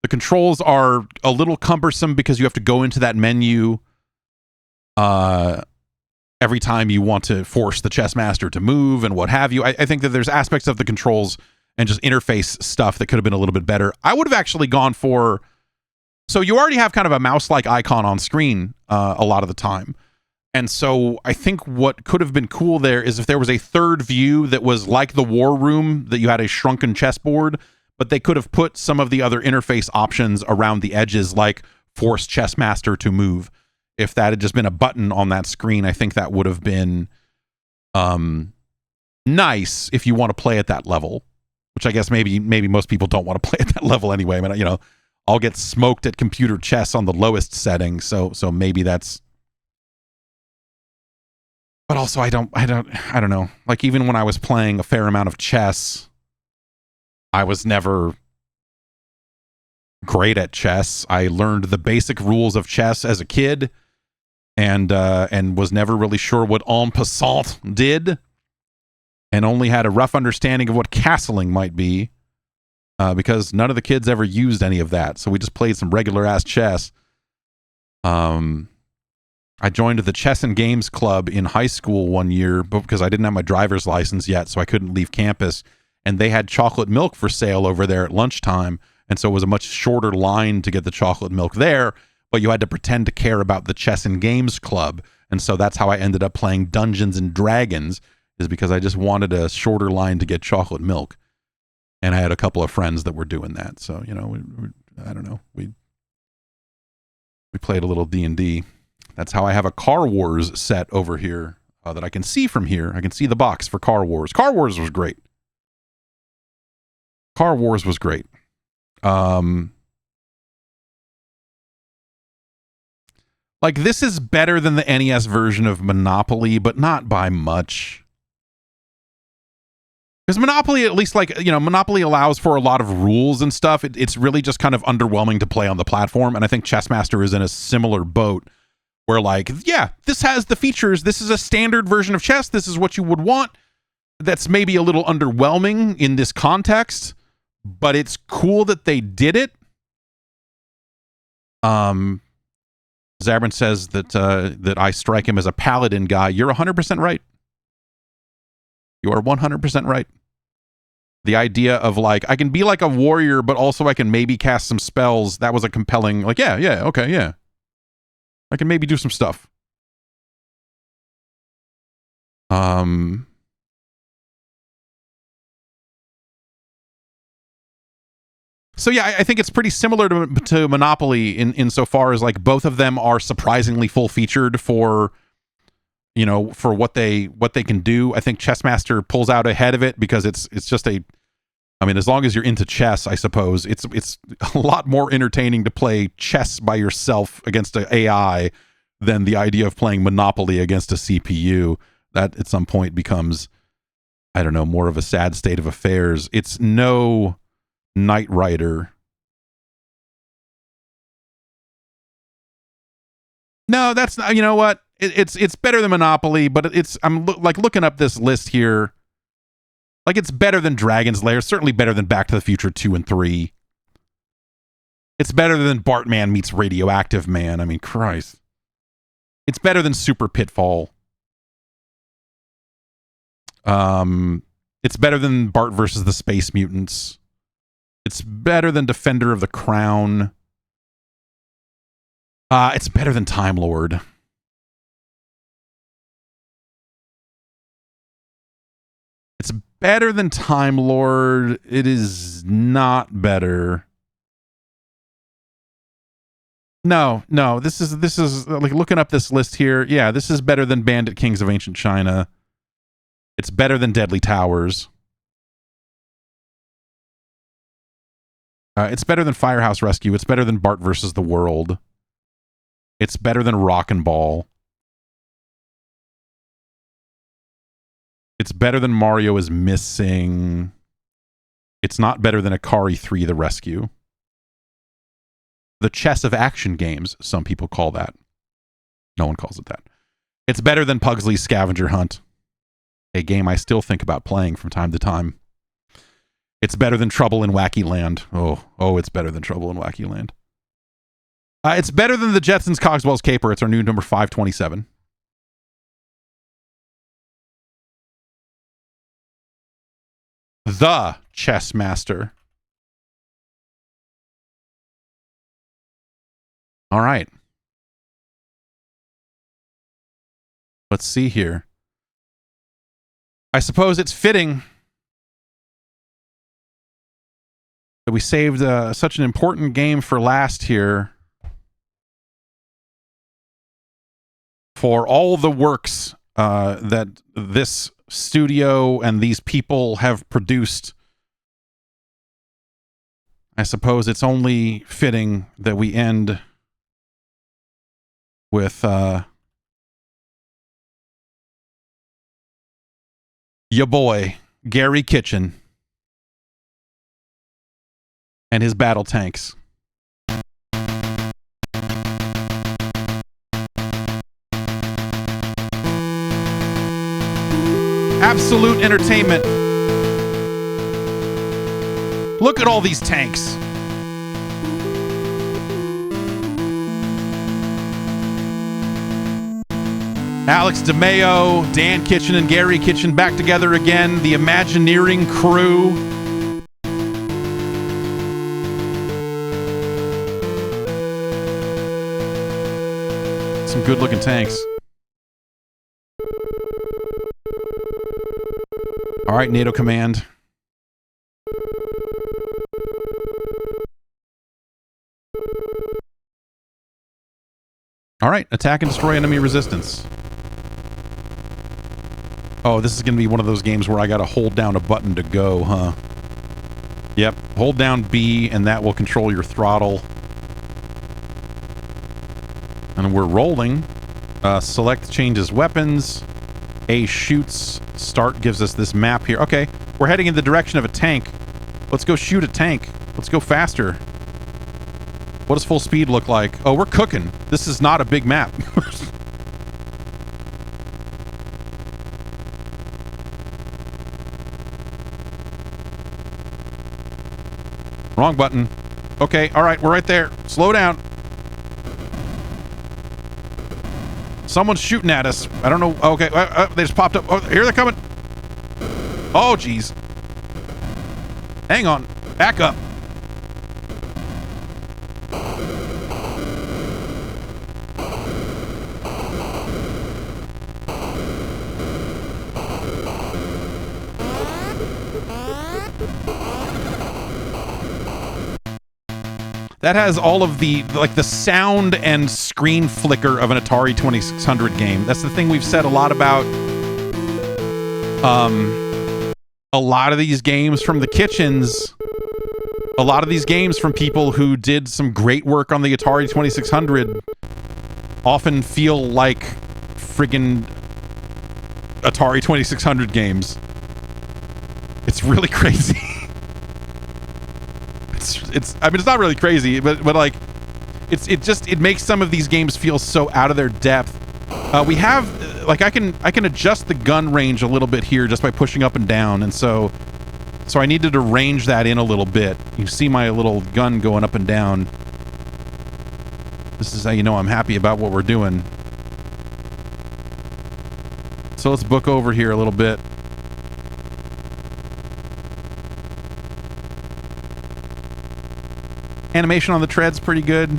The controls are a little cumbersome because you have to go into that menu every time you want to force the Chessmaster to move and what have you. I think that there's aspects of the controls and just interface stuff that could have been a little bit better. I would have actually gone for... So you already have kind of a mouse-like icon on screen a lot of the time. And so I think what could have been cool there is if there was a third view that was like the war room, that you had a shrunken chessboard, but they could have put some of the other interface options around the edges, like force Chessmaster to move. If that had just been a button on that screen, I think that would have been nice if you want to play at that level, which I guess maybe most people don't want to play at that level anyway. I mean, I'll get smoked at computer chess on the lowest setting, so maybe that's... But also, I don't know. Like, even when I was playing a fair amount of chess, I was never great at chess. I learned the basic rules of chess as a kid, and was never really sure what en passant did, and only had a rough understanding of what castling might be, because none of the kids ever used any of that. So we just played some regular-ass chess. I joined the Chess and Games Club in high school one year because I didn't have my driver's license yet, so I couldn't leave campus. And they had chocolate milk for sale over there at lunchtime, and so it was a much shorter line to get the chocolate milk there, but you had to pretend to care about the Chess and Games Club. And so that's how I ended up playing Dungeons and Dragons, is because I just wanted a shorter line to get chocolate milk. And I had a couple of friends that were doing that. So, I don't know. We played a little D&D. That's how I have a Car Wars set over here that I can see from here. I can see the box for Car Wars. Car Wars was great. Car Wars was great. Like, this is better than the NES version of Monopoly, but not by much. Because Monopoly, at least, Monopoly allows for a lot of rules and stuff. It's really just kind of underwhelming to play on the platform, and I think Chessmaster is in a similar boat. Where, this has the features. This is a standard version of chess. This is what you would want. That's maybe a little underwhelming in this context, but it's cool that they did it. Zabrin says that I strike him as a paladin guy. You're 100% right. You are 100% right. The idea of, I can be like a warrior, but also I can maybe cast some spells. That was a compelling, okay. I can maybe do some stuff. So yeah, I think it's pretty similar to Monopoly insofar as both of them are surprisingly full featured for for what they can do. I think Chessmaster pulls out ahead of it because it's just as long as you're into chess, I suppose it's a lot more entertaining to play chess by yourself against an AI than the idea of playing Monopoly against a CPU. That at some point becomes, I don't know, more of a sad state of affairs. It's no Knight Rider. No, that's not. You know what? It's better than Monopoly, but I'm looking up this list here. It's better than Dragon's Lair. Certainly better than Back to the Future 2 and 3. It's better than Bartman meets Radioactive Man. I mean, Christ. It's better than Super Pitfall. It's better than Bart versus the Space Mutants. It's better than Defender of the Crown. It's better than Time Lord. It's better than Time Lord. It is not better. No. This is looking up this list here. Yeah, this is better than Bandit Kings of Ancient China. It's better than Deadly Towers. It's better than Firehouse Rescue. It's better than Bart versus the World. It's better than Rock and Ball. It's better than Mario is Missing. It's not better than Akari 3 The Rescue. The chess of action games, some people call that. No one calls it that. It's better than Pugsley's Scavenger Hunt, a game I still think about playing from time to time. It's better than Trouble in Wacky Land. Oh, it's better than Trouble in Wacky Land. It's better than the Jetsons Cogswell's Caper. It's our new number 527. The Chessmaster. All right. Let's see here. I suppose it's fitting that we saved such an important game for last here. For all the works that this studio and these people have produced, I suppose it's only fitting that we end with your boy, Garry Kitchen, and his battle tanks. Absolute entertainment. Look at all these tanks. Alex DeMeo, Dan Kitchen, and Garry Kitchen back together again. The Imagineering crew. Some good looking tanks. All right, NATO Command. All right, attack and destroy enemy resistance. Oh, this is going to be one of those games where I got to hold down a button to go, huh? Yep, hold down B and that will control your throttle. And we're rolling. Select changes weapons. A shoots. Start gives us this map here. Okay, we're heading in the direction of a tank. Let's go shoot a tank. Let's go faster. What does full speed look like? Oh, we're cooking. This is not a big map. Wrong button. Okay, all right, we're right there. Slow down. Someone's shooting at us. I don't know. Okay, they just popped up. Oh, here they're coming. Oh, geez. Hang on. Back up. That has all of the, like, the sound and screen flicker of an Atari 2600 game. That's the thing we've said a lot about. A lot of these games from the kitchens, a lot of these games from people who did some great work on the Atari 2600 often feel like friggin' Atari 2600 games. It's really crazy. I mean, it's not really crazy, but like, it makes some of these games feel so out of their depth. We have, like, I can adjust the gun range a little bit here just by pushing up and down, and so I needed to range that in a little bit. You see my little gun going up and down. This is how you know I'm happy about what we're doing. So let's book over here a little bit. Animation on the tread's pretty good.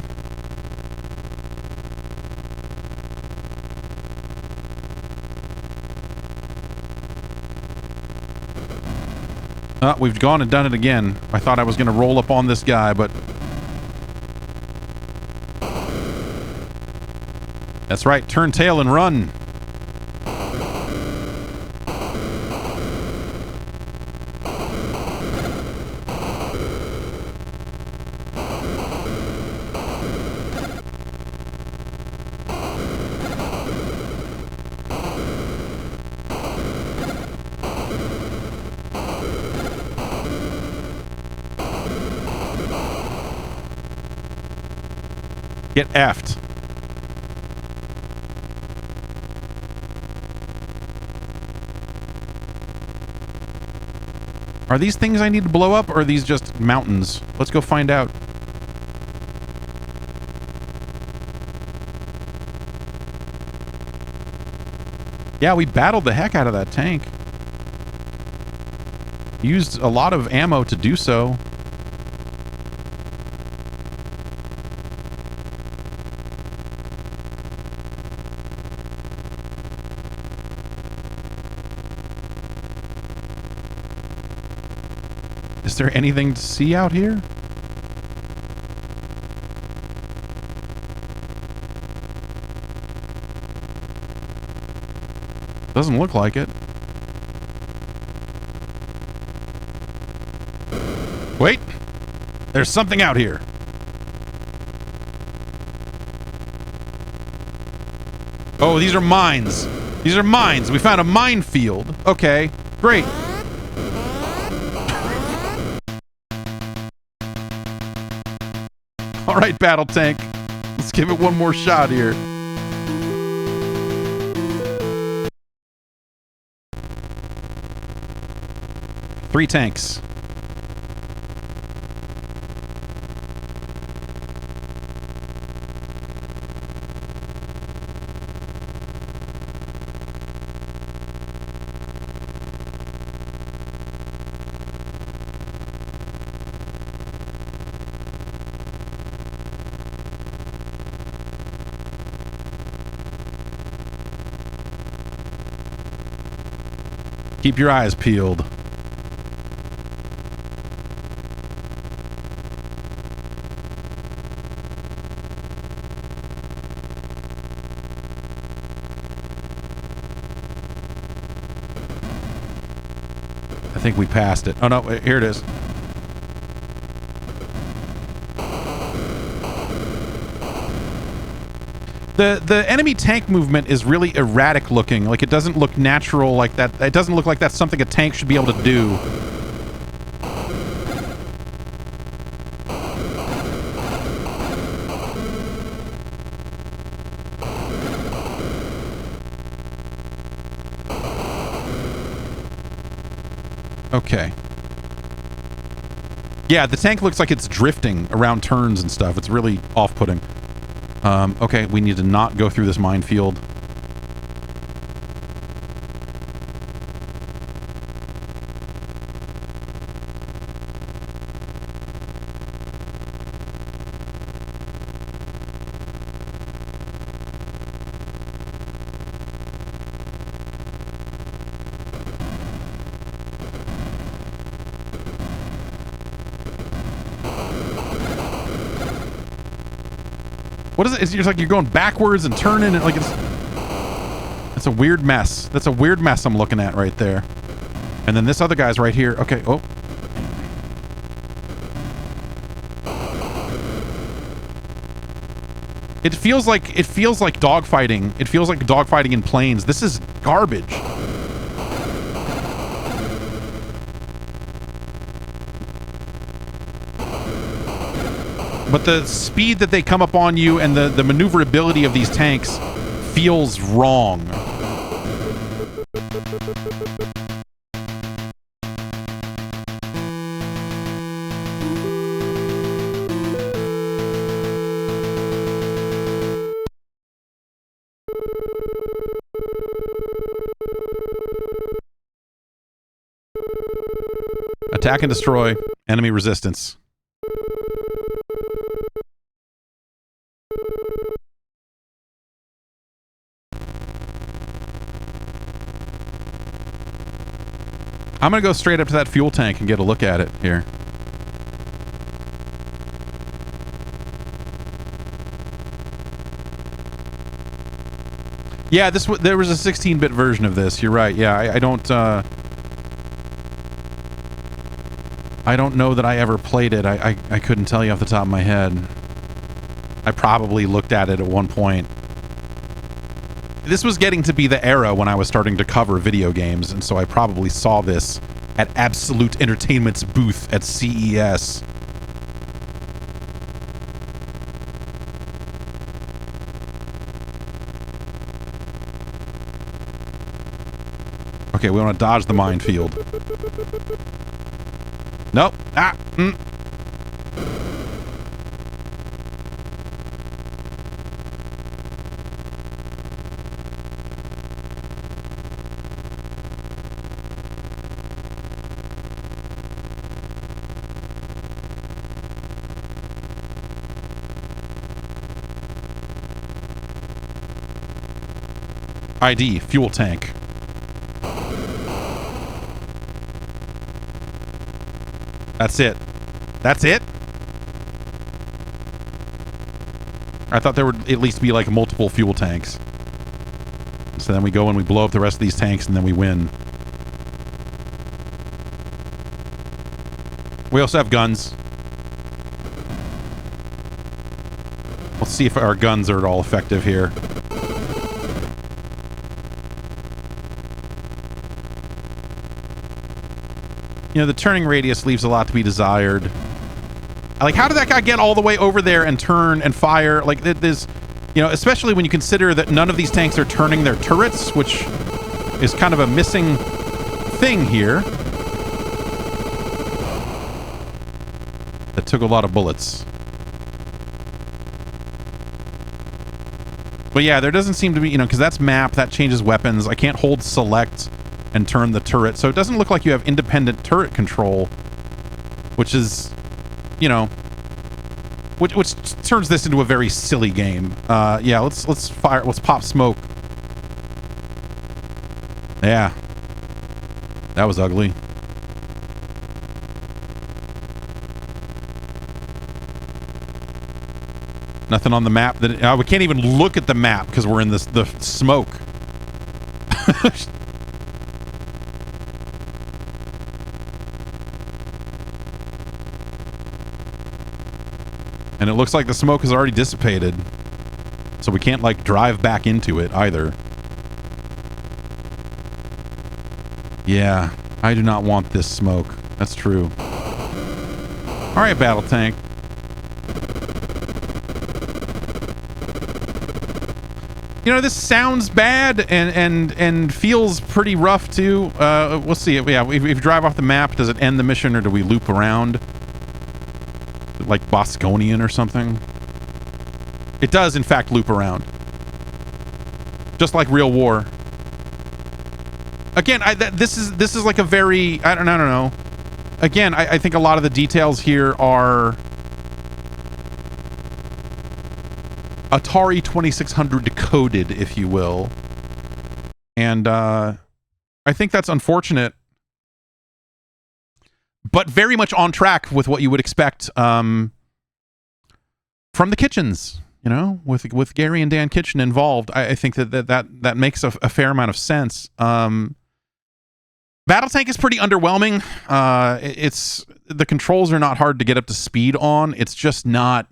We've gone and done it again. I thought I was going to roll up on this guy, but... That's right, turn tail and run. Get effed. Are these things I need to blow up, or are these just mountains? Let's go find out. Yeah, we battled the heck out of that tank. Used a lot of ammo to do so. Is there anything to see out here? Doesn't look like it. Wait! There's something out here. Oh, these are mines. These are mines. We found a minefield. Okay, great. All right, battle tank. Let's give it one more shot here. Three tanks. Keep your eyes peeled. I think we passed it. Oh no, here it is. The enemy tank movement is really erratic looking. Like, it doesn't look natural like that. It doesn't look like that's something a tank should be able to do. Okay. Yeah, the tank looks like it's drifting around turns and stuff. It's really off-putting. Okay, we need to not go through this minefield. What is it? It's like you're going backwards and turning and like it's a weird mess. That's a weird mess I'm looking at right there. And then this other guy's right here. Okay. Oh. It feels like dogfighting. It feels like dogfighting in planes. This is garbage. But the speed that they come up on you and the maneuverability of these tanks feels wrong. Attack and destroy. Enemy resistance. I'm going to go straight up to that fuel tank and get a look at it here. Yeah, there was a 16-bit version of this. You're right. Yeah, I don't know that I ever played it. I couldn't tell you off the top of my head. I probably looked at it at one point. This was getting to be the era when I was starting to cover video games, and so I probably saw this at Absolute Entertainment's booth at CES. Okay, we want to dodge the minefield. Nope. Ah. ID, fuel tank. That's it. That's it? I thought there would at least be like multiple fuel tanks. So then we go and we blow up the rest of these tanks and then we win. We also have guns. Let's see if our guns are at all effective here. You know, the turning radius leaves a lot to be desired. Like, how did that guy get all the way over there and turn and fire? Like, there's, you know, especially when you consider that none of these tanks are turning their turrets, which is kind of a missing thing here. That took a lot of bullets. But yeah, there doesn't seem to be, you know, because that's map, that changes weapons. I can't hold select and turn the turret, so it doesn't look like you have independent turret control, which is, you know, which turns this into a very silly game. Yeah, let's pop smoke. Yeah, that was ugly. Nothing on the map that we can't even look at the map because we're in the smoke. And it looks like the smoke has already dissipated. So we can't, like, drive back into it either. Yeah, I do not want this smoke. That's true. Alright, battle tank. You know, this sounds bad and feels pretty rough, too. We'll see. Yeah, if you drive off the map, does it end the mission or do we loop around? Like Bosconian or something. It does, in fact, loop around. Just like Real War. Again, this is like a very... I don't know. Again, I think a lot of the details here are... Atari 2600 decoded, if you will. And I think that's unfortunate. But very much on track with what you would expect from the Kitchens, you know, with Garry and Dan Kitchen involved. I think that makes a fair amount of sense. Battletank is pretty underwhelming. It's the controls are not hard to get up to speed on. It's just not.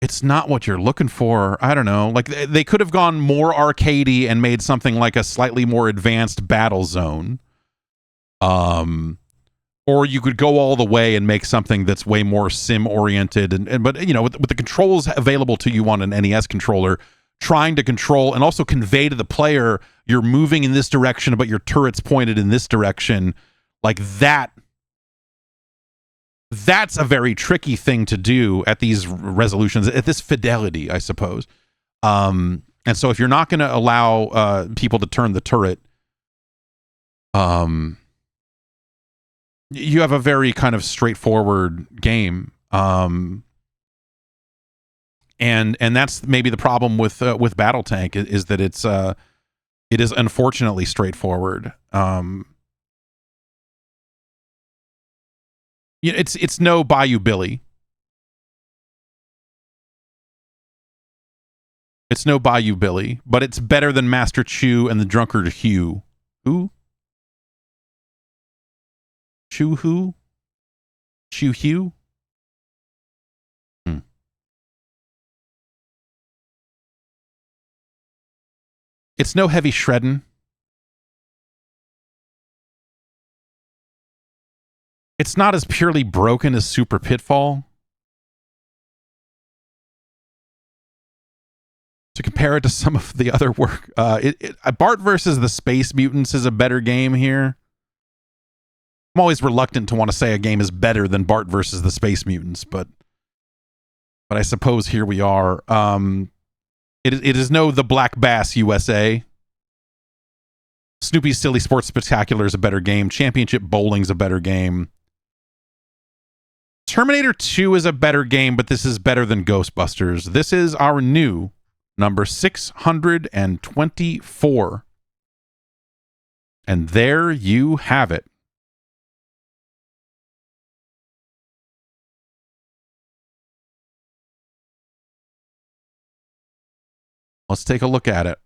It's not what you're looking for. I don't know. Like they could have gone more arcadey and made something like a slightly more advanced Battle Zone. Or you could go all the way and make something that's way more sim oriented but you know, with the controls available to you on an NES controller, trying to control and also convey to the player you're moving in this direction but your turret's pointed in this direction, like that's a very tricky thing to do at these resolutions, at this fidelity, I suppose. And so if you're not going to allow people to turn the turret, you have a very kind of straightforward game, and that's maybe the problem with BattleTank is that it is unfortunately straightforward. It's no Bayou Billy. It's no Bayou Billy, but it's better than Master Chew and the Drunkard Hugh. Who? Chew who? Chew Hugh? It's no Heavy Shreddin'. It's not as purely broken as Super Pitfall. To compare it to some of the other work, Bart versus the Space Mutants is a better game here. I'm always reluctant to want to say a game is better than Bart versus the Space Mutants, but I suppose here we are. It is no The Black Bass USA. Snoopy's Silly Sports Spectacular is a better game. Championship Bowling's a better game. Terminator 2 is a better game, but this is better than Ghostbusters. This is our new number 624. And there you have it. Let's take a look at it.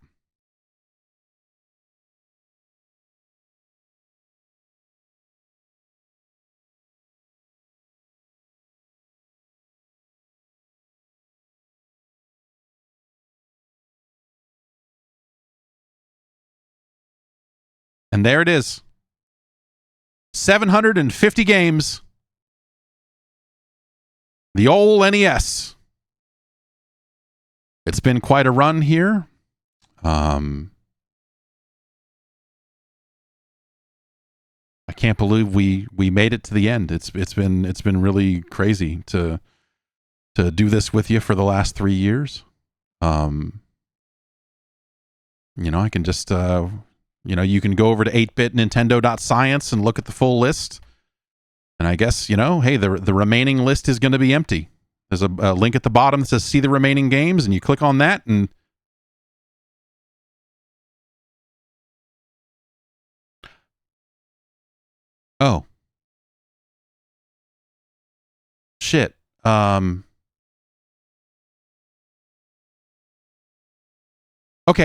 And there it is. 750 games. The old NES. It's been quite a run here. I can't believe we made it to the end. It's been really crazy to do this with you for the last 3 years. I can just you can go over to 8bitnintendo.science and look at the full list. And I guess, hey, the remaining list is going to be empty. There's a link at the bottom that says see the remaining games, and you click on that, and oh. Shit. Okay,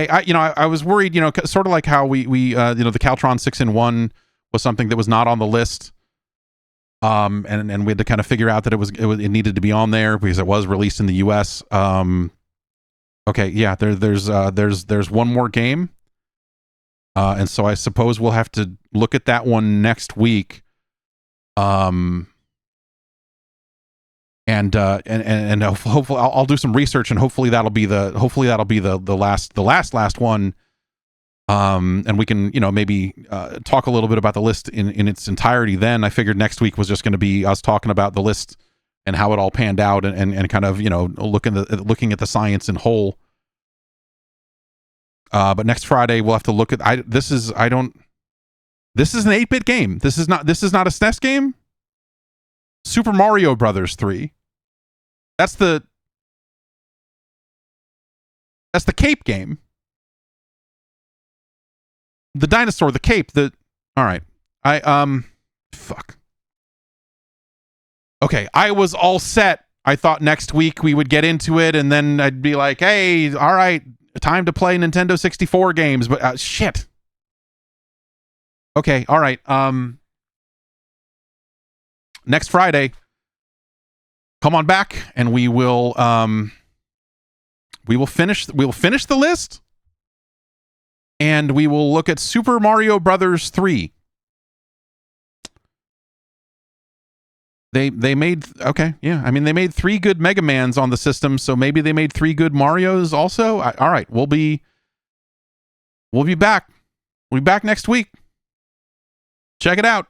I was worried, sort of like how we the Caltron 6-in-1 was something that was not on the list. And we had to kind of figure out that it needed to be on there because it was released in the US. Okay, yeah, there's one more game. And so I suppose we'll have to look at that one next week. And hopefully I'll do some research, and hopefully that'll be the last one. And we can, maybe talk a little bit about the list in its entirety. Then I figured next week was just going to be us talking about the list and how it all panned out, and kind of, looking at the science in whole. But next Friday we'll have to look at this is an 8-bit game. This is not a SNES game. Super Mario Brothers 3. That's the Cape game. The dinosaur, the cape, all right. Fuck. Okay, I was all set. I thought next week we would get into it, and then I'd be like, hey, all right, time to play Nintendo 64 games, but shit. Okay, all right. Next Friday, come on back, and we will finish the list. And we will look at Super Mario Brothers 3. They made, okay, yeah. I mean, they made 3 good Mega Mans on the system, so maybe they made 3 good Marios also. All right, we'll be back. We'll be back next week. Check it out.